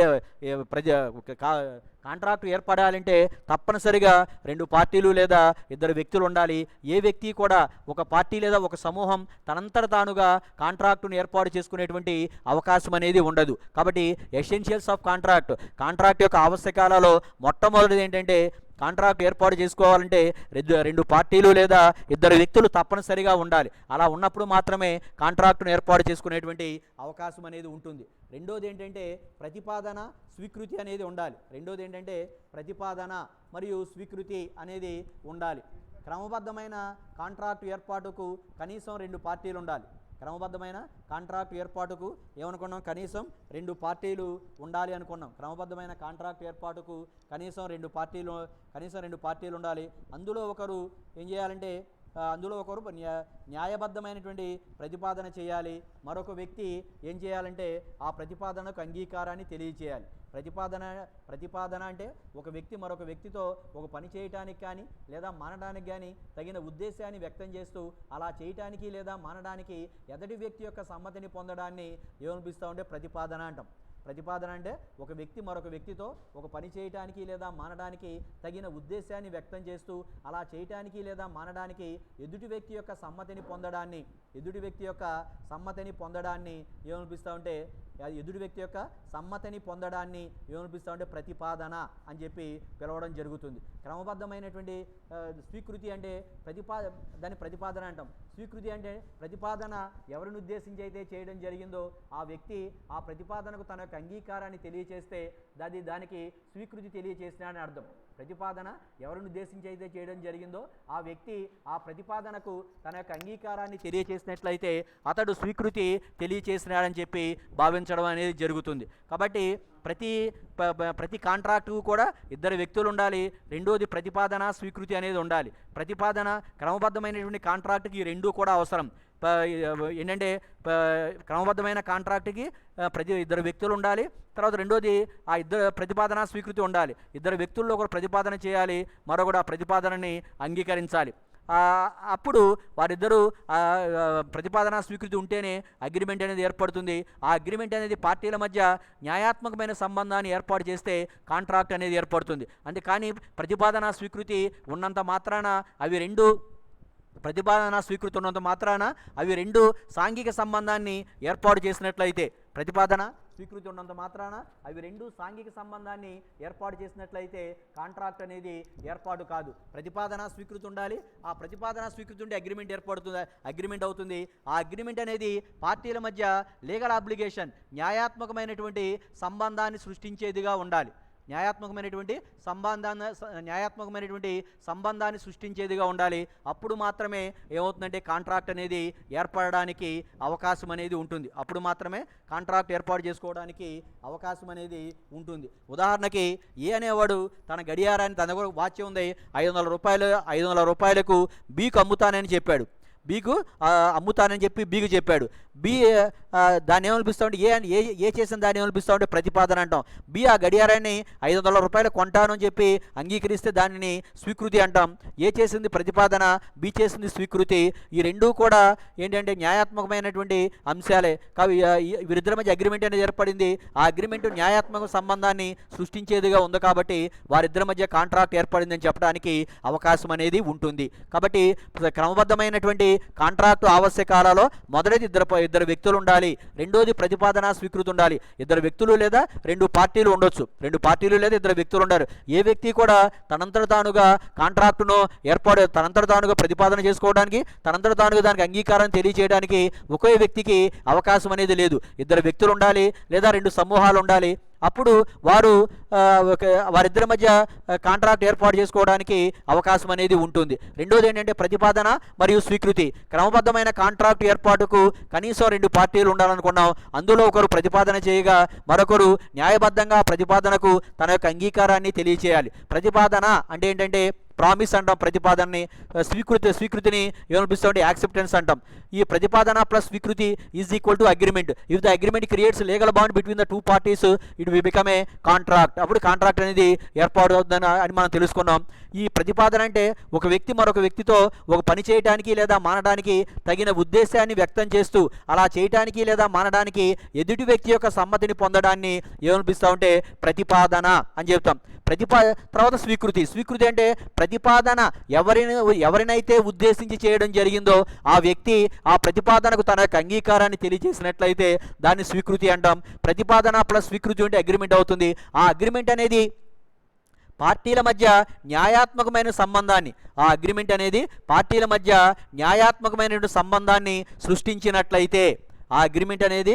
Speaker 1: కాంట్రాక్టు ఏర్పడాలంటే తప్పనిసరిగా 2 పార్టీలు లేదా 2 వ్యక్తులు ఉండాలి. ఏ వ్యక్తి కూడా ఒక పార్టీ లేదా ఒక సమూహం తనంతట తానుగా కాంట్రాక్టును ఏర్పాటు చేసుకునేటువంటి అవకాశం అనేది ఉండదు. కాబట్టి ఎసెన్షియల్స్ ఆఫ్ కాంట్రాక్ట్ యొక్క ఆవశ్యకాలలో మొట్టమొదటిది ఏంటంటే కాంట్రాక్ట్ ఏర్పాటు చేసుకోవాలంటే 2 పార్టీలు లేదా 2 వ్యక్తులు తప్పనిసరిగా ఉండాలి. అలా ఉన్నప్పుడు మాత్రమే కాంట్రాక్టును ఏర్పాటు చేసుకునేటువంటి అవకాశం అనేది ఉంటుంది. రెండోది ఏంటంటే ప్రతిపాదన స్వీకృతి అనేది ఉండాలి. ప్రతిపాదన మరియు స్వీకృతి అనేది ఉండాలి. క్రమబద్ధమైన కాంట్రాక్టు ఏర్పాటుకు కనీసం 2 పార్టీలు ఉండాలి. క్రమబద్ధమైన కాంట్రాక్ట్ ఏర్పాటుకు ఏమనుకున్నాం, కనీసం 2 పార్టీలు ఉండాలి అనుకున్నాం. క్రమబద్ధమైన కాంట్రాక్ట్ ఏర్పాటుకు కనీసం 2 పార్టీలు ఉండాలి. అందులో ఒకరు ఏం చేయాలంటే న్యాయబద్ధమైనటువంటి ప్రతిపాదన చేయాలి. మరొక వ్యక్తి ఏం చేయాలంటే ఆ ప్రతిపాదనకు అంగీకారాన్ని తెలియచేయాలి. ప్రతిపాదన అంటే ఒక వ్యక్తి మరొక వ్యక్తితో ఒక పని చేయటానికి కానీ లేదా మానడానికి కానీ తగిన ఉద్దేశాన్ని వ్యక్తం చేస్తూ అలా చేయటానికి లేదా మానడానికి ఎదుటి వ్యక్తి యొక్క సమ్మతిని పొందడాన్ని ఏమనిపిస్తూ ఉంటే ప్రతిపాదన అంటాం. ప్రతిపాదన అంటే ఒక వ్యక్తి మరొక వ్యక్తితో ఒక పని చేయటానికి లేదా మానడానికి తగిన ఉద్దేశాన్ని వ్యక్తం చేస్తూ అలా చేయటానికి లేదా మానడానికి ఎదుటి వ్యక్తి యొక్క సమ్మతిని పొందడాన్ని ఏమనిపిస్తూ ఉంటే ఎదుటి వ్యక్తి యొక్క సమ్మతిని పొందడాన్ని ఏమనిపిస్తూ ఉంటే ప్రతిపాదన అని చెప్పి పిలవడం జరుగుతుంది. క్రమబద్ధమైనటువంటి స్వీకృతి అంటే దాన్ని ప్రతిపాదన అంటాం. స్వీకృతి అంటే ప్రతిపాదన ఎవరిని ఉద్దేశించి అయితే చేయడం జరిగిందో ఆ వ్యక్తి ఆ ప్రతిపాదనకు తన యొక్క అంగీకారాన్ని తెలియచేస్తే దానికి స్వీకృతి తెలియచేసినాడని అర్థం. ప్రతిపాదన ఎవరిని ఉద్దేశించి అయితే చేయడం జరిగిందో ఆ వ్యక్తి ఆ ప్రతిపాదనకు తన యొక్క అంగీకారాన్ని తెలియచేసినట్లయితే అతడు స్వీకృతి తెలియచేసినాడని చెప్పి భావించడం అనేది జరుగుతుంది. కాబట్టి ప్రతి కాంట్రాక్టు కూడా 2 వ్యక్తులు ఉండాలి. రెండోది ప్రతిపాదన స్వీకృతి అనేది ఉండాలి. ప్రతిపాదన క్రమబద్ధమైనటువంటి కాంట్రాక్టుకి 2 కూడా అవసరం. ఏంటంటే క్రమబద్ధమైన కాంట్రాక్టుకి 2 వ్యక్తులు ఉండాలి. తర్వాత రెండోది ఆ 2 ప్రతిపాదన స్వీకృతి ఉండాలి. 2 వ్యక్తుల్లో ఒకరు ప్రతిపాదన చేయాలి, మరొకరు ఆ ప్రతిపాదనని అంగీకరించాలి. అప్పుడు వారిద్దరూ ప్రతిపాదన స్వీకృతి ఉంటేనే అగ్రిమెంట్ అనేది ఏర్పడుతుంది. ఆ అగ్రిమెంట్ అనేది పార్టీల మధ్య న్యాయాత్మకమైన సంబంధాన్ని ఏర్పాటు చేస్తే కాంట్రాక్ట్ అనేది ఏర్పడుతుంది. కానీ ప్రతిపాదన స్వీకృతి ఉన్నంత మాత్రాన అవి 2 ప్రతిపాదన స్వీకృతి ఉన్నంత మాత్రాన అవి 2 సాంఘిక సంబంధాన్ని ఏర్పాటు చేసినట్లయితే ప్రతిపాదన స్వీకృతి ఉన్నంత మాత్రాన అవి 2 సాంఘిక సంబంధాన్ని ఏర్పాటు చేసినట్లయితే కాంట్రాక్ట్ అనేది ఏర్పాటు కాదు. ప్రతిపాదన స్వీకృతి ఉండాలి. ఆ ప్రతిపాదన స్వీకృతి ఉంటే అగ్రిమెంట్ అవుతుంది. ఆ అగ్రిమెంట్ అనేది పార్టీల మధ్య లీగల్ అబ్లిగేషన్ న్యాయాత్మకమైనటువంటి సంబంధాన్ని సృష్టించేదిగా ఉండాలి. న్యాయాత్మకమైనటువంటి సంబంధాన్ని సృష్టించేదిగా ఉండాలి. అప్పుడు మాత్రమే ఏమవుతుందంటే కాంట్రాక్ట్ అనేది ఏర్పడడానికి అవకాశం అనేది ఉంటుంది. అప్పుడు మాత్రమే కాంట్రాక్ట్ ఏర్పాటు చేసుకోవడానికి అవకాశం అనేది ఉంటుంది. ఉదాహరణకి ఏ అనేవాడు తన గడియారాన్ని, తన దగ్గర వాచ్ ఉంది, 500 రూపాయలకు బీకు అమ్ముతానని చెప్పాడు. బీకు అమ్ముతానని చెప్పి బీకు చెప్పాడు. బి దాన్ని ఏమనిపిస్తూ ఉంటే ఏ చేసిన దాన్ని ఏమనిపిస్తూ ఉంటే ప్రతిపాదన అంటాం. బి ఆ గడియారాన్ని 500 రూపాయలు కొంటాను అని చెప్పి అంగీకరిస్తే దానిని స్వీకృతి అంటాం. ఏ చేసింది ప్రతిపాదన, బి చేసింది స్వీకృతి. ఈ 2 కూడా ఏంటంటే న్యాయాత్మకమైనటువంటి అంశాలే. వీరిద్దరి మధ్య అగ్రిమెంట్ అనేది ఏర్పడింది. ఆ అగ్రిమెంట్ న్యాయాత్మక సంబంధాన్ని సృష్టించేదిగా ఉంది కాబట్టి వారిద్దరి మధ్య కాంట్రాక్ట్ ఏర్పడిందని చెప్పడానికి అవకాశం అనేది ఉంటుంది. కాబట్టి క్రమబద్ధమైనటువంటి కాంట్రాక్టు ఆవశ్యకాలలో మొదటిది 2 వ్యక్తులు ఉండాలి. రెండోది ప్రతిపాదన స్వీకృతి ఉండాలి. 2 వ్యక్తులు లేదా 2 పార్టీలు ఉండొచ్చు. 2 పార్టీలు లేదా 2 వ్యక్తులు ఉండాలి. ఏ వ్యక్తి కూడా తనంతట తానుగా కాంట్రాక్టును తనంతట తానుగా ప్రతిపాదన చేసుకోవడానికి, తనంతట తానుగా దానికి అంగీకారం తెలియజేయడానికి ఒకే వ్యక్తికి అవకాశం అనేది లేదు. 2 వ్యక్తులు ఉండాలి లేదా 2 సమూహాలు ఉండాలి. అప్పుడు వారిద్దరి మధ్య కాంట్రాక్ట్ ఏర్పాటు చేసుకోవడానికి అవకాశం అనేది ఉంటుంది. రెండోది ఏంటంటే ప్రతిపాదన మరియు స్వీకృతి. క్రమబద్ధమైన కాంట్రాక్ట్ ఏర్పాటుకు కనీసం 2 పార్టీలు ఉండాలనుకున్నాం. అందులో ఒకరు ప్రతిపాదన చేయగా మరొకరు న్యాయబద్ధంగా ప్రతిపాదనకు తన యొక్క అంగీకారాన్ని తెలియచేయాలి. ప్రతిపాదన అంటే ఏంటంటే ప్రామిస్ అంటాం. ప్రతిపాదనని స్వీకృతిని ఏమనిపిస్తామంటే యాక్సెప్టెన్స్ అంటాం. ఈ ప్రతిపాదన ప్లస్ స్వీకృతి is equal to agreement. If the agreement creates legal bond between the 2 parties it will become a contract. అప్పుడు కాంట్రాక్ట్ అనేది ఏర్పాటు అవుతుందని మనం తెలుసుకున్నాం. ఈ ప్రతిపాదన అంటే ఒక వ్యక్తి మరొక వ్యక్తితో ఒక పని చేయడానికి లేదా మానడానికి తగిన ఉద్దేశాన్ని వ్యక్తం చేస్తూ అలా చేయటానికి లేదా మానడానికి ఎదుటి వ్యక్తి యొక్క సమ్మతిని పొందడాన్ని ఏమనిపిస్తామంటే ప్రతిపాదన అని చెప్తాం. తర్వాత స్వీకృతి అంటే ప్రతిపాదన ఎవరినైతే ఉద్దేశించి చేయడం జరిగిందో ఆ వ్యక్తి ఆ ప్రతిపాదనకు తన యొక్క అంగీకారాన్ని తెలియజేసినట్లయితే దాన్ని స్వీకృతి అంటాం. ప్రతిపాదన ప్లస్ స్వీకృతి అంటే అగ్రిమెంట్ అవుతుంది. ఆ అగ్రిమెంట్ అనేది పార్టీల మధ్య న్యాయాత్మకమైన సంబంధాన్ని ఆ అగ్రిమెంట్ అనేది పార్టీల మధ్య న్యాయాత్మకమైనటువంటి సంబంధాన్ని సృష్టించినట్లయితే ఆ అగ్రిమెంట్ అనేది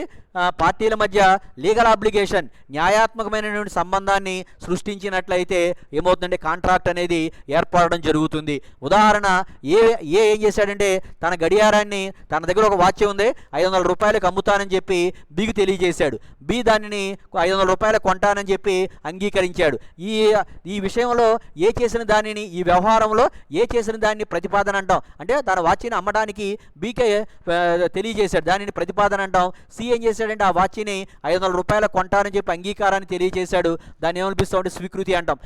Speaker 1: పార్టీల మధ్య లీగల్ ఆబ్లిగేషన్, న్యాయాత్మకమైనటువంటి సంబంధాన్ని సృష్టించినట్లయితే ఏమవుతుందంటే కాంట్రాక్ట్ అనేది ఏర్పడడం జరుగుతుంది. ఉదాహరణ ఏం చేశాడంటే తన గడియారాన్ని, తన దగ్గర ఒక వాచ్ ఉంది, 500 రూపాయలకు అమ్ముతానని చెప్పి బికి తెలియజేశాడు. బి దానిని 500 రూపాయలకు కొంటానని చెప్పి అంగీకరించాడు. ఈ విషయంలో ఏ చేసిన దానిని, ఈ వ్యవహారంలో ఏ చేసిన దాన్ని ప్రతిపాదన అంటాం. అంటే తన వాచ్ని అమ్మడానికి బీకే తెలియజేశాడు, దానిని ప్రతిపాదన అంటాం. సి ఏం చేశాడంటే ఆ వాచ్ని 500 రూపాయలకు కొంటానని చెప్పి అంగీకారాన్ని తెలియజేశాడు, దాన్ని ఏమనిపిస్తామంటే స్వీకృతి అంటాం.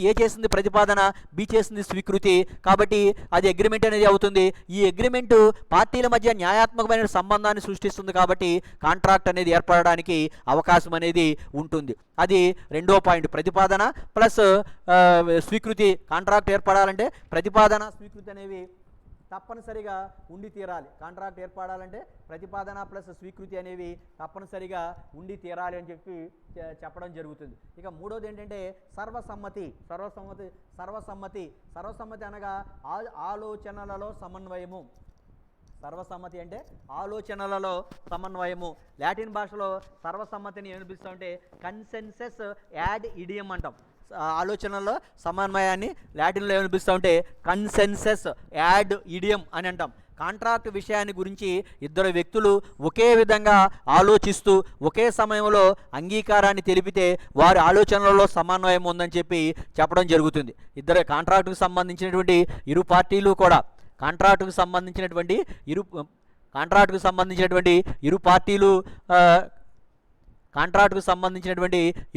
Speaker 1: ఏ చేసింది ప్రతిపాదన, బి చేసింది స్వీకృతి, కాబట్టి అది అగ్రిమెంట్ అనేది అవుతుంది. ఈ అగ్రిమెంటు పార్టీల మధ్య న్యాయాత్మకమైన సంబంధాన్ని సృష్టిస్తుంది, కాబట్టి కాంట్రాక్ట్ అనేది ఏర్పడడానికి అవకాశం అనేది ఉంటుంది. అది రెండో పాయింట్, ప్రతిపాదన ప్లస్ స్వీకృతి. కాంట్రాక్ట్ ఏర్పడాలంటే ప్రతిపాదన, స్వీకృతి అనేవి తప్పనిసరిగా ఉండి తీరాలి. కాంట్రాక్ట్ ఏర్పడాలంటే ప్రతిపాదన ప్లస్ స్వీకృతి అనేవి తప్పనిసరిగా ఉండి తీరాలి అని చెప్పి చెప్పడం జరుగుతుంది. ఇక మూడోది ఏంటంటే సర్వసమ్మతి. సర్వసమ్మతి అనగా ఆలోచనలలో సమన్వయము. సర్వసమ్మతి అంటే ఆలోచనలలో సమన్వయము. లాటిన్ భాషలో సర్వసమ్మతిని ఏమనిపిస్తామంటే కన్సెన్సస్ యాడ్ ఇడియం అంటాం. ఆలోచనలో సమన్వయాన్ని లాటిన్లో ఏమనిపిస్తూ ఉంటే కన్సెన్సస్ యాడ్ ఇడియం అని అంటాం. కాంట్రాక్ట్ విషయాన్ని గురించి ఇద్దరు వ్యక్తులు ఒకే విధంగా ఆలోచిస్తూ ఒకే సమయంలో అంగీకారాన్ని తెలిపితే వారి ఆలోచనలలో సమన్వయం ఉందని చెప్పి చెప్పడం జరుగుతుంది. ఇద్దరు కాంట్రాక్టుకు సంబంధించినటువంటి ఇరు పార్టీలు కూడా కాంట్రాక్టుకు సంబంధించినటువంటి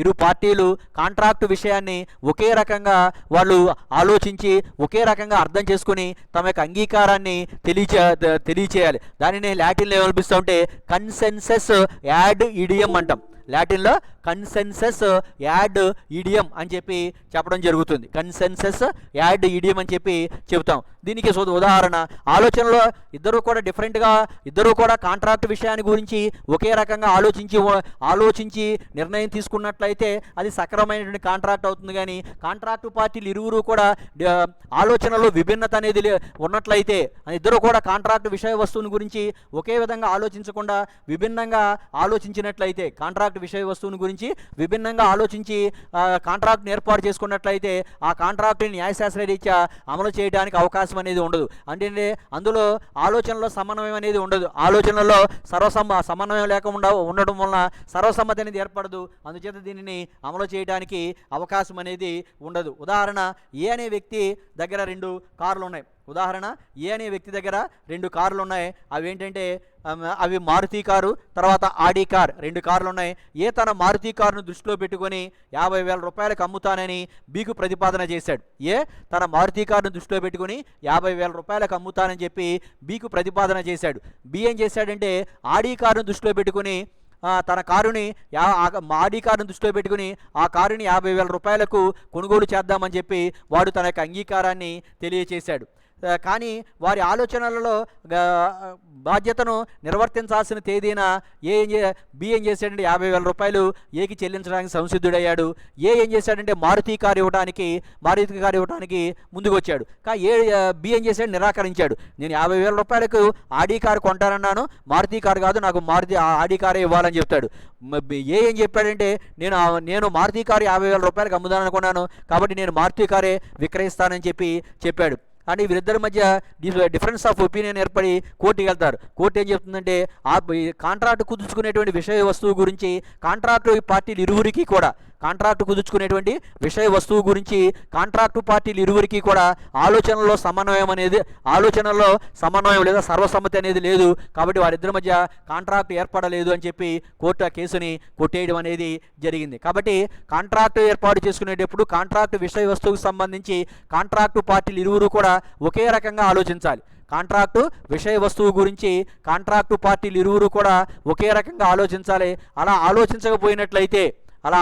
Speaker 1: ఇరు పార్టీలు కాంట్రాక్టు విషయాన్ని ఒకే రకంగా వాళ్ళు ఆలోచించి ఒకే రకంగా అర్థం చేసుకుని తమ యొక్క అంగీకారాన్ని తెలియచేయాలి. దానిని లాటిన్లో ఏమనిపిస్తూ ఉంటే కన్సెన్సస్ యాడ్ ఇడియం అంటాం. లాటిన్లో కన్సెన్సస్ యాడ్ ఇడియం అని చెప్పి చెప్పడం జరుగుతుంది. కన్సెన్సస్ యాడ్ ఇడియం అని చెప్పి చెబుతాం. దీనికి ఉదాహరణ, ఆలోచనలో ఇద్దరు కూడా డిఫరెంట్గా, ఇద్దరు కూడా కాంట్రాక్ట్ విషయాన్ని గురించి ఒకే రకంగా ఆలోచించి నిర్ణయం తీసుకున్నట్లయితే అది సక్రమైనటువంటి కాంట్రాక్ట్ అవుతుంది. కానీ కాంట్రాక్టు పార్టీలు ఇరువురు కూడా ఆలోచనలో విభిన్నత అనేది ఉన్నట్లయితే, ఇద్దరు కూడా కాంట్రాక్ట్ విషయ వస్తువుని గురించి ఒకే విధంగా ఆలోచించకుండా విభిన్నంగా ఆలోచించినట్లయితే, కాంట్రాక్ట్ విషయ వస్తువుని గురించి విభిన్నంగా ఆలోచించి కాంట్రాక్ట్ని ఏర్పాటు చేసుకున్నట్లయితే ఆ కాంట్రాక్ట్ని న్యాయశాస్త్ర రీత్యా అమలు చేయడానికి అవకాశం అనేది ఉండదు. అంటే అందులో ఆలోచనలో సమన్వయం అనేది ఉండదు. ఆలోచనలో సమన్వయం లేకుండా ఉండడం వలన సర్వసమ్మతి అనేది ఏర్పడదు. అందుచేత దీనిని అమలు చేయడానికి అవకాశం అనేది ఉండదు. ఉదాహరణ, ఏ అనే వ్యక్తి దగ్గర 2 కార్లు ఉన్నాయి. అవి ఏంటంటే అవి మారుతి కారు, తర్వాత ఆడి కార్, 2 కార్లు ఉన్నాయి. ఏ తన మారుతి కారును దృష్టిలో పెట్టుకొని 50,000 రూపాయలకు అమ్ముతానని బీకు ప్రతిపాదన చేశాడు. ఏ తన మారుతి కారును దృష్టిలో పెట్టుకుని 50,000 రూపాయలకు అమ్ముతానని చెప్పి బీకు ప్రతిపాదన చేశాడు. బి ఏం చేశాడంటే ఆడి కారును దృష్టిలో పెట్టుకుని తన కారుని ఆడి కారును దృష్టిలో పెట్టుకుని ఆ కారుని 50,000 రూపాయలకు కొనుగోలు చేద్దామని చెప్పి వాడు తన యొక్క అంగీకారాన్ని తెలియచేశాడు. కానీ వారి ఆలోచనలలో బాధ్యతను నిర్వర్తించాల్సిన తేదీన బి ఏం చేశాడంటే 50,000 రూపాయలు ఏకి చెల్లించడానికి సంసిద్ధుడయ్యాడు. ఏం చేశాడంటే మారుతి కారు ఇవ్వడానికి ముందుకు వచ్చాడు. బి ఏం చేశాడు, నిరాకరించాడు. నేను 50,000 రూపాయలకు ఆడి కారు కొంటానన్నాను, మారుతి కారు కాదు, నాకు ఆడి కారే ఇవ్వాలని చెప్తాడు. ఏం చెప్పాడంటే నేను మారుతి కారు 50,000 రూపాయలకు అమ్ముదాననుకున్నాను, కాబట్టి నేను మారుతి కారే విక్రయిస్తానని చెప్పాడు. అంటే వీరిద్దరి మధ్య డిఫరెన్స్ ఆఫ్ ఒపీనియన్ ఏర్పడి కోర్టుకి వెళ్తారు. కోర్టు ఏం చెప్తుందంటే కాంట్రాక్ట్ కుదుర్చుకునేటువంటి విషయ వస్తువు గురించి కాంట్రాక్టు పార్టీలు ఇరువురికి కూడా ఆలోచనలో సమన్వయం లేదా సర్వసమ్మతి అనేది లేదు. కాబట్టి వారిద్దరి మధ్య కాంట్రాక్ట్ ఏర్పడలేదు అని చెప్పి కోర్టు ఆ కేసుని కొట్టేయడం అనేది జరిగింది. కాబట్టి కాంట్రాక్ట్ ఏర్పాటు చేసుకునేటప్పుడు కాంట్రాక్ట్ విషయ వస్తువుకు సంబంధించి కాంట్రాక్టు పార్టీలు ఇరువురు కూడా ఒకే రకంగా ఆలోచించాలి. కాంట్రాక్టు విషయ వస్తువు గురించి కాంట్రాక్టు పార్టీలు ఇరువురు కూడా ఒకే రకంగా ఆలోచించాలి. అలా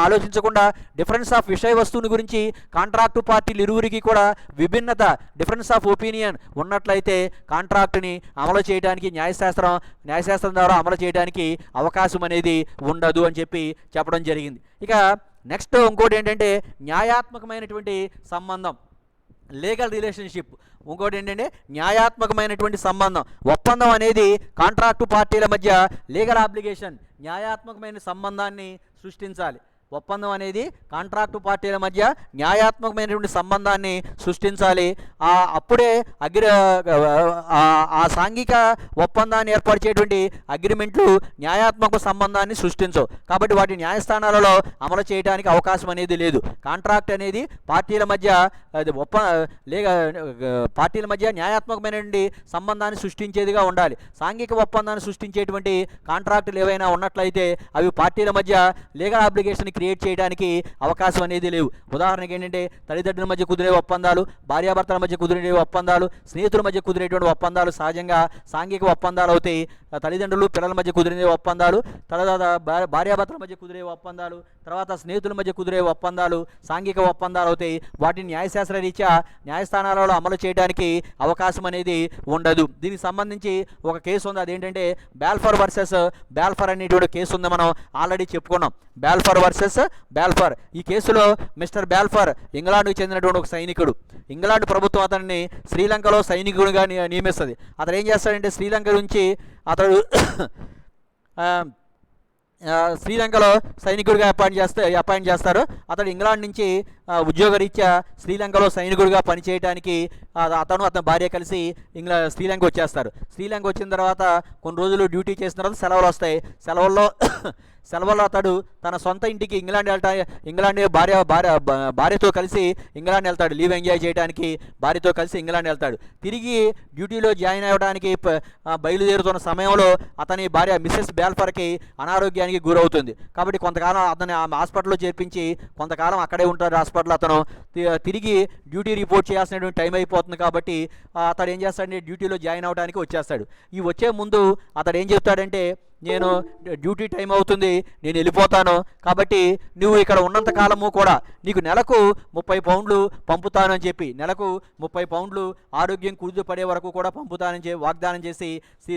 Speaker 1: ఆలోచించకుండా డిఫరెన్స్ ఆఫ్ విషయ వస్తువుని గురించి కాంట్రాక్టు పార్టీలు ఇరువురికి కూడా విభిన్నత, డిఫరెన్స్ ఆఫ్ ఒపీనియన్ ఉన్నట్లయితే కాంట్రాక్టుని అమలు చేయడానికి న్యాయశాస్త్రం ద్వారా అమలు చేయడానికి అవకాశం అనేది ఉండదు అని చెప్పి చెప్పడం జరిగింది. ఇక నెక్స్ట్ ఇంకోటి ఏంటంటే న్యాయాత్మకమైనటువంటి సంబంధం. Legal relationship. ఇంకోటి ఏంటంటే న్యాయాత్మకమైనటువంటి సంబంధం. ఒప్పందం అనేది కాంట్రాక్టు పార్టీల మధ్య లీగల్ ఆబ్లిగేషన్, న్యాయాత్మకమైన సంబంధాన్ని సృష్టించాలి. ఒప్పందం అనేది కాంట్రాక్టు పార్టీల మధ్య న్యాయాత్మకమైనటువంటి సంబంధాన్ని సృష్టించాలి. అప్పుడే ఆ సాంఘిక ఒప్పందాన్ని ఏర్పరిచేటువంటి అగ్రిమెంట్లు న్యాయాత్మక సంబంధాన్ని సృష్టించవు. కాబట్టి వాటి న్యాయస్థానాలలో అమలు చేయడానికి అవకాశం అనేది లేదు. కాంట్రాక్ట్ అనేది పార్టీల మధ్య పార్టీల మధ్య న్యాయాత్మకమైనటువంటి సంబంధాన్ని సృష్టించేదిగా ఉండాలి. సాంఘిక ఒప్పందాన్ని సృష్టించేటువంటి కాంట్రాక్టులు ఏవైనా ఉన్నట్లయితే అవి పార్టీల మధ్య లీగల్ అబ్లిగేషన్ క్రియేట్ చేయడానికి అవకాశం అనేది లేవు. ఉదాహరణకి ఏంటంటే తల్లిదండ్రుల మధ్య కుదిరే ఒప్పందాలు, భార్యాభర్తల మధ్య కుదిరే ఒప్పందాలు, స్నేహితుల మధ్య కుదిరేటువంటి ఒప్పందాలు సహజంగా సాంఘిక ఒప్పందాలు అవుతాయి. తల్లిదండ్రులు పిల్లల మధ్య కుదిరే ఒప్పందాలు, తర్వాత భార్యాభర్తల మధ్య కుదిరే ఒప్పందాలు, తర్వాత స్నేహితుల మధ్య కుదిరే ఒప్పందాలు సాంఘిక ఒప్పందాలు అవుతాయి. వాటిని న్యాయశాస్త్ర రీత్యా న్యాయస్థానాలలో అమలు చేయడానికి అవకాశం అనేది ఉండదు. దీనికి సంబంధించి ఒక కేసు ఉంది. అదేంటంటే బాల్ఫర్ వర్సెస్ బాల్ఫర్ అనేటువంటి కేసు ఉంది. మనం ఆల్రెడీ చెప్పుకున్నాం. Balfour versus Balfour. ఈ కేసులో మిస్టర్ బాల్ఫర్ ఇంగ్లాండ్కి చెందినటువంటి ఒక సైనికుడు. ఇంగ్లాండ్ ప్రభుత్వం అతన్ని శ్రీలంకలో సైనికుడిగా నియమిస్తుంది. అతను ఏం చేస్తాడంటే శ్రీలంక నుంచి అతడు శ్రీలంకలో సైనికుడిగా అపాయింట్ చేస్తారు. అతడు ఇంగ్లాండ్ నుంచి ఉద్యోగరీత్యా శ్రీలంకలో సైనికుడిగా పనిచేయడానికి అతని భార్య కలిసి శ్రీలంక వచ్చేస్తారు. శ్రీలంక వచ్చిన తర్వాత కొన్ని రోజులు డ్యూటీ చేసిన తర్వాత సెలవులు వస్తాయి. సెలవుల్లో అతడు తన సొంత ఇంటికి ఇంగ్లాండ్ భార్యతో కలిసి ఇంగ్లాండ్ వెళ్తాడు. లీవ్ ఎంజాయ్ చేయడానికి భార్యతో కలిసి ఇంగ్లాండ్ వెళ్తాడు. తిరిగి డ్యూటీలో జాయిన్ అవ్వడానికి బయలుదేరుతున్న సమయంలో అతని భార్య మిస్సెస్ బాల్ఫర్కి అనారోగ్యానికి గురవుతుంది. కాబట్టి కొంతకాలం అతని హాస్పిటల్లో చేర్పించి కొంతకాలం అక్కడే ఉంటాడు. హాస్పిటల్ అతను తిరిగి డ్యూటీ రిపోర్ట్ చేయాల్సినటువంటి టైం అయిపోతుంది. కాబట్టి అతడు ఏం చేస్తాడంటే డ్యూటీలో జాయిన్ అవ్వడానికి వచ్చేస్తాడు. ఈ వచ్చే ముందు అతడు ఏం చెప్తాడంటే, నేను డ్యూటీ టైం అవుతుంది, నేను వెళ్ళిపోతాను, కాబట్టి నువ్వు ఇక్కడ ఉన్నంత కాలము కూడా నీకు నెలకు 30 పౌండ్లు పంపుతాను అని చెప్పి, నెలకు 30 పౌండ్లు ఆరోగ్యం కుదుటపడే వరకు కూడా పంపుతానని వాగ్దానం చేసి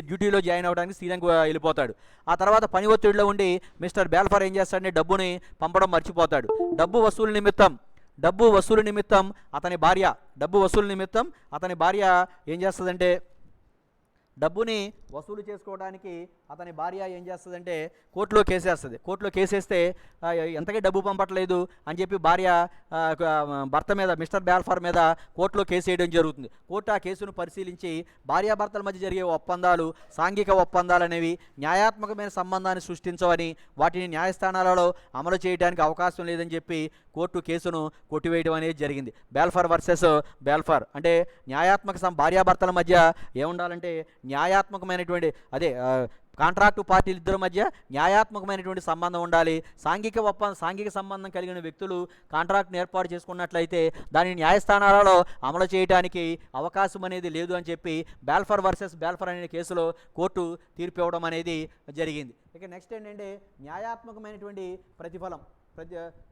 Speaker 1: డ్యూటీలో జాయిన్ అవ్వడానికి శ్రీలంక వెళ్ళిపోతాడు. ఆ తర్వాత పని ఒత్తిడిలో ఉండి మిస్టర్ బాల్ఫర్ ఏం చేస్తాడంటే డబ్బుని పంపడం మర్చిపోతాడు. డబ్బు వసూలు నిమిత్తం అతని భార్య ఏం చేస్తుందంటే డబ్బుని వసూలు చేసుకోవడానికి అతని భార్య ఏం చేస్తుందంటే కోర్టులో కేసేస్తుంది. కోర్టులో కేసేస్తే ఎంతకీ డబ్బు పంపట్లేదు అని చెప్పి భార్య భర్త మీద, మిస్టర్ బాల్ఫర్ మీద కోర్టులో కేసు వేయడం జరుగుతుంది. కోర్టు ఆ కేసును పరిశీలించి భార్యాభర్తల మధ్య జరిగే ఒప్పందాలు, సాంఘిక ఒప్పందాలు అనేవి న్యాయాత్మకమైన సంబంధాన్ని సృష్టించవని, వాటిని న్యాయస్థానాలలో అమలు చేయడానికి అవకాశం లేదని చెప్పి కోర్టు కేసును కొట్టివేయడం అనేది జరిగింది. బాల్ఫర్ వర్సెస్ బాల్ఫర్ అంటే భార్యాభర్తల మధ్య ఏముండాలంటే న్యాయాత్మకమైనటువంటి కాంట్రాక్టు పార్టీలు ఇద్దరి మధ్య న్యాయాత్మకమైనటువంటి సంబంధం ఉండాలి. సాంఘిక సంబంధం కలిగిన వ్యక్తులు కాంట్రాక్ట్ని ఏర్పాటు చేసుకున్నట్లయితే దానిని న్యాయస్థానాలలో అమలు చేయడానికి అవకాశం అనేది లేదు అని చెప్పి బాల్ఫర్ వర్సెస్ బాల్ఫర్ అనే కేసులో కోర్టు తీర్పు ఇవ్వడం అనేది జరిగింది. ఇక నెక్స్ట్ ఏంటంటే న్యాయాత్మకమైనటువంటి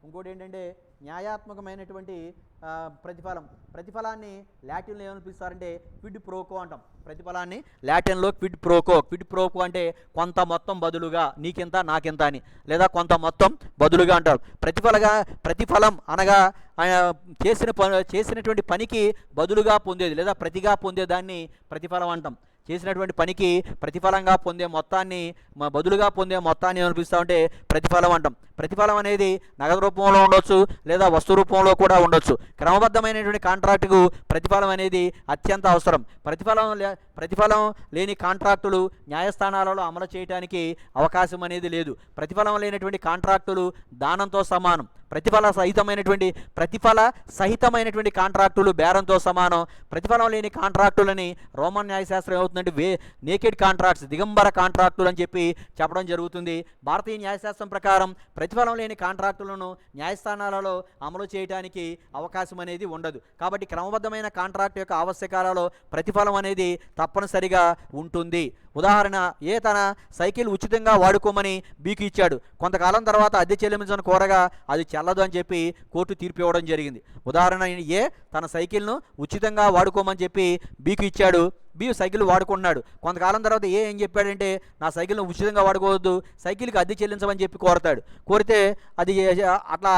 Speaker 1: ఇంకోటి ఏంటంటే న్యాయాత్మకమైనటువంటి ప్రతిఫలాన్ని లాటిన్లో ఏమని పిలుస్తారంటే క్విడ్ ప్రోకో అంటాం. ప్రతిఫలాన్ని లాటిన్లో క్విడ్ ప్రోకో అంటే కొంత మొత్తం బదులుగా, నీకింత నాకింత అని, లేదా కొంత మొత్తం బదులుగా అంటారు. ప్రతిఫలం అనగా చేసినటువంటి పనికి బదులుగా పొందేది లేదా ప్రతిగా పొందేదాన్ని ప్రతిఫలం అంటాం. చేసినటువంటి పనికి ప్రతిఫలంగా పొందే మొత్తాన్ని, బదులుగా పొందే మొత్తాన్ని ఏమనిపిస్తామంటే ప్రతిఫలం అంటాం. ప్రతిఫలం అనేది నగదు రూపంలో ఉండొచ్చు లేదా వస్తు రూపంలో కూడా ఉండొచ్చు. క్రమబద్ధమైనటువంటి కాంట్రాక్టుకు ప్రతిఫలం అనేది అత్యంత అవసరం. ప్రతిఫలం లేని కాంట్రాక్టులు న్యాయస్థానాలలో అమలు చేయడానికి అవకాశం అనేది లేదు. ప్రతిఫలం లేనటువంటి కాంట్రాక్టులు దానంతో సమానం. ప్రతిఫల సహితమైనటువంటి కాంట్రాక్టులు బేరంతో సమానం. ప్రతిఫలం లేని కాంట్రాక్టులని రోమన్ న్యాయశాస్త్రం ఏమవుతుందంటే నేకెడ్ కాంట్రాక్ట్స్, దిగంబర కాంట్రాక్టులు అని చెప్పి చెప్పడం జరుగుతుంది. భారతీయ న్యాయశాస్త్రం ప్రకారం ప్రతిఫలం లేని కాంట్రాక్టులను న్యాయస్థానాలలో అమలు చేయడానికి అవకాశం అనేది ఉండదు. కాబట్టి క్రమబద్ధమైన కాంట్రాక్ట్ యొక్క ఆవశ్యకాలలో ప్రతిఫలం అనేది తప్పనిసరిగా ఉంటుంది. ఉదాహరణ, తన సైకిల్ ఉచితంగా వాడుకోమని బీకు ఇచ్చాడు. కొంతకాలం తర్వాత అద్దె చెల్లించని కోరగా అది చెల్లదు అని చెప్పి కోర్టు తీర్పు ఇవ్వడం జరిగింది. ఉదాహరణ, తన సైకిల్ను ఉచితంగా వాడుకోమని చెప్పి బీకు ఇచ్చాడు. బి సైకిల్ వాడుకుంటున్నాడు. కొంతకాలం తర్వాత ఏం చెప్పాడంటే నా సైకిల్ని ఉచితంగా వాడుకోవద్దు, సైకిల్కి అద్దె చెల్లించమని చెప్పి కోరతాడు. కోరితే అది అట్లా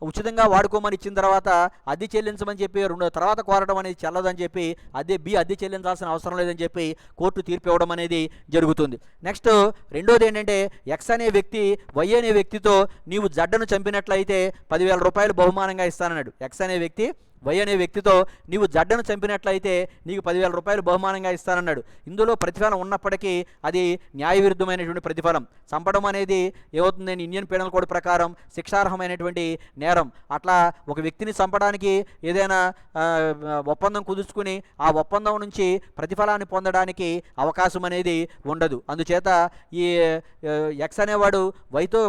Speaker 1: ఉచితంగా వాడుకోమని ఇచ్చిన తర్వాత అద్దె చెల్లించమని చెప్పి తర్వాత కోరడం అనేది చెల్లదని చెప్పి అద్దె చెల్లించాల్సిన అవసరం లేదని చెప్పి కోర్టు తీర్పు ఇవ్వడం అనేది జరుగుతుంది. నెక్స్ట్ రెండోది ఏంటంటే ఎక్స్ అనే వ్యక్తి వై అనే వ్యక్తితో నీవు జడ్డను చంపినట్లయితే 10,000 రూపాయలు బహుమానంగా ఇస్తానన్నాడు. ఎక్స్ అనే వ్యక్తి వై అనే వ్యక్తితో నీవు జడ్డను చంపినట్లయితే నీకు 10,000 రూపాయలు బహుమానంగా ఇస్తానన్నాడు. ఇందులో ప్రతిఫలం ఉన్నప్పటికీ అది న్యాయ విరుద్ధమైనటువంటి ప్రతిఫలం. చంపడం అనేది ఏమవుతుందని ఇండియన్ పీనల్ కోడ్ ప్రకారం శిక్షార్హమైనటువంటి నేరం. అట్లా ఒక వ్యక్తిని చంపడానికి ఏదైనా ఒప్పందం కుదుర్చుకుని ఆ ఒప్పందం నుంచి ప్రతిఫలాన్ని పొందడానికి అవకాశం అనేది ఉండదు. అందుచేత ఈ ఎక్స్ అనేవాడు వైతో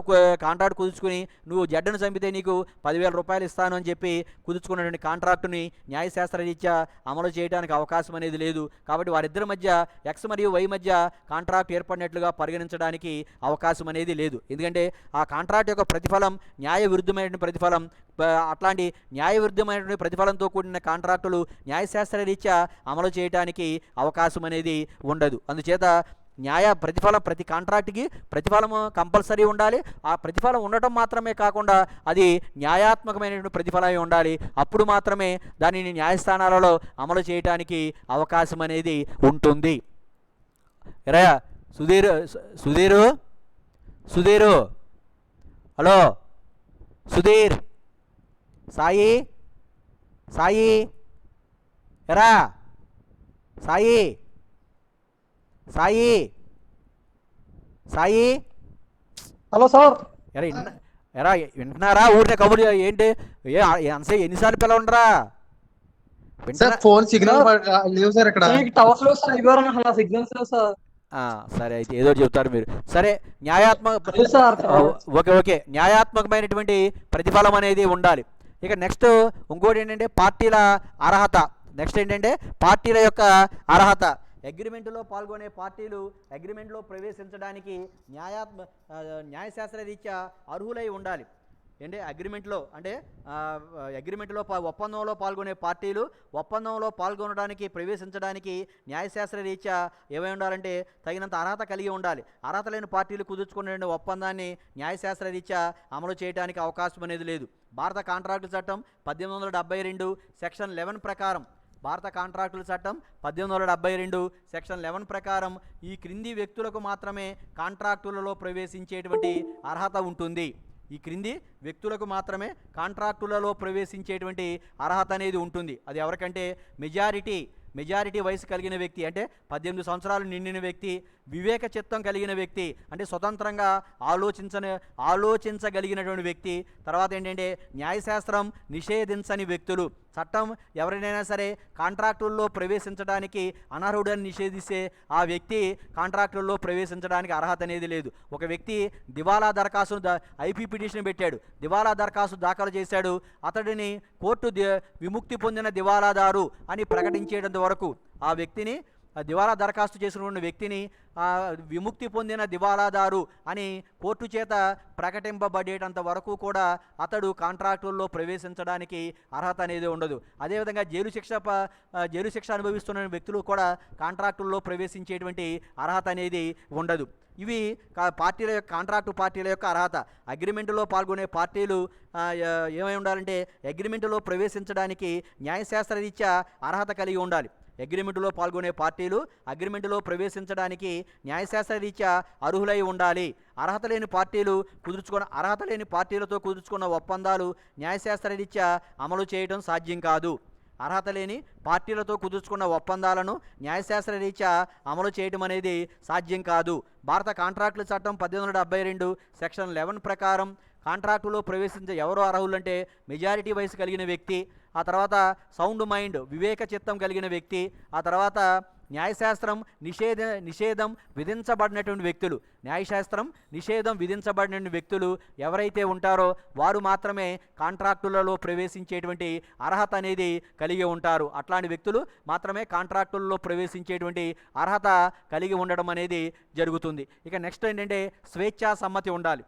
Speaker 1: కాంట్రాక్ట్ కుదుర్చుకుని నువ్వు జడ్డను చంపితే నీకు 10,000 రూపాయలు ఇస్తాను అని చెప్పి కుదుర్చుకున్నటువంటి కాంట్రాక్టుని న్యాయశాస్త్ర రీత్యా అమలు చేయడానికి అవకాశం అనేది లేదు. కాబట్టి వారిద్దరి మధ్య ఎక్స్ మరియు వై మధ్య కాంట్రాక్ట్ ఏర్పడినట్లుగా పరిగణించడానికి అవకాశం అనేది లేదు. ఎందుకంటే ఆ కాంట్రాక్ట్ యొక్క ప్రతిఫలం న్యాయ విరుద్ధమైనటువంటి ప్రతిఫలం. అట్లాంటి న్యాయ విరుద్ధమైనటువంటి ప్రతిఫలంతో కూడిన కాంట్రాక్టులు న్యాయశాస్త్ర రీత్యా అమలు చేయడానికి అవకాశం అనేది ఉండదు. అందుచేత ప్రతి కాంట్రాక్ట్కి ప్రతిఫలము కంపల్సరీ ఉండాలి. ఆ ప్రతిఫలం ఉండటం మాత్రమే కాకుండా అది న్యాయాత్మకమైనటువంటి ప్రతిఫలమే ఉండాలి. అప్పుడు మాత్రమే దానిని న్యాయస్థానాలలో అమలు చేయడానికి అవకాశం అనేది ఉంటుంది. రా సుధీరు హలో సుధీర్ సాయి ఎరా సాయి
Speaker 5: హలో సార్.
Speaker 1: ఎరా వింటున్నారా? ఊరినే కబురు ఏంటి? ఎన్నిసార్లు పిలవండిరా?
Speaker 6: ఫోన్ సిగ్నల్ లేవు సార్ ఇక్కడ.
Speaker 5: టవర్స్ లో సిగ్నల్స్ లేవు సార్.
Speaker 1: సరే అయితే ఏదో చెప్తారు మీరు. సరే ఓకే న్యాయాత్మకమైనటువంటి ప్రతిఫలం అనేది ఉండాలి. ఇక నెక్స్ట్ ఇంకోటి ఏంటంటే పార్టీల అర్హత. నెక్స్ట్ ఏంటంటే పార్టీల యొక్క అర్హత. అగ్రిమెంట్లో పాల్గొనే పార్టీలు అగ్రిమెంట్లో ప్రవేశించడానికి న్యాయశాస్త్ర రీత్యా అర్హులై ఉండాలి. అంటే అగ్రిమెంట్లో ఒప్పందంలో పాల్గొనే పార్టీలు ఒప్పందంలో పాల్గొనడానికి ప్రవేశించడానికి న్యాయశాస్త్ర రీత్యా ఏమై ఉండాలంటే తగినంత అర్హత కలిగి ఉండాలి. అర్హత లేని పార్టీలు కుదుర్చుకునే ఒప్పందాన్ని న్యాయశాస్త్ర రీత్యా అమలు చేయడానికి అవకాశం అనేది లేదు. భారత కాంట్రాక్టు చట్టం 1872 సెక్షన్ 11 ప్రకారం భారత కాంట్రాక్టుల చట్టం 1872 సెక్షన్ 11 ప్రకారం ఈ క్రింది వ్యక్తులకు మాత్రమే కాంట్రాక్టులలో ప్రవేశించేటువంటి అర్హత ఉంటుంది. ఈ క్రింది వ్యక్తులకు మాత్రమే కాంట్రాక్టులలో ప్రవేశించేటువంటి అర్హత అనేది ఉంటుంది. అది ఎవరికంటే మెజారిటీ వయసు కలిగిన వ్యక్తి, అంటే 18 సంవత్సరాలు నిండిన వ్యక్తి, వివేక చిత్తం కలిగిన వ్యక్తి, అంటే స్వతంత్రంగా ఆలోచించగలిగినటువంటి వ్యక్తి. తర్వాత ఏంటంటే న్యాయశాస్త్రం నిషేధించని వ్యక్తులు. చట్టం ఎవరినైనా సరే కాంట్రాక్టుల్లో ప్రవేశించడానికి అనర్హుడని నిషేధిస్తే ఆ వ్యక్తి కాంట్రాక్టుల్లో ప్రవేశించడానికి అర్హత అనేది లేదు. ఒక వ్యక్తి దివాలా దరఖాస్తు ఐపీ పిటిషన్ పెట్టాడు, దివాలా దరఖాస్తు దాఖలు చేశాడు. అతడిని కోర్టు విముక్తి పొందిన దివాలాదారు అని ప్రకటించేటంత వరకు ఆ వ్యక్తిని దివాలా దరఖాస్తు చేసినటువంటి వ్యక్తిని విముక్తి పొందిన దివాలాదారు అని కోర్టు చేత ప్రకటింపబడేటంత వరకు కూడా అతడు కాంట్రాక్టుల్లో ప్రవేశించడానికి అర్హత అనేది ఉండదు. అదేవిధంగా జైలు శిక్ష అనుభవిస్తున్న వ్యక్తులు కూడా కాంట్రాక్టుల్లో ప్రవేశించేటువంటి అర్హత అనేది ఉండదు. ఇవి కాంట్రాక్టు పార్టీల యొక్క అర్హత. అగ్రిమెంటులో పాల్గొనే పార్టీలు ఏమై ఉండాలంటే అగ్రిమెంటులో ప్రవేశించడానికి న్యాయశాస్త్ర రీత్యా అర్హత కలిగి ఉండాలి. అగ్రిమెంటులో పాల్గొనే పార్టీలు అగ్రిమెంటులో ప్రవేశించడానికి న్యాయశాస్త్ర రీత్యా అర్హులై ఉండాలి. అర్హత లేని పార్టీలతో కుదుర్చుకున్న ఒప్పందాలు న్యాయశాస్త్ర రీత్యా అమలు చేయడం సాధ్యం కాదు. అర్హత లేని పార్టీలతో కుదుర్చుకున్న ఒప్పందాలను న్యాయశాస్త్ర రీత్యా అమలు చేయడం అనేది సాధ్యం కాదు. భారత కాంట్రాక్టుల చట్టం 1872 సెక్షన్ 11 ప్రకారం కాంట్రాక్టులో ప్రవేశించే ఎవరో అర్హులంటే మెజారిటీ వయసు కలిగిన వ్యక్తి, ఆ తర్వాత సౌండ్ మైండ్ వివేక చిత్తం కలిగిన వ్యక్తి, ఆ తర్వాత న్యాయశాస్త్రం నిషేధం విధించబడినటువంటి వ్యక్తులు. న్యాయశాస్త్రం నిషేధం విధించబడిన వ్యక్తులు ఎవరైతే ఉంటారో వారు మాత్రమే కాంట్రాక్టులలో ప్రవేశించేటువంటి అర్హత అనేది కలిగి ఉంటారు. అట్లాంటి వ్యక్తులు మాత్రమే కాంట్రాక్టులలో ప్రవేశించేటువంటి అర్హత కలిగి ఉండడం అనేది జరుగుతుంది. ఇక నెక్స్ట్ ఏంటంటే స్వేచ్ఛా సమ్మతి ఉండాలి.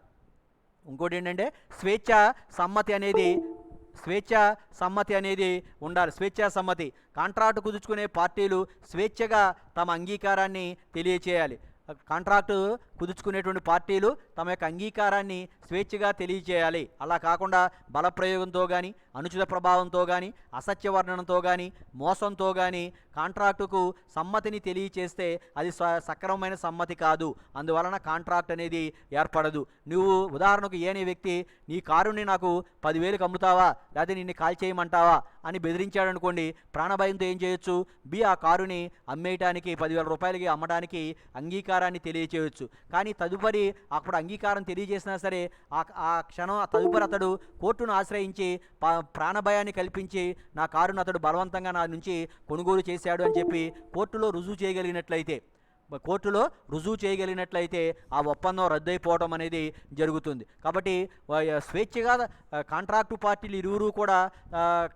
Speaker 1: ఇంకోటి ఏంటంటే స్వేచ్ఛా సమ్మతి అనేది స్వేచ్ఛా సమ్మతి అనేది ఉండాలి. స్వేచ్ఛా సమ్మతి. కాంట్రాక్టు కుదుర్చుకునే పార్టీలు స్వేచ్ఛగా తమ అంగీకారాన్ని తెలియచేయాలి. కాంట్రాక్టు కుదుర్చుకునేటువంటి పార్టీలు తమ యొక్క అంగీకారాన్ని స్వేచ్ఛగా తెలియచేయాలి. అలా కాకుండా బలప్రయోగంతో కానీ, అనుచిత ప్రభావంతో కానీ, అసత్య వర్ణనతో కానీ, మోసంతో కానీ కాంట్రాక్టుకు సమ్మతిని తెలియచేస్తే అది సక్రమమైన సమ్మతి కాదు. అందువలన కాంట్రాక్ట్ అనేది ఏర్పడదు. నువ్వు ఉదాహరణకు ఏనే వ్యక్తి నీ కారుని నాకు 10,000కి అమ్ముతావా, లేదా నిన్ను కాల్ చేయమంటావా అని బెదిరించాడు అనుకోండి, ప్రాణభయంతో ఏం చేయొచ్చు? ఆ కారుని అమ్మేయటానికి 10,000 రూపాయలకి అమ్మడానికి అంగీకారాన్ని తెలియచేయవచ్చు. కానీ తదుపరి అప్పుడు అంగీకారం తెలియజేసినా సరే ఆ క్షణం తదుపరి అతడు కోర్టును ఆశ్రయించి ప్రాణభయాన్ని కల్పించి నా కారును అతడు బలవంతంగా నా నుంచి కొనుగోలు చేశాడు అని చెప్పి కోర్టులో రుజువు చేయగలిగినట్లయితే ఆ ఒప్పందం రద్దయిపోవడం అనేది జరుగుతుంది. కాబట్టి స్వేచ్ఛగా కాంట్రాక్టు పార్టీలు ఇరువురు కూడా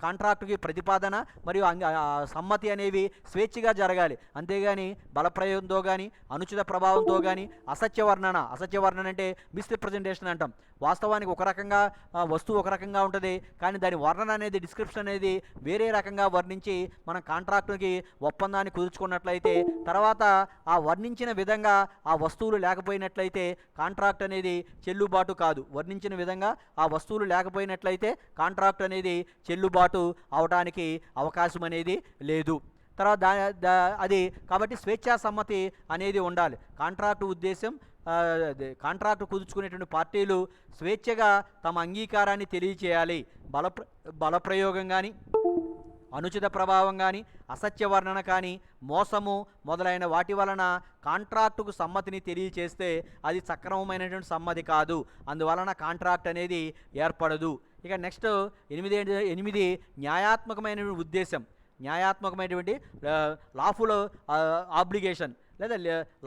Speaker 1: కాంట్రాక్టుకి ప్రతిపాదన మరియు సమ్మతి అనేవి స్వేచ్ఛగా జరగాలి. అంతేగాని బలప్రయోగంతో కానీ, అనుచిత ప్రభావంతో కానీ, అసత్య వర్ణన అంటే మిస్రిప్రజెంటేషన్ అంటాం. వాస్తవానికి ఒక రకంగా వస్తువు ఒక రకంగా ఉంటుంది, కానీ దాని వర్ణన అనేది, డిస్క్రిప్షన్ అనేది వేరే రకంగా వర్ణించి మనం కాంట్రాక్టుకి ఒప్పందాన్ని కుదుర్చుకున్నట్లయితే తర్వాత ఆ వర్ణించిన విధంగా ఆ వస్తువులు లేకపోయినట్లయితే కాంట్రాక్ట్ అనేది చెల్లుబాటు కాదు. వర్ణించిన విధంగా ఆ వస్తువులు లేకపోయినట్లయితే కాంట్రాక్ట్ అనేది చెల్లుబాటు అవడానికి అవకాశం అనేది లేదు. తర్వాత అది కాబట్టి స్వేచ్ఛా సమ్మతి అనేది ఉండాలి. కాంట్రాక్టు ఉద్దేశం కాంట్రాక్టు కుదుర్చుకునేటువంటి పార్టీలు స్వేచ్ఛగా తమ అంగీకారాన్ని తెలియచేయాలి. బలప్రయోగం కానీ, అనుచిత ప్రభావం కానీ, అసత్య వర్ణన కానీ, మోసము మొదలైన వాటి వలన కాంట్రాక్టుకు సమ్మతిని తెలియచేస్తే అది సక్రమమైనటువంటి సమ్మతి కాదు. అందువలన కాంట్రాక్ట్ అనేది ఏర్పడదు. ఇక నెక్స్ట్ 8 న్యాయాత్మకమైనటువంటి లాఫుల్ ఆబ్లిగేషన్ లేదా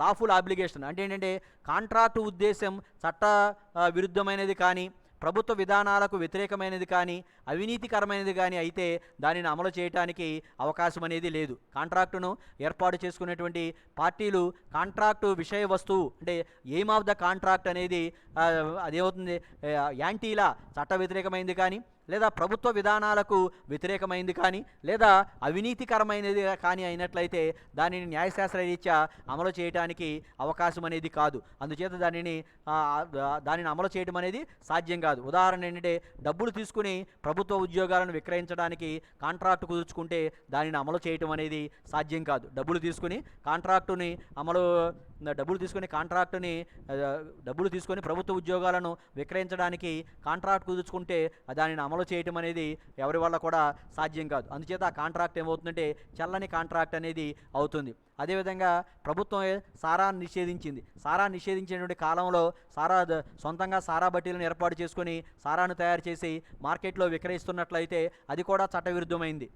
Speaker 1: లాఫుల్ ఆబ్లిగేషన్ అంటే ఏంటంటే కాంట్రాక్టు ఉద్దేశం చట్ట విరుద్ధమైనది కానీ, ప్రభుత్వ విధానాలకు వ్యతిరేకమైనది కానీ, అవినీతికరమైనది కానీ అయితే దానిని అమలు చేయడానికి అవకాశం అనేది లేదు. కాంట్రాక్టును ఏర్పాటు చేసుకునేటువంటి పార్టీలు కాంట్రాక్టు విషయ వస్తువు అంటే ఎయిమ్ ఆఫ్ ద కాంట్రాక్ట్ అనేది అదేమవుతుంది, యాంటీలా చట్ట వ్యతిరేకమైంది కానీ, లేదా ప్రభుత్వ విధానాలకు వ్యతిరేకమైంది కానీ, లేదా అవినీతికరమైనది కానీ అయినట్లయితే దానిని న్యాయశాస్త్ర రీత్యా అమలు చేయడానికి అవకాశం అనేది కాదు. అందుచేత దానిని అమలు చేయడం అనేది సాధ్యం కాదు. ఉదాహరణ ఏంటంటే డబ్బులు తీసుకుని ప్రభుత్వ ఉద్యోగాలను విక్రయించడానికి కాంట్రాక్టు కుదుర్చుకుంటే దానిని అమలు చేయడం అనేది సాధ్యం కాదు. డబ్బులు తీసుకుని ప్రభుత్వ ఉద్యోగాలను విక్రయించడానికి కాంట్రాక్ట్ కుదుర్చుకుంటే దానిని అమలు చేయటం అనేది ఎవరి వల్ల కూడా సాధ్యం కాదు. అందుచేత ఆ కాంట్రాక్ట్ ఏమవుతుందంటే చెల్లని కాంట్రాక్ట్ అనేది అవుతుంది. అదేవిధంగా ప్రభుత్వం సారాన్ని నిషేధించినటువంటి కాలంలో సొంతంగా సారా బట్టీలను ఏర్పాటు చేసుకొని సారాను తయారు చేసి మార్కెట్లో విక్రయిస్తున్నట్లయితే అది కూడా చట్టవిరుద్ధమైంది.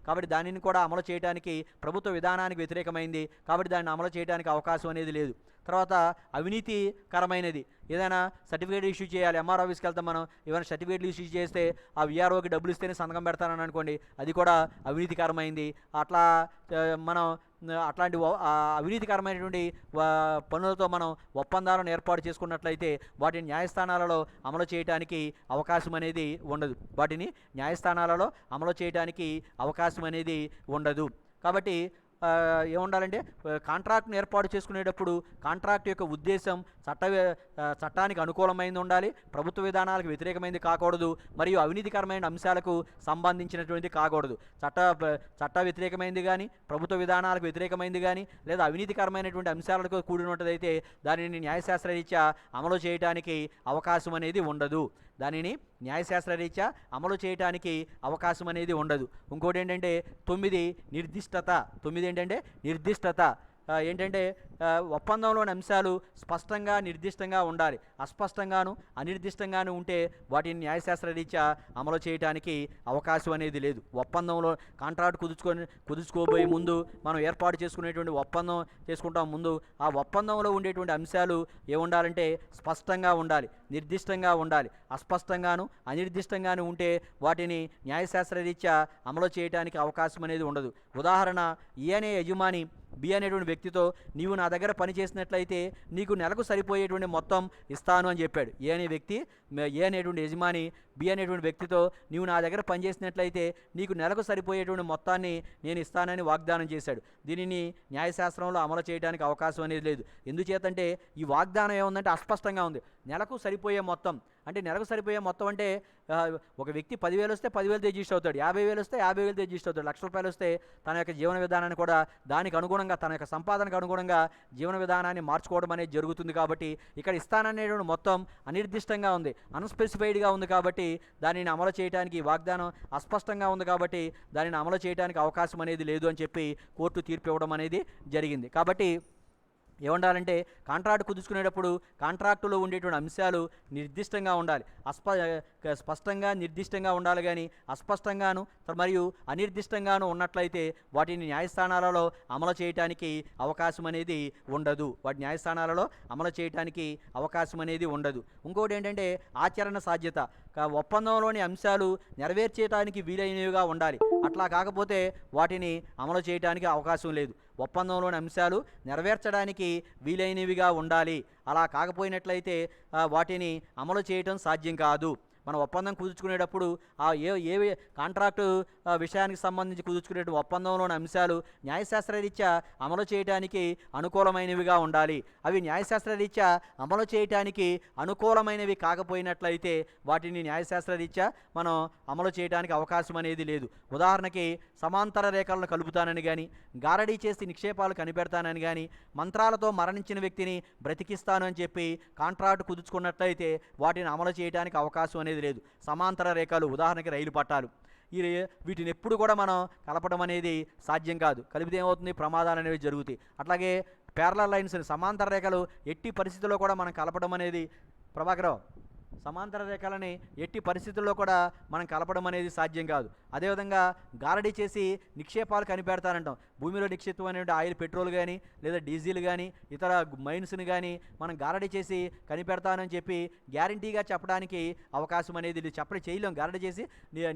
Speaker 1: కాబట్టి దానిని కూడా అమలు చేయడానికి ప్రభుత్వ విధానానికి వ్యతిరేకమైంది. కాబట్టి దాన్ని అమలు చేయడానికి అవకాశం అనేది లేదు. తర్వాత అవినీతికరమైనది ఏదైనా సర్టిఫికేట్ ఇష్యూ చేయాలి. ఎంఆర్ ఆఫీస్కి వెళ్తాం మనం, ఏమైనా సర్టిఫికేట్లు ఇష్యూ చేస్తే ఆ విఆర్ఓకి డబ్బులు ఇస్తేనే సంతకం పెడతానని అనుకోండి, అది కూడా అవినీతికరమైంది. మనం అట్లాంటి అవినీతికరమైనటువంటి పనులతో మనం ఒప్పందాలను ఏర్పాటు చేసుకున్నట్లయితే వాటిని న్యాయస్థానాలలో అమలు చేయడానికి అవకాశం అనేది ఉండదు. కాబట్టి ఏముండాలంటే కాంట్రాక్ట్ను ఏర్పాటు చేసుకునేటప్పుడు కాంట్రాక్ట్ యొక్క ఉద్దేశం చట్టానికి అనుకూలమైనది ఉండాలి, ప్రభుత్వ విధానాలకు వ్యతిరేకమైనది కాకూడదు, మరియు అవినీతికరమైన అంశాలకు సంబంధించినటువంటిది కాకూడదు. చట్ట వ్యతిరేకమైనది కానీ, ప్రభుత్వ విధానాలకు వ్యతిరేకమైనది కానీ, లేదా అవినీతికరమైనటువంటి అంశాలకు కూడినట్టయితే దానిని న్యాయశాస్త్ర రీత్యా అమలు చేయడానికి అవకాశం అనేది ఉండదు. ఇంకోటి ఏంటంటే 9 నిర్దిష్టత ఏంటంటే ఒప్పందంలోని అంశాలు స్పష్టంగా నిర్దిష్టంగా ఉండాలి. అస్పష్టంగాను అనిర్దిష్టంగాను ఉంటే వాటిని న్యాయశాస్త్ర రీత్యా అమలు చేయడానికి అవకాశం అనేది లేదు. ఒప్పందంలో కాంట్రాక్ట్ కుదుర్చుకోబోయే ముందు మనం ఏర్పాటు చేసుకునేటువంటి ఒప్పందం చేసుకుంటాం ముందు ఆ ఒప్పందంలో ఉండేటువంటి అంశాలు ఏముండాలంటే స్పష్టంగా ఉండాలి, నిర్దిష్టంగా ఉండాలి. అస్పష్టంగాను అనిర్దిష్టంగాను ఉంటే వాటిని న్యాయశాస్త్ర రీత్యా అమలు చేయడానికి అవకాశం అనేది ఉండదు. ఉదాహరణ, ఏ అనే యజమాని బి అనేటువంటి వ్యక్తితో నీవు నా దగ్గర పని చేసినట్లయితే నీకు నెలకు సరిపోయేటువంటి మొత్తం ఇస్తాను అని చెప్పాడు. ఏ అనేటువంటి యజమాని బి అనేటువంటి వ్యక్తితో నీవు నా దగ్గర పనిచేసినట్లయితే నీకు నెలకు సరిపోయేటువంటి మొత్తాన్ని నేను ఇస్తానని వాగ్దానం చేశాడు. దీనిని న్యాయశాస్త్రంలో అమలు చేయడానికి అవకాశం అనేది లేదు. ఎందుచేతంటే ఈ వాగ్దానం ఏముందంటే అస్పష్టంగా ఉంది. నెలకు సరిపోయే మొత్తం అంటే నెలకు సరిపోయే మొత్తం అంటే ఒక వ్యక్తి 10,000 వస్తే 10,000 రిజిస్టర్ అవుతాడు, 50,000 వస్తే 50,000 రిజిస్టర్ అవుతాడు, ₹1,00,000 వస్తే తన యొక్క జీవన విధానాన్ని కూడా దానికి అనుగుణంగా తన యొక్క సంపాదనకు అనుగుణంగా జీవన విధానాన్ని మార్చుకోవడం అనేది జరుగుతుంది. కాబట్టి ఇక్కడ ఇస్తాననేటువంటి మొత్తం అనిర్దిష్టంగా ఉంది, అన్స్పెసిఫైడ్గా ఉంది. కాబట్టి దానిని అమలు చేయడానికి వాగ్దానం అస్పష్టంగా ఉంది. కాబట్టి దానిని అమలు చేయడానికి అవకాశం అనేది లేదు అని చెప్పి కోర్టు తీర్పు ఇవ్వడం అనేది జరిగింది. కాబట్టి ఏమండాలంటే కాంట్రాక్ట్ కుదుర్చుకునేటప్పుడు కాంట్రాక్టులో ఉండేటువంటి అంశాలు నిర్దిష్టంగా ఉండాలి, స్పష్టంగా నిర్దిష్టంగా ఉండాలి. కానీ అస్పష్టంగాను మరియు అనిర్దిష్టంగాను ఉన్నట్లయితే వాటిని న్యాయస్థానాలలో అమలు చేయడానికి అవకాశం అనేది ఉండదు. వాటి న్యాయస్థానాలలో అమలు చేయడానికి అవకాశం అనేది ఉండదు. ఇంకోటి ఏంటంటే ఆచరణ సాధ్యత. ఒప్పందంలోని అంశాలు నెరవేర్చేయడానికి వీలైనవిగా ఉండాలి. అట్లా కాకపోతే వాటిని అమలు చేయడానికి అవకాశం లేదు. ఒప్పందంలోని అంశాలు నెరవేర్చడానికి వీలైనవిగా ఉండాలి. అలా కాకపోయినట్లయితే వాటిని అమలు చేయటం సాధ్యం కాదు. మనం ఒప్పందం కుదుర్చుకునేటప్పుడు ఏ కాంట్రాక్టు విషయానికి సంబంధించి కుదుర్చుకునే ఒప్పందంలోని అంశాలు న్యాయశాస్త్రరీత్యా అమలు చేయడానికి అనుకూలమైనవిగా ఉండాలి. అవి న్యాయశాస్త్రరీత్యా అమలు చేయడానికి అనుకూలమైనవి కాకపోయినట్లయితే వాటిని న్యాయశాస్త్రరీత్యా మనం అమలు చేయడానికి అవకాశం అనేది లేదు. ఉదాహరణకి సమాంతర రేఖలను కలుపుతానని కానీ, గారడీ చేసి నిక్షేపాలు కనిపెడతానని కానీ, మంత్రాలతో మరణించిన వ్యక్తిని బ్రతికిస్తాను అని చెప్పి కాంట్రాక్ట్ కుదుర్చుకున్నట్లయితే వాటిని అమలు చేయడానికి అవకాశం అనేది లేదు. సమాంతర రేఖలు ఉదాహరణకి రైలు పట్టాలు, వీటిని ఎప్పుడు కూడా మనం కలపడం అనేది సాధ్యం కాదు. కలిపితే ఏమవుతుంది, ప్రమాదాలు అనేవి జరుగుతాయి. అట్లాగే ప్యారలల్ లైన్స్ సమాంతర రేఖలు ఎట్టి పరిస్థితుల్లో కూడా మనం కలపడం అనేది ప్రభాకరావు సమాంతర రేఖలని ఎట్టి పరిస్థితుల్లో కూడా మనం కలపడం అనేది సాధ్యం కాదు. అదేవిధంగా గారడీ చేసి నిక్షేపాలు కనిపెడతానంటాం. భూమిలో నిక్షిప్తమైన ఆయిల్, పెట్రోల్ కానీ లేదా డీజిల్ కానీ ఇతర మైన్స్ని కానీ మనం గారడీ చేసి కనిపెడతానని చెప్పి గ్యారంటీగా చెప్పడానికి అవకాశం అనేది చేయలేం. గారడీ చేసి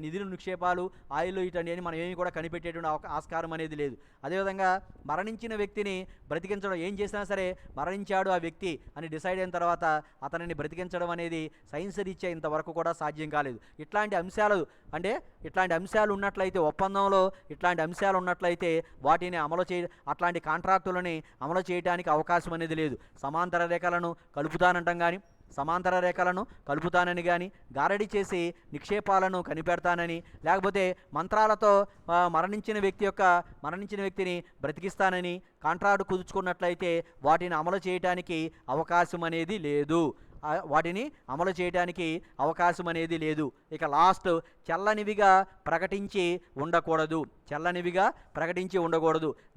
Speaker 1: నిధులు, నిక్షేపాలు, ఆయిల్ ఇటన్నీ మనం ఏమి కూడా కనిపెట్టేటువంటి ఆస్కారం అనేది లేదు. అదేవిధంగా మరణించిన వ్యక్తిని బ్రతికించడం, ఏం చేసినా సరే మరణించాడు ఆ వ్యక్తి అని డిసైడ్ అయిన తర్వాత అతనిని బ్రతికించడం అనేది సైన్స్ రీత్యా ఇంతవరకు కూడా సాధ్యం కాలేదు. ఇట్లాంటి అంశాలు ఉన్నట్లయితే, ఒప్పందంలో ఇట్లాంటి అంశాలు ఉన్నట్లయితే వాటిని అట్లాంటి కాంట్రాక్టులని అమలు చేయడానికి అవకాశం అనేది లేదు. సమాంతర రేఖలను కలుపుతానంటాం కానీ, సమాంతర రేఖలను కలుపుతానని కానీ, గారడీ చేసి నిక్షేపాలను కనిపెడతానని, లేకపోతే మంత్రాలతో మరణించిన వ్యక్తిని బ్రతికిస్తానని కాంట్రాక్టు కుదుర్చుకున్నట్లయితే వాటిని అమలు చేయడానికి అవకాశం అనేది లేదు. వాటిని అమలు చేయడానికి అవకాశం అనేది లేదు. ఇక లాస్ట్, చల్లనివిగా ప్రకటించి ఉండకూడదు.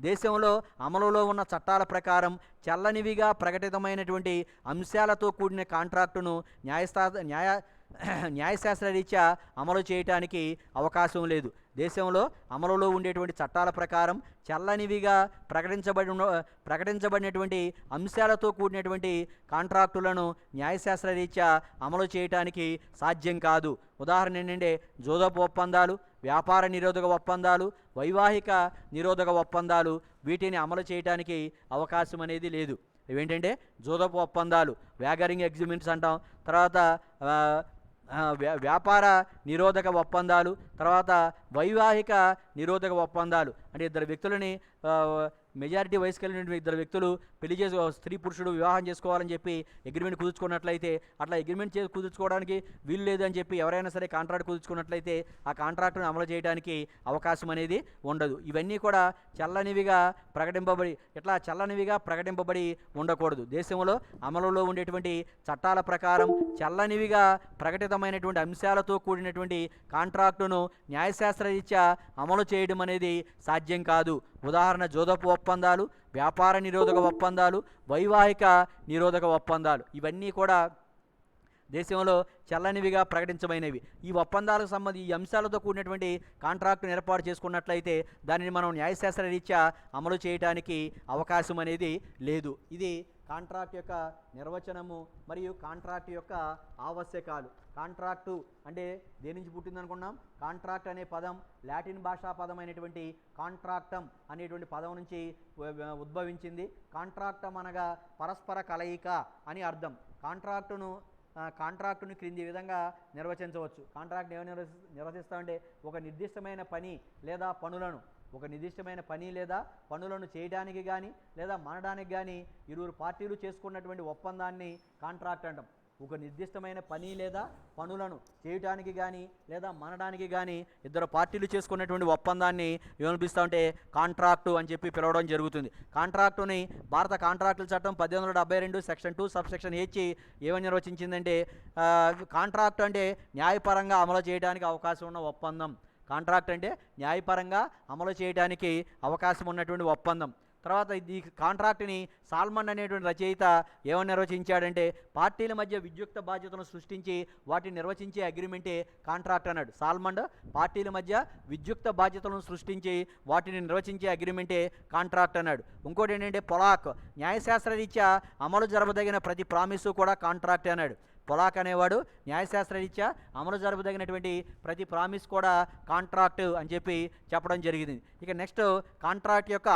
Speaker 1: దేశంలో అమలులో ఉన్న చట్టాల ప్రకారం చల్లనివిగా ప్రకటితమైనటువంటి అంశాలతో కూడిన కాంట్రాక్టును న్యాయశాస్త్రరీత్యా అమలు చేయడానికి అవకాశం లేదు. దేశంలో అమలులో ఉండేటువంటి చట్టాల ప్రకారం చల్లనివిగా ప్రకటించబడినటువంటి అంశాలతో కూడినటువంటి కాంట్రాక్టులను న్యాయశాస్త్రరీత్యా అమలు చేయడానికి సాధ్యం కాదు. ఉదాహరణ ఏంటంటే జోదపు ఒప్పందాలు, వ్యాపార నిరోధక ఒప్పందాలు, వైవాహిక నిరోధక ఒప్పందాలు, వీటిని అమలు చేయడానికి అవకాశం అనేది లేదు. ఇవేంటంటే జోదపు ఒప్పందాలు, వ్యాగరింగ్ అగ్రిమెంట్స్ అంటాం, తర్వాత వ్యాపార నిరోధక ఒప్పందాలు, తర్వాత వైవాహిక నిరోధక ఒప్పందాలు. అంటే ఇద్దరు వ్యక్తులని మెజారిటీ వయసు కలిగిన ఇద్దరు వ్యక్తులు పెళ్లి చేసి స్త్రీ పురుషుడు వివాహం చేసుకోవాలని చెప్పి అగ్రిమెంట్ కుదుర్చుకున్నట్లయితే, అట్లా అగ్రిమెంట్ కుదుర్చుకోవడానికి వీలు లేదని చెప్పి ఎవరైనా సరే కాంట్రాక్ట్ కుదుర్చుకున్నట్లయితే ఆ కాంట్రాక్ట్ను అమలు చేయడానికి అవకాశం అనేది ఉండదు. ఇవన్నీ కూడా చల్లనివిగా ప్రకటింపబడి ఉండకూడదు. దేశంలో అమలులో ఉండేటువంటి చట్టాల ప్రకారం చల్లనివిగా ప్రకటితమైనటువంటి అంశాలతో కూడినటువంటి కాంట్రాక్టును న్యాయశాస్త్రరీత్యా అమలు చేయడం అనేది సాధ్యం కాదు. ఉదాహరణ జోదపు ఒప్పందాలు, వ్యాపార నిరోధక ఒప్పందాలు, వైవాహిక నిరోధక ఒప్పందాలు, ఇవన్నీ కూడా దేశంలో చల్లనివిగా ప్రకటించమైనవి. ఈ ఒప్పందాలకు సంబంధించి ఈ అంశాలతో కూడినటువంటి కాంట్రాక్టును ఏర్పాటు చేసుకున్నట్లయితే దానిని మనం న్యాయశాస్త్ర రీత్యా అమలు చేయడానికి అవకాశం అనేది లేదు. ఇది కాంట్రాక్ట్ యొక్క నిర్వచనము మరియు కాంట్రాక్ట్ యొక్క ఆవశ్యకాలు. కాంట్రాక్టు అంటే దేని నుంచి పుట్టిందనుకున్నాం? కాంట్రాక్ట్ అనే పదం లాటిన్ భాషా పదమైనటువంటి కాంట్రాక్టం అనేటువంటి పదం నుంచి ఉద్భవించింది. కాంట్రాక్టం అనగా పరస్పర కలయిక అని అర్థం. కాంట్రాక్టును క్రింది విధంగా నిర్వచించవచ్చు. కాంట్రాక్ట్ ఏమైనా నిర్వచిస్తామంటే ఒక నిర్దిష్టమైన పని లేదా పనులను చేయడానికి కానీ లేదా మానడానికి కానీ ఇరువురు పార్టీలు చేసుకున్నటువంటి ఒప్పందాన్ని కాంట్రాక్ట్ అంటాం. ఒక నిర్దిష్టమైన పని లేదా పనులను చేయటానికి కానీ లేదా మనడానికి కానీ ఇద్దరు పార్టీలు చేసుకున్నటువంటి ఒప్పందాన్ని ఏమనిపిస్తామంటే కాంట్రాక్టు అని చెప్పి పిలవడం జరుగుతుంది. కాంట్రాక్టుని భారత కాంట్రాక్టుల చట్టం 1872 సెక్షన్ 2 సబ్సెక్షన్ హెచ్ ఏమని నిర్వచించిందంటే కాంట్రాక్ట్ అంటే న్యాయపరంగా అమలు చేయడానికి అవకాశం ఉన్న ఒప్పందం. కాంట్రాక్ట్ అంటే న్యాయపరంగా అమలు చేయడానికి అవకాశం ఉన్నటువంటి ఒప్పందం. తర్వాత ఈ కాంట్రాక్ట్ని సాల్మన్ అనేటువంటి రచయిత ఏమని నిర్వచించాడంటే పార్టీల మధ్య విద్యుక్త బాధ్యతలను సృష్టించి వాటిని నిర్వచించే అగ్రిమెంటే కాంట్రాక్ట్ అన్నాడు. సాల్మన్ పార్టీల మధ్య విద్యుక్త బాధ్యతలను సృష్టించి వాటిని నిర్వచించే అగ్రిమెంటే కాంట్రాక్ట్ అన్నాడు. ఇంకోటి ఏంటంటే పొలాక్ న్యాయశాస్త్ర రీత్యా అమలు జరపదగిన ప్రతి ప్రామిసు కూడా కాంట్రాక్ట్ అన్నాడు. పొలాక్ అనేవాడు న్యాయశాస్త్ర రీత్యా అమలు జరపదగినటువంటి ప్రతి ప్రామిస్ కూడా కాంట్రాక్ట్ అని చెప్పి చెప్పడం జరిగింది. ఇక నెక్స్ట్ కాంట్రాక్ట్ యొక్క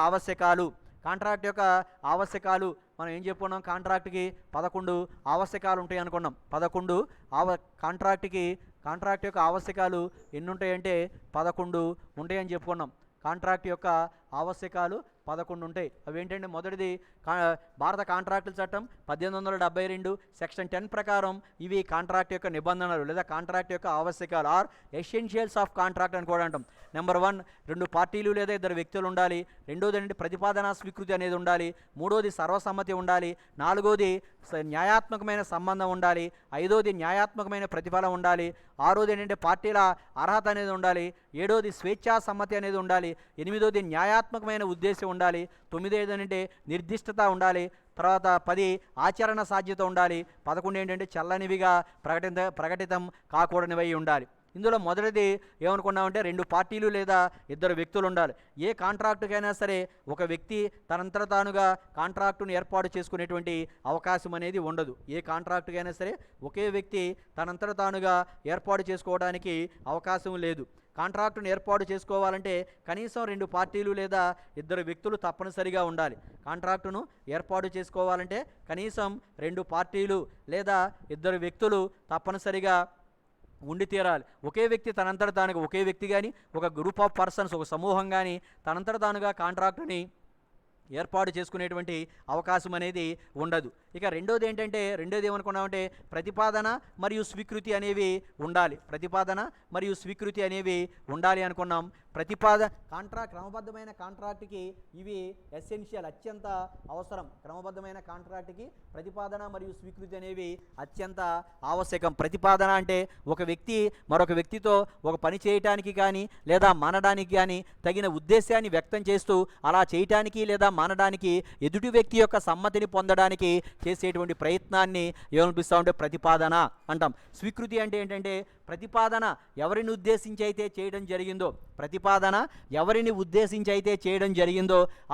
Speaker 1: ఆవశ్యకాలు. మనం ఏం చెప్పుకున్నాం? కాంట్రాక్ట్కి 11 ఆవశ్యకాలు ఉంటాయి అనుకున్నాం. 11 కాంట్రాక్ట్ యొక్క ఆవశ్యకాలు ఎన్ని ఉంటాయంటే 11 ఉంటాయని చెప్పుకున్నాం. కాంట్రాక్ట్ యొక్క ఆవశ్యకాలు 11 ఉంటాయి. అవి ఏంటంటే మొదటిది భారత కాంట్రాక్టుల చట్టం 1872 సెక్షన్ 10 ప్రకారం ఇవి కాంట్రాక్ట్ యొక్క నిబంధనలు లేదా కాంట్రాక్ట్ యొక్క ఆవశ్యకాలు ఆర్ ఎసెన్షియల్స్ ఆఫ్ కాంట్రాక్ట్ అని కూడా అంటాం. నెంబర్ 1 2 పార్టీలు లేదా 2 వ్యక్తులు ఉండాలి. రెండోది ఏంటంటే ప్రతిపాదన స్వీకృతి అనేది ఉండాలి. మూడోది సర్వసమ్మతి ఉండాలి. నాలుగోది న్యాయాత్మకమైన సంబంధం ఉండాలి. ఐదోది న్యాయాత్మకమైన ప్రతిఫలం ఉండాలి. ఆరోది ఏంటంటే పార్టీల అర్హత అనేది ఉండాలి. ఏడోది స్వేచ్ఛా సమ్మతి అనేది ఉండాలి. ఎనిమిదోది న్యాయాత్మకమైన ఉద్దేశం ఉండాలి. 9 ఏంటంటే నిర్దిష్టత ఉండాలి. తర్వాత 10 ఆచరణ సాధ్యత ఉండాలి. 11 ఏంటంటే చల్లనివిగా ప్రకటితం కాకూడనివై ఉండాలి. ఇందులో మొదటిది ఏమనుకున్నామంటే 2 పార్టీలు లేదా 2 వ్యక్తులు ఉండాలి. ఏ కాంట్రాక్టుకైనా సరే ఒక వ్యక్తి తనంతట తానుగా కాంట్రాక్టును ఏర్పాటు చేసుకునేటువంటి అవకాశం అనేది ఉండదు. ఏ కాంట్రాక్టుకైనా సరే ఒకే వ్యక్తి తనంతట తానుగా ఏర్పాటు చేసుకోవడానికి అవకాశం లేదు. కాంట్రాక్టును ఏర్పాటు చేసుకోవాలంటే కనీసం 2 పార్టీలు లేదా 2 వ్యక్తులు తప్పనిసరిగా ఉండాలి. కాంట్రాక్టును ఏర్పాటు చేసుకోవాలంటే కనీసం 2 పార్టీలు లేదా 2 వ్యక్తులు తప్పనిసరిగా ఉండి తీరాలి. ఒకే వ్యక్తి తనంతట తానుగా ఒకే వ్యక్తి కానీ ఒక గ్రూప్ ఆఫ్ పర్సన్స్ ఒక సమూహం కానీ తనంతట తానుగా కాంట్రాక్టుని ఏర్పాటు చేసుకునేటువంటి అవకాశం అనేది ఉండదు. ఇక రెండోది ఏమనుకున్నామంటే ప్రతిపాదన మరియు స్వీకృతి అనేవి ఉండాలి అనుకున్నాం. క్రమబద్ధమైన కాంట్రాక్ట్కి ఇవి ఎసెన్షియల్ అత్యంత అవసరం. క్రమబద్ధమైన కాంట్రాక్ట్కి ప్రతిపాదన మరియు స్వీకృతి అనేవి అత్యంత ఆవశ్యకం. ప్రతిపాదన అంటే ఒక వ్యక్తి మరొక వ్యక్తితో ఒక పని చేయటానికి కానీ లేదా మానడానికి కానీ తగిన ఉద్దేశాన్ని వ్యక్తం చేస్తూ అలా చేయటానికి లేదా మానడానికి ఎదుటి వ్యక్తి యొక్క సమ్మతిని పొందడానికి చేసేటువంటి ప్రయత్నాన్ని ఏమనిపిస్తామంటే ప్రతిపాదన అంటాం. స్వీకృతి అంటే ఏంటంటే ప్రతిపాదన ఎవరిని ఉద్దేశించి అయితే చేయడం జరిగిందో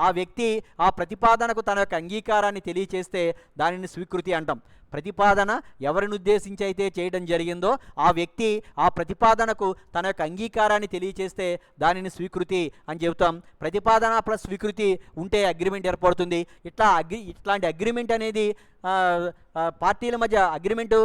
Speaker 1: ఆ వ్యక్తి ఆ ప్రతిపాదనకు తన యొక్క అంగీకారాన్ని తెలియచేస్తే దానిని స్వీకృతి అంటాం. ప్రతిపాదన ఎవరిని ఉద్దేశించి అయితే చేయడం జరిగిందో ఆ వ్యక్తి ఆ ప్రతిపాదనకు తన యొక్క అంగీకారాన్ని తెలియచేస్తే దానిని స్వీకృతి అని చెబుతాం. ప్రతిపాదన ప్లస్ స్వీకృతి ఉంటే అగ్రిమెంట్ ఏర్పడుతుంది. ఇట్లాంటి అగ్రిమెంట్ అనేది పార్టీల మధ్య అగ్రిమెంటు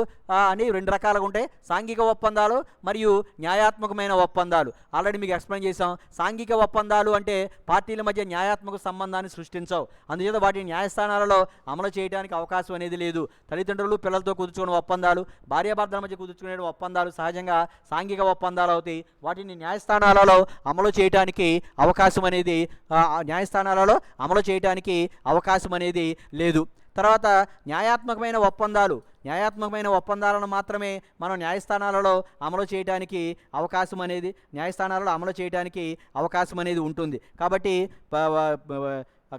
Speaker 1: అని 2 రకాలుగా ఉంటాయి. సాంఘిక ఒప్పందాలు మరియు న్యాయాత్మకమైన ఒప్పందాలు. ఆల్రెడీ మీకు ఎక్స్ప్లెయిన్ చేసాం. సాంఘిక ఒప్పందాలు అంటే పార్టీల మధ్య న్యాయాత్మక సంబంధాన్ని సృష్టించవు. అందుచేత వాటిని న్యాయస్థానాలలో అమలు చేయడానికి అవకాశం అనేది లేదు. తల్లిదండ్రులు పిల్లలతో కుదుర్చుకునే ఒప్పందాలు, భార్యాభర్తల మధ్య కుదుర్చుకునే ఒప్పందాలు సహజంగా సాంఘిక ఒప్పందాలు అవుతాయి. వాటిని న్యాయస్థానాలలో అమలు చేయడానికి అవకాశం అనేది లేదు. తర్వాత న్యాయాత్మకమైన ఒప్పందాలను మాత్రమే మనం న్యాయస్థానాలలో అమలు చేయడానికి అవకాశం అనేది ఉంటుంది.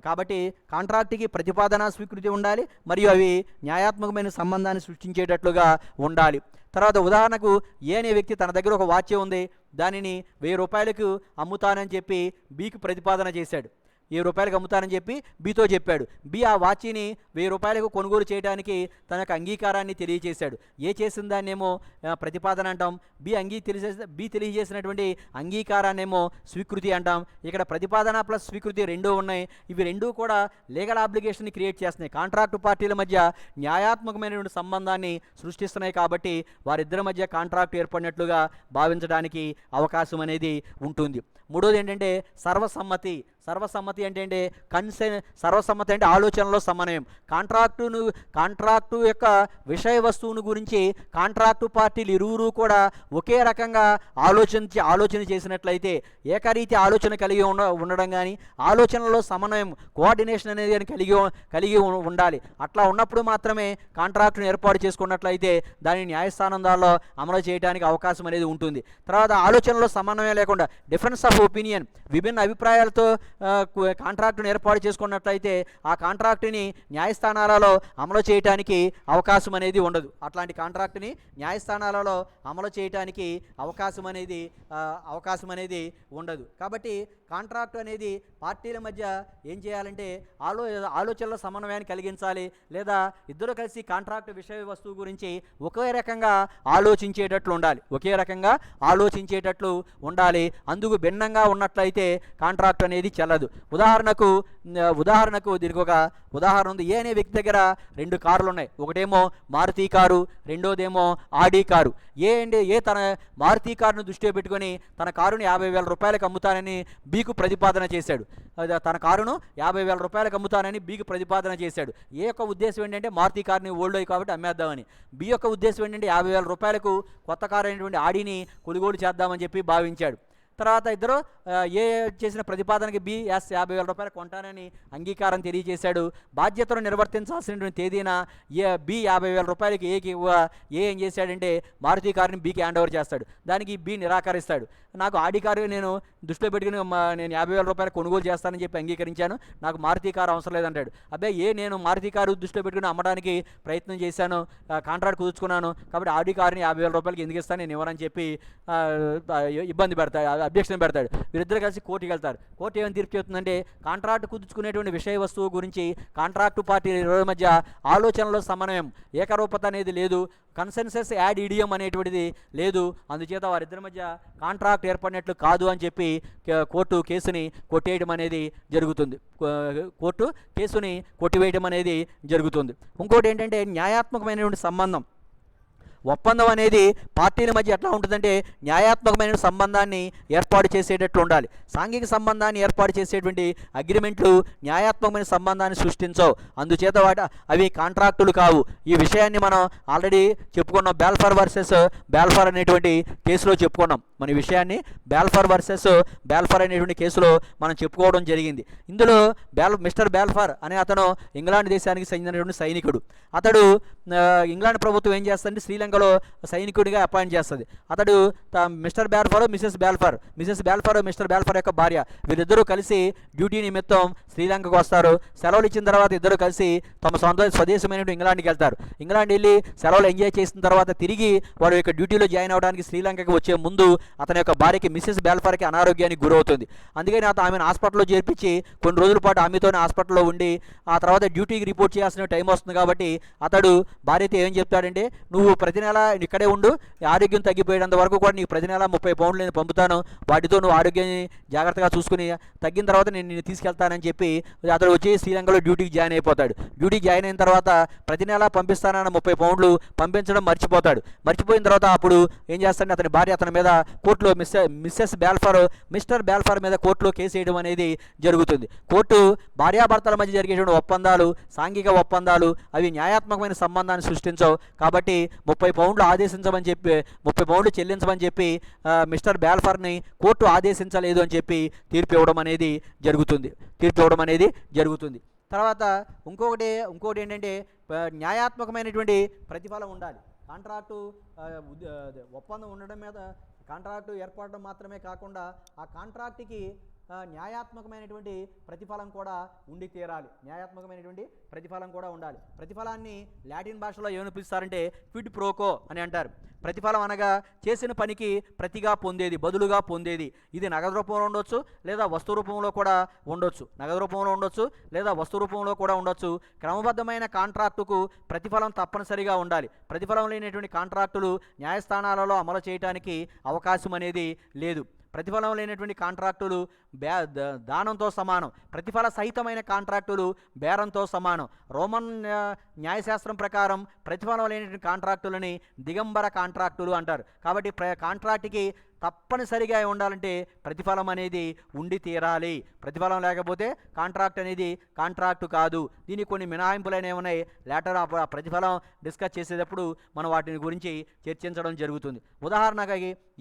Speaker 1: కాబట్టి కాంట్రాక్ట్కి ప్రతిపాదన స్వీకృతి ఉండాలి మరియు అవి న్యాయాత్మకమైన సంబంధాన్ని సృష్టించేటట్లుగా ఉండాలి. తర్వాత ఉదాహరణకు ఏ అనే వ్యక్తి తన దగ్గర ఒక వాచ్ ఉంది, దానిని 1000 రూపాయలకు అమ్ముతానని చెప్పి బికి ప్రతిపాదన చేశాడు. రూపాయలకు అమ్ముతానని చెప్పి బితో చెప్పాడు. బి ఆ వాచీని 1000 రూపాయలకు కొనుగోలు చేయడానికి తన యొక్క అంగీకారాన్ని తెలియజేశాడు. ఏ చేసిన దాన్నేమో ప్రతిపాదన అంటాం, బి తెలియజేసినటువంటి అంగీకారాన్నేమో స్వీకృతి అంటాం. ఇక్కడ ప్రతిపాదన ప్లస్ స్వీకృతి రెండూ ఉన్నాయి. ఇవి రెండూ కూడా లీగల్ ఆబ్లిగేషన్ని క్రియేట్ చేస్తున్నాయి. కాంట్రాక్టు పార్టీల మధ్య న్యాయాత్మకమైనటువంటి సంబంధాన్ని సృష్టిస్తున్నాయి. కాబట్టి వారిద్దరి మధ్య కాంట్రాక్ట్ ఏర్పడినట్లుగా భావించడానికి అవకాశం అనేది ఉంటుంది. మూడోది ఏంటంటే సర్వసమ్మతి. సర్వసమ్మతి అంటే సర్వసమ్మతి అంటే ఆలోచనలో సమన్వయం. కాంట్రాక్టు యొక్క విషయ వస్తువును గురించి కాంట్రాక్టు పార్టీలు ఇరువురు కూడా ఒకే రకంగా ఆలోచన చేసినట్లయితే, ఏకరీతి ఆలోచన కలిగి ఉండడం కానీ, ఆలోచనలో సమన్వయం కోఆర్డినేషన్ అనేది కలిగి ఉండాలి. అట్లా ఉన్నప్పుడు మాత్రమే కాంట్రాక్టును ఏర్పాటు చేసుకున్నట్లయితే దాన్ని న్యాయస్థానంలో అమలు చేయడానికి అవకాశం అనేది ఉంటుంది. తర్వాత ఆలోచనలో సమన్వయం లేకుండా డిఫరెన్స్ ఆఫ్ ఒపీనియన్, విభిన్న అభిప్రాయాలతో కాంట్రాక్టును ఏర్పాటు చేసుకున్నట్లయితే ఆ కాంట్రాక్టుని న్యాయస్థానాలలో అమలు చేయడానికి అవకాశం అనేది ఉండదు. అట్లాంటి కాంట్రాక్టుని న్యాయస్థానాలలో అమలు చేయడానికి అవకాశం అనేది ఉండదు. కాబట్టి కాంట్రాక్టు అనేది పార్టీల మధ్య ఏం చేయాలంటే ఆలోచనల సమన్వయాన్ని కలిగించాలి, లేదా ఇద్దరు కలిసి కాంట్రాక్టు విషయ వస్తువు గురించి ఒకే రకంగా ఆలోచించేటట్లు ఉండాలి. అందుకు భిన్నంగా ఉన్నట్లయితే కాంట్రాక్ట్ అనేది చెల్లదు. ఉదాహరణకు దీనికి ఒక ఉదాహరణ ఉంది. ఏ అనే వ్యక్తి దగ్గర 2 కార్లు ఉన్నాయి. ఒకటేమో మారుతి కారు, రెండోదేమో ఆడి కారు. ఏ తన మారుతి కారును దృష్టిలో పెట్టుకొని తన కారుని 50,000 రూపాయలకు అమ్ముతానని బీకు ప్రతిపాదన చేశాడు. తన కారును 50,000 రూపాయలకు అమ్ముతానని బీకు ప్రతిపాదన చేశాడు. ఏ యొక్క ఉద్దేశం ఏంటంటే మారుతి కారుని ఓల్డ్ అయ్యి కాబట్టి అమ్మేద్దామని. బి యొక్క ఉద్దేశం ఏంటంటే 50,000 రూపాయలకు కొత్త కారు అయినటువంటి ఆడిని కొనుగోలు చేద్దామని చెప్పి భావించాడు. తర్వాత ఇద్దరు ఏ చేసిన ప్రతిపాదనకి బి 50,000 రూపాయలు కొంటానని అంగీకారం తెలియజేశాడు. బాధ్యతను నిర్వర్తించాల్సినటువంటి తేదీన బి 50,000 రూపాయలకి ఏం చేశాడంటే మారుతి కారుని బీకి హ్యాండ్ ఓవర్ చేస్తాడు. దానికి బి నిరాకరిస్తాడు. నాకు ఆడి కారు నేను దృష్టిలో పెట్టుకుని నేను 50,000 రూపాయలు కొనుగోలు చేస్తానని చెప్పి అంగీకరించాను, నాకు మారుతి కారు అవసరం లేదంటాడు. నేను మారుతి కారు దృష్టిలో పెట్టుకుని అమ్మడానికి ప్రయత్నం చేశాను, కాంట్రాక్ట్ కుదుర్చుకున్నాను, కాబట్టి ఆడి కారుని 50,000 రూపాయలకి ఎందుకు ఇస్తాను, నేను ఇవ్వనని చెప్పి ఇబ్బంది పెడతాడు, అబ్జెక్షన్ పెడతాడు. వీరిద్దరు కలిసి కోర్టుకి వెళ్తారు. కోర్టు ఏమైనా తీర్పు చెప్తుందంటే కాంట్రాక్ట్ కుదుర్చుకునేటువంటి విషయ వస్తువు గురించి కాంట్రాక్టు పార్టీల మధ్య ఆలోచనలో సమన్వయం, ఏకరూపత అనేది లేదు, కన్సెన్సస్ యాడ్ ఇడియం అనేటువంటిది లేదు. అందుచేత వారిద్దరి మధ్య కాంట్రాక్ట్ ఏర్పడినట్లు కాదు అని చెప్పి కోర్టు కేసుని కొట్టేయడం అనేది జరుగుతుంది. ఇంకోటి ఏంటంటే న్యాయాత్మకమైనటువంటి సంబంధం. ఒప్పందం అనేది పార్టీల మధ్య ఎట్లా ఉంటుందంటే న్యాయాత్మకమైన సంబంధాన్ని ఏర్పాటు చేసేటట్లు ఉండాలి. సాంఘిక సంబంధాన్ని ఏర్పాటు చేసేటువంటి అగ్రిమెంట్లు న్యాయాత్మకమైన సంబంధాన్ని సృష్టించవు. అందుచేత అవి కాంట్రాక్టులు కావు. ఈ విషయాన్ని మనం ఆల్రెడీ చెప్పుకున్నాం. బ్యాల్ఫర్ అనేటువంటి కేసులో చెప్పుకున్నాం. మన ఈ విషయాన్ని బ్యాల్ఫర్ అనేటువంటి కేసులో మనం చెప్పుకోవడం జరిగింది. ఇందులో మిస్టర్ బ్యాల్ఫర్ అనే అతను ఇంగ్లాండ్ దేశానికి చెందినటువంటి సైనికుడు. అతడు ఇంగ్లాండ్ ప్రభుత్వం ఏం చేస్తుందంటే శ్రీలంకలో సైనికుడిగా అపాయింట్ చేస్తుంది. అతడు మిస్టర్ బ్యాల్ఫర్, మిస్టర్ బ్యాల్ఫర్ యొక్క భార్య, వీరిద్దరూ కలిసి డ్యూటీ నిమిత్తం శ్రీలంకకు వస్తారు. సెలవులు ఇచ్చిన తర్వాత ఇద్దరు కలిసి తమ స్వదేశమైన ఇంగ్లాండ్కి వెళ్తారు. ఇంగ్లాండ్ వెళ్ళి సెలవులు ఎంజాయ్ చేసిన తర్వాత తిరిగి వారి యొక్క డ్యూటీలో జాయిన్ అవ్వడానికి శ్రీలంకకి వచ్చే ముందు అతని యొక్క భార్యకి మిస్సెస్ బ్యాల్ఫర్కి అనారోగ్యానికి గురవుతుంది. అందుకని ఆమెను హాస్పిటల్లో చేర్పించి కొన్ని రోజుల పాటు ఆమెతోనే హాస్పిటల్లో ఉండి ఆ తర్వాత డ్యూటీకి రిపోర్ట్ చేయాల్సిన టైం వస్తుంది. కాబట్టి అతడు భార్యతో ఏం చెప్తాడంటే, నువ్వు ప్రతి నెల ఇక్కడే ఉండు, ఆరోగ్యం తగ్గిపోయేంత వరకు కూడా నీకు ప్రతి నెల 30 పౌండ్లు నేను పంపుతాను, వాటితో నువ్వు ఆరోగ్యాన్ని జాగ్రత్తగా చూసుకుని తగ్గిన తర్వాత నేను నిన్ను తీసుకెళ్తానని చెప్పి అతడు వచ్చి శ్రీలంకలో డ్యూటీకి జాయిన్ అయిపోతాడు. డ్యూటీకి జాయిన్ అయిన తర్వాత ప్రతి నెల పంపిస్తానన్న 30 పౌండ్లు పంపించడం మర్చిపోయిన తర్వాత అప్పుడు ఏం చేస్తాడంటే అతని భార్య అతని మీద కోర్టులో మిస్టర్ బ్యాల్ఫర్ మీద కోర్టులో కేసు వేయడం అనేది జరుగుతుంది. కోర్టు భార్యాభర్తల మధ్య జరిగేటువంటి ఒప్పందాలు, సాంఘిక ఒప్పందాలు అవి న్యాయాత్మకమైన సంబంధాన్ని సృష్టించవు. కాబట్టి 30 పౌండ్లు చెల్లించమని చెప్పి మిస్టర్ బ్యాల్ఫర్ని కోర్టు ఆదేశించలేదు అని చెప్పి తీర్పు ఇవ్వడం అనేది జరుగుతుంది. తర్వాత ఇంకోటి ఏంటంటే న్యాయాత్మకమైనటువంటి ప్రతిఫలం ఉండాలి. కాంట్రాక్టు ఒప్పందం ఉండడం మీద కాంట్రాక్టు ఏర్పడడం మాత్రమే కాకుండా ఆ కాంట్రాక్ట్కి న్యాయాత్మకమైనటువంటి ప్రతిఫలం కూడా ఉండి తీరాలి. న్యాయాత్మకమైనటువంటి ప్రతిఫలం కూడా ఉండాలి. ప్రతిఫలాన్ని లాటిన్ భాషలో ఏమని పిలుస్తారంటే క్విడ్ ప్రోకో అని అంటారు. ప్రతిఫలం అనగా చేసిన పనికి ప్రతిగా పొందేది, బదులుగా పొందేది. ఇది నగదు రూపంలో ఉండొచ్చు, లేదా వస్తు రూపంలో కూడా ఉండొచ్చు. నగదు రూపంలో ఉండొచ్చు, లేదా వస్తు రూపంలో కూడా ఉండొచ్చు. క్రమబద్ధమైన కాంట్రాక్టుకు ప్రతిఫలం తప్పనిసరిగా ఉండాలి. ప్రతిఫలం లేనటువంటి కాంట్రాక్టులు న్యాయస్థానాలలో అమలు చేయడానికి అవకాశం అనేది లేదు. ప్రతిఫలం లేనటువంటి కాంట్రాక్టులు దానంతో సమానం. ప్రతిఫల సహితమైన కాంట్రాక్టులు బేరంతో సమానం. రోమన్ న్యాయశాస్త్రం ప్రకారం ప్రతిఫలం లేనటువంటి కాంట్రాక్టులని దిగంబర కాంట్రాక్టులు అంటారు. కాబట్టి కాంట్రాక్ట్కి తప్పనిసరిగా ఉండాలంటే ప్రతిఫలం అనేది ఉండి తీరాలి. ప్రతిఫలం లేకపోతే కాంట్రాక్ట్ అనేది కాంట్రాక్టు కాదు. దీనికి కొన్ని మినహాయింపులైన ఉన్నాయి. లేటర్ ఆ ప్రతిఫలం డిస్కస్ చేసేటప్పుడు మనం వాటిని గురించి చర్చించడం జరుగుతుంది. ఉదాహరణగా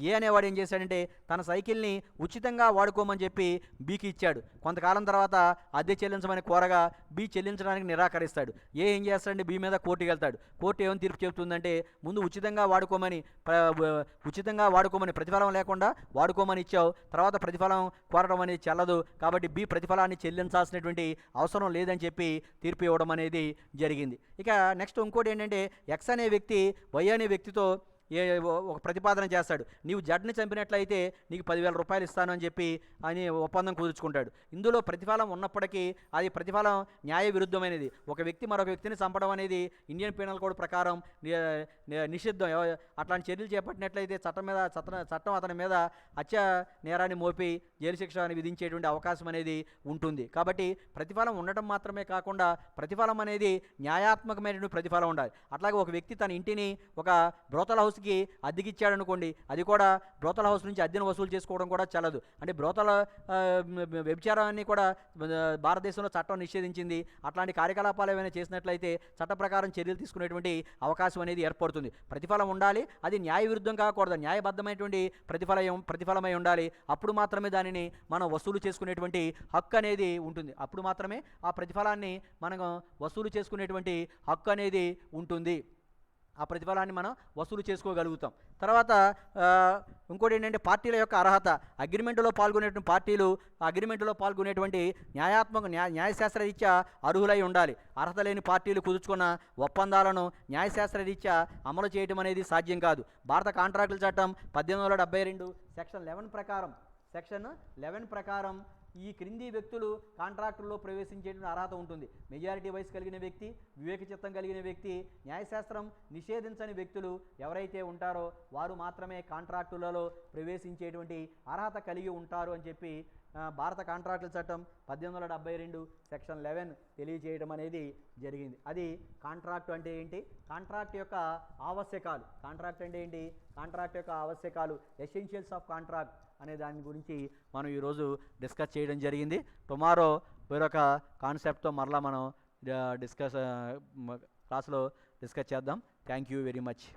Speaker 1: ఏ అనేవాడు ఏం చేశాడంటే తన సైకిల్ని ఉచితంగా వాడుకోమని చెప్పి బీకి ఇచ్చాడు. కొంతకాలం తర్వాత అద్దె చెల్లించమని కోరగా బి చెల్లించడానికి నిరాకరిస్తాడు. ఏం చేస్తాడంటే బి మీద కోర్టుకి వెళ్తాడు. కోర్టు ఏమని తీర్పు చెబుతుందంటే ముందు ఉచితంగా వాడుకోమని ప్రతిఫలం లేకుండా వాడుకోమని ఇచ్చావు, తర్వాత ప్రతిఫలం కోరడం అనేది చెల్లదు, కాబట్టి బి ప్రతిఫలాన్ని చెల్లించాల్సినటువంటి అవసరం లేదని చెప్పి తీర్పు ఇవ్వడం అనేది జరిగింది. ఇక నెక్స్ట్ ఇంకోటి ఏంటంటే ఎక్స్ అనే వ్యక్తి వై అనే వ్యక్తితో ఒక ప్రతిపాదన చేస్తాడు. నీవు జడ్ని చంపినట్లయితే నీకు 10,000 రూపాయలు ఇస్తాను అని చెప్పి అని ఒప్పందం కుదుర్చుకుంటాడు. ఇందులో ప్రతిఫలం ఉన్నప్పటికీ అది ప్రతిఫలం న్యాయ విరుద్ధమైనది. ఒక వ్యక్తి మరొక వ్యక్తిని చంపడం అనేది ఇండియన్ పీనల్ కోడ్ ప్రకారం నిషిద్ధం. అట్లాంటి చర్యలు చేపట్టినట్లయితే చట్టం అతని మీద హత్య నేరాన్ని మోపి జైలు శిక్ష అని విధించేటువంటి అవకాశం అనేది ఉంటుంది. కాబట్టి ప్రతిఫలం ఉండటం మాత్రమే కాకుండా ప్రతిఫలం అనేది న్యాయాత్మకమైనటువంటి ప్రతిఫలం ఉండాలి. అట్లాగే ఒక వ్యక్తి తన ఇంటిని ఒక బ్రోతల్ హౌస్కి అద్దెకిచ్చాడు అనుకోండి, అది కూడా బ్రోతల్ హౌస్ నుంచి అద్దెను వసూలు చేసుకోవడం కూడా చల్లదు. అంటే బ్రోతల వ్యభిచారాన్ని కూడా భారతదేశంలో చట్టం నిషేధించింది. అట్లాంటి కార్యకలాపాలు ఏమైనా చేసినట్లయితే చట్ట ప్రకారం చర్యలు తీసుకునేటువంటి అవకాశం అనేది ఏర్పడుతుంది. ప్రతిఫలం ఉండాలి, అది న్యాయ విరుద్ధం కాకూడదు, న్యాయబద్ధమైనటువంటి ప్రతిఫలమై ఉండాలి. అప్పుడు మాత్రమే దానిని మనం వసూలు చేసుకునేటువంటి హక్కు అనేది ఉంటుంది. అప్పుడు మాత్రమే ఆ ప్రతిఫలాన్ని మనం వసూలు చేసుకునేటువంటి హక్కు అనేది ఉంటుంది. ఆ ప్రతిఫలాన్ని మనం వసూలు చేసుకోగలుగుతాం. తర్వాత ఇంకోటి ఏంటంటే పార్టీల యొక్క అర్హత. అగ్రిమెంటులో పాల్గొనేటువంటి పార్టీలు అగ్రిమెంటులో పాల్గొనేటువంటి న్యాయశాస్త్ర రీత్యా అర్హులై ఉండాలి. అర్హత లేని పార్టీలు కుదుర్చుకున్న ఒప్పందాలను న్యాయశాస్త్ర రీత్యా అమలు చేయడం అనేది సాధ్యం కాదు. భారత కాంట్రాక్టుల చట్టం 1872 సెక్షన్ 11 ప్రకారం ఈ క్రింది వ్యక్తులు కాంట్రాక్టుల్లో ప్రవేశించేటువంటి అర్హత ఉంటుంది. మెజారిటీ వయసు కలిగిన వ్యక్తి, వివేక చిత్తం కలిగిన వ్యక్తి, న్యాయశాస్త్రం నిషేధించని వ్యక్తులు ఎవరైతే ఉంటారో వారు మాత్రమే కాంట్రాక్టులలో ప్రవేశించేటువంటి అర్హత కలిగి ఉంటారు అని చెప్పి భారత కాంట్రాక్టుల చట్టం 1872 సెక్షన్ 11 తెలియజేయడం అనేది జరిగింది. అది కాంట్రాక్ట్ అంటే ఏంటి, కాంట్రాక్ట్ యొక్క ఆవశ్యకాలు, ఎసెన్షియల్స్ ఆఫ్ కాంట్రాక్ట్ అనే దాని గురించి మనం ఈరోజు డిస్కస్ చేయడం జరిగింది. టుమారో వేరొక కాన్సెప్ట్తో మరలా మనం క్లాస్లో డిస్కస్ చేద్దాం. Thank you very much.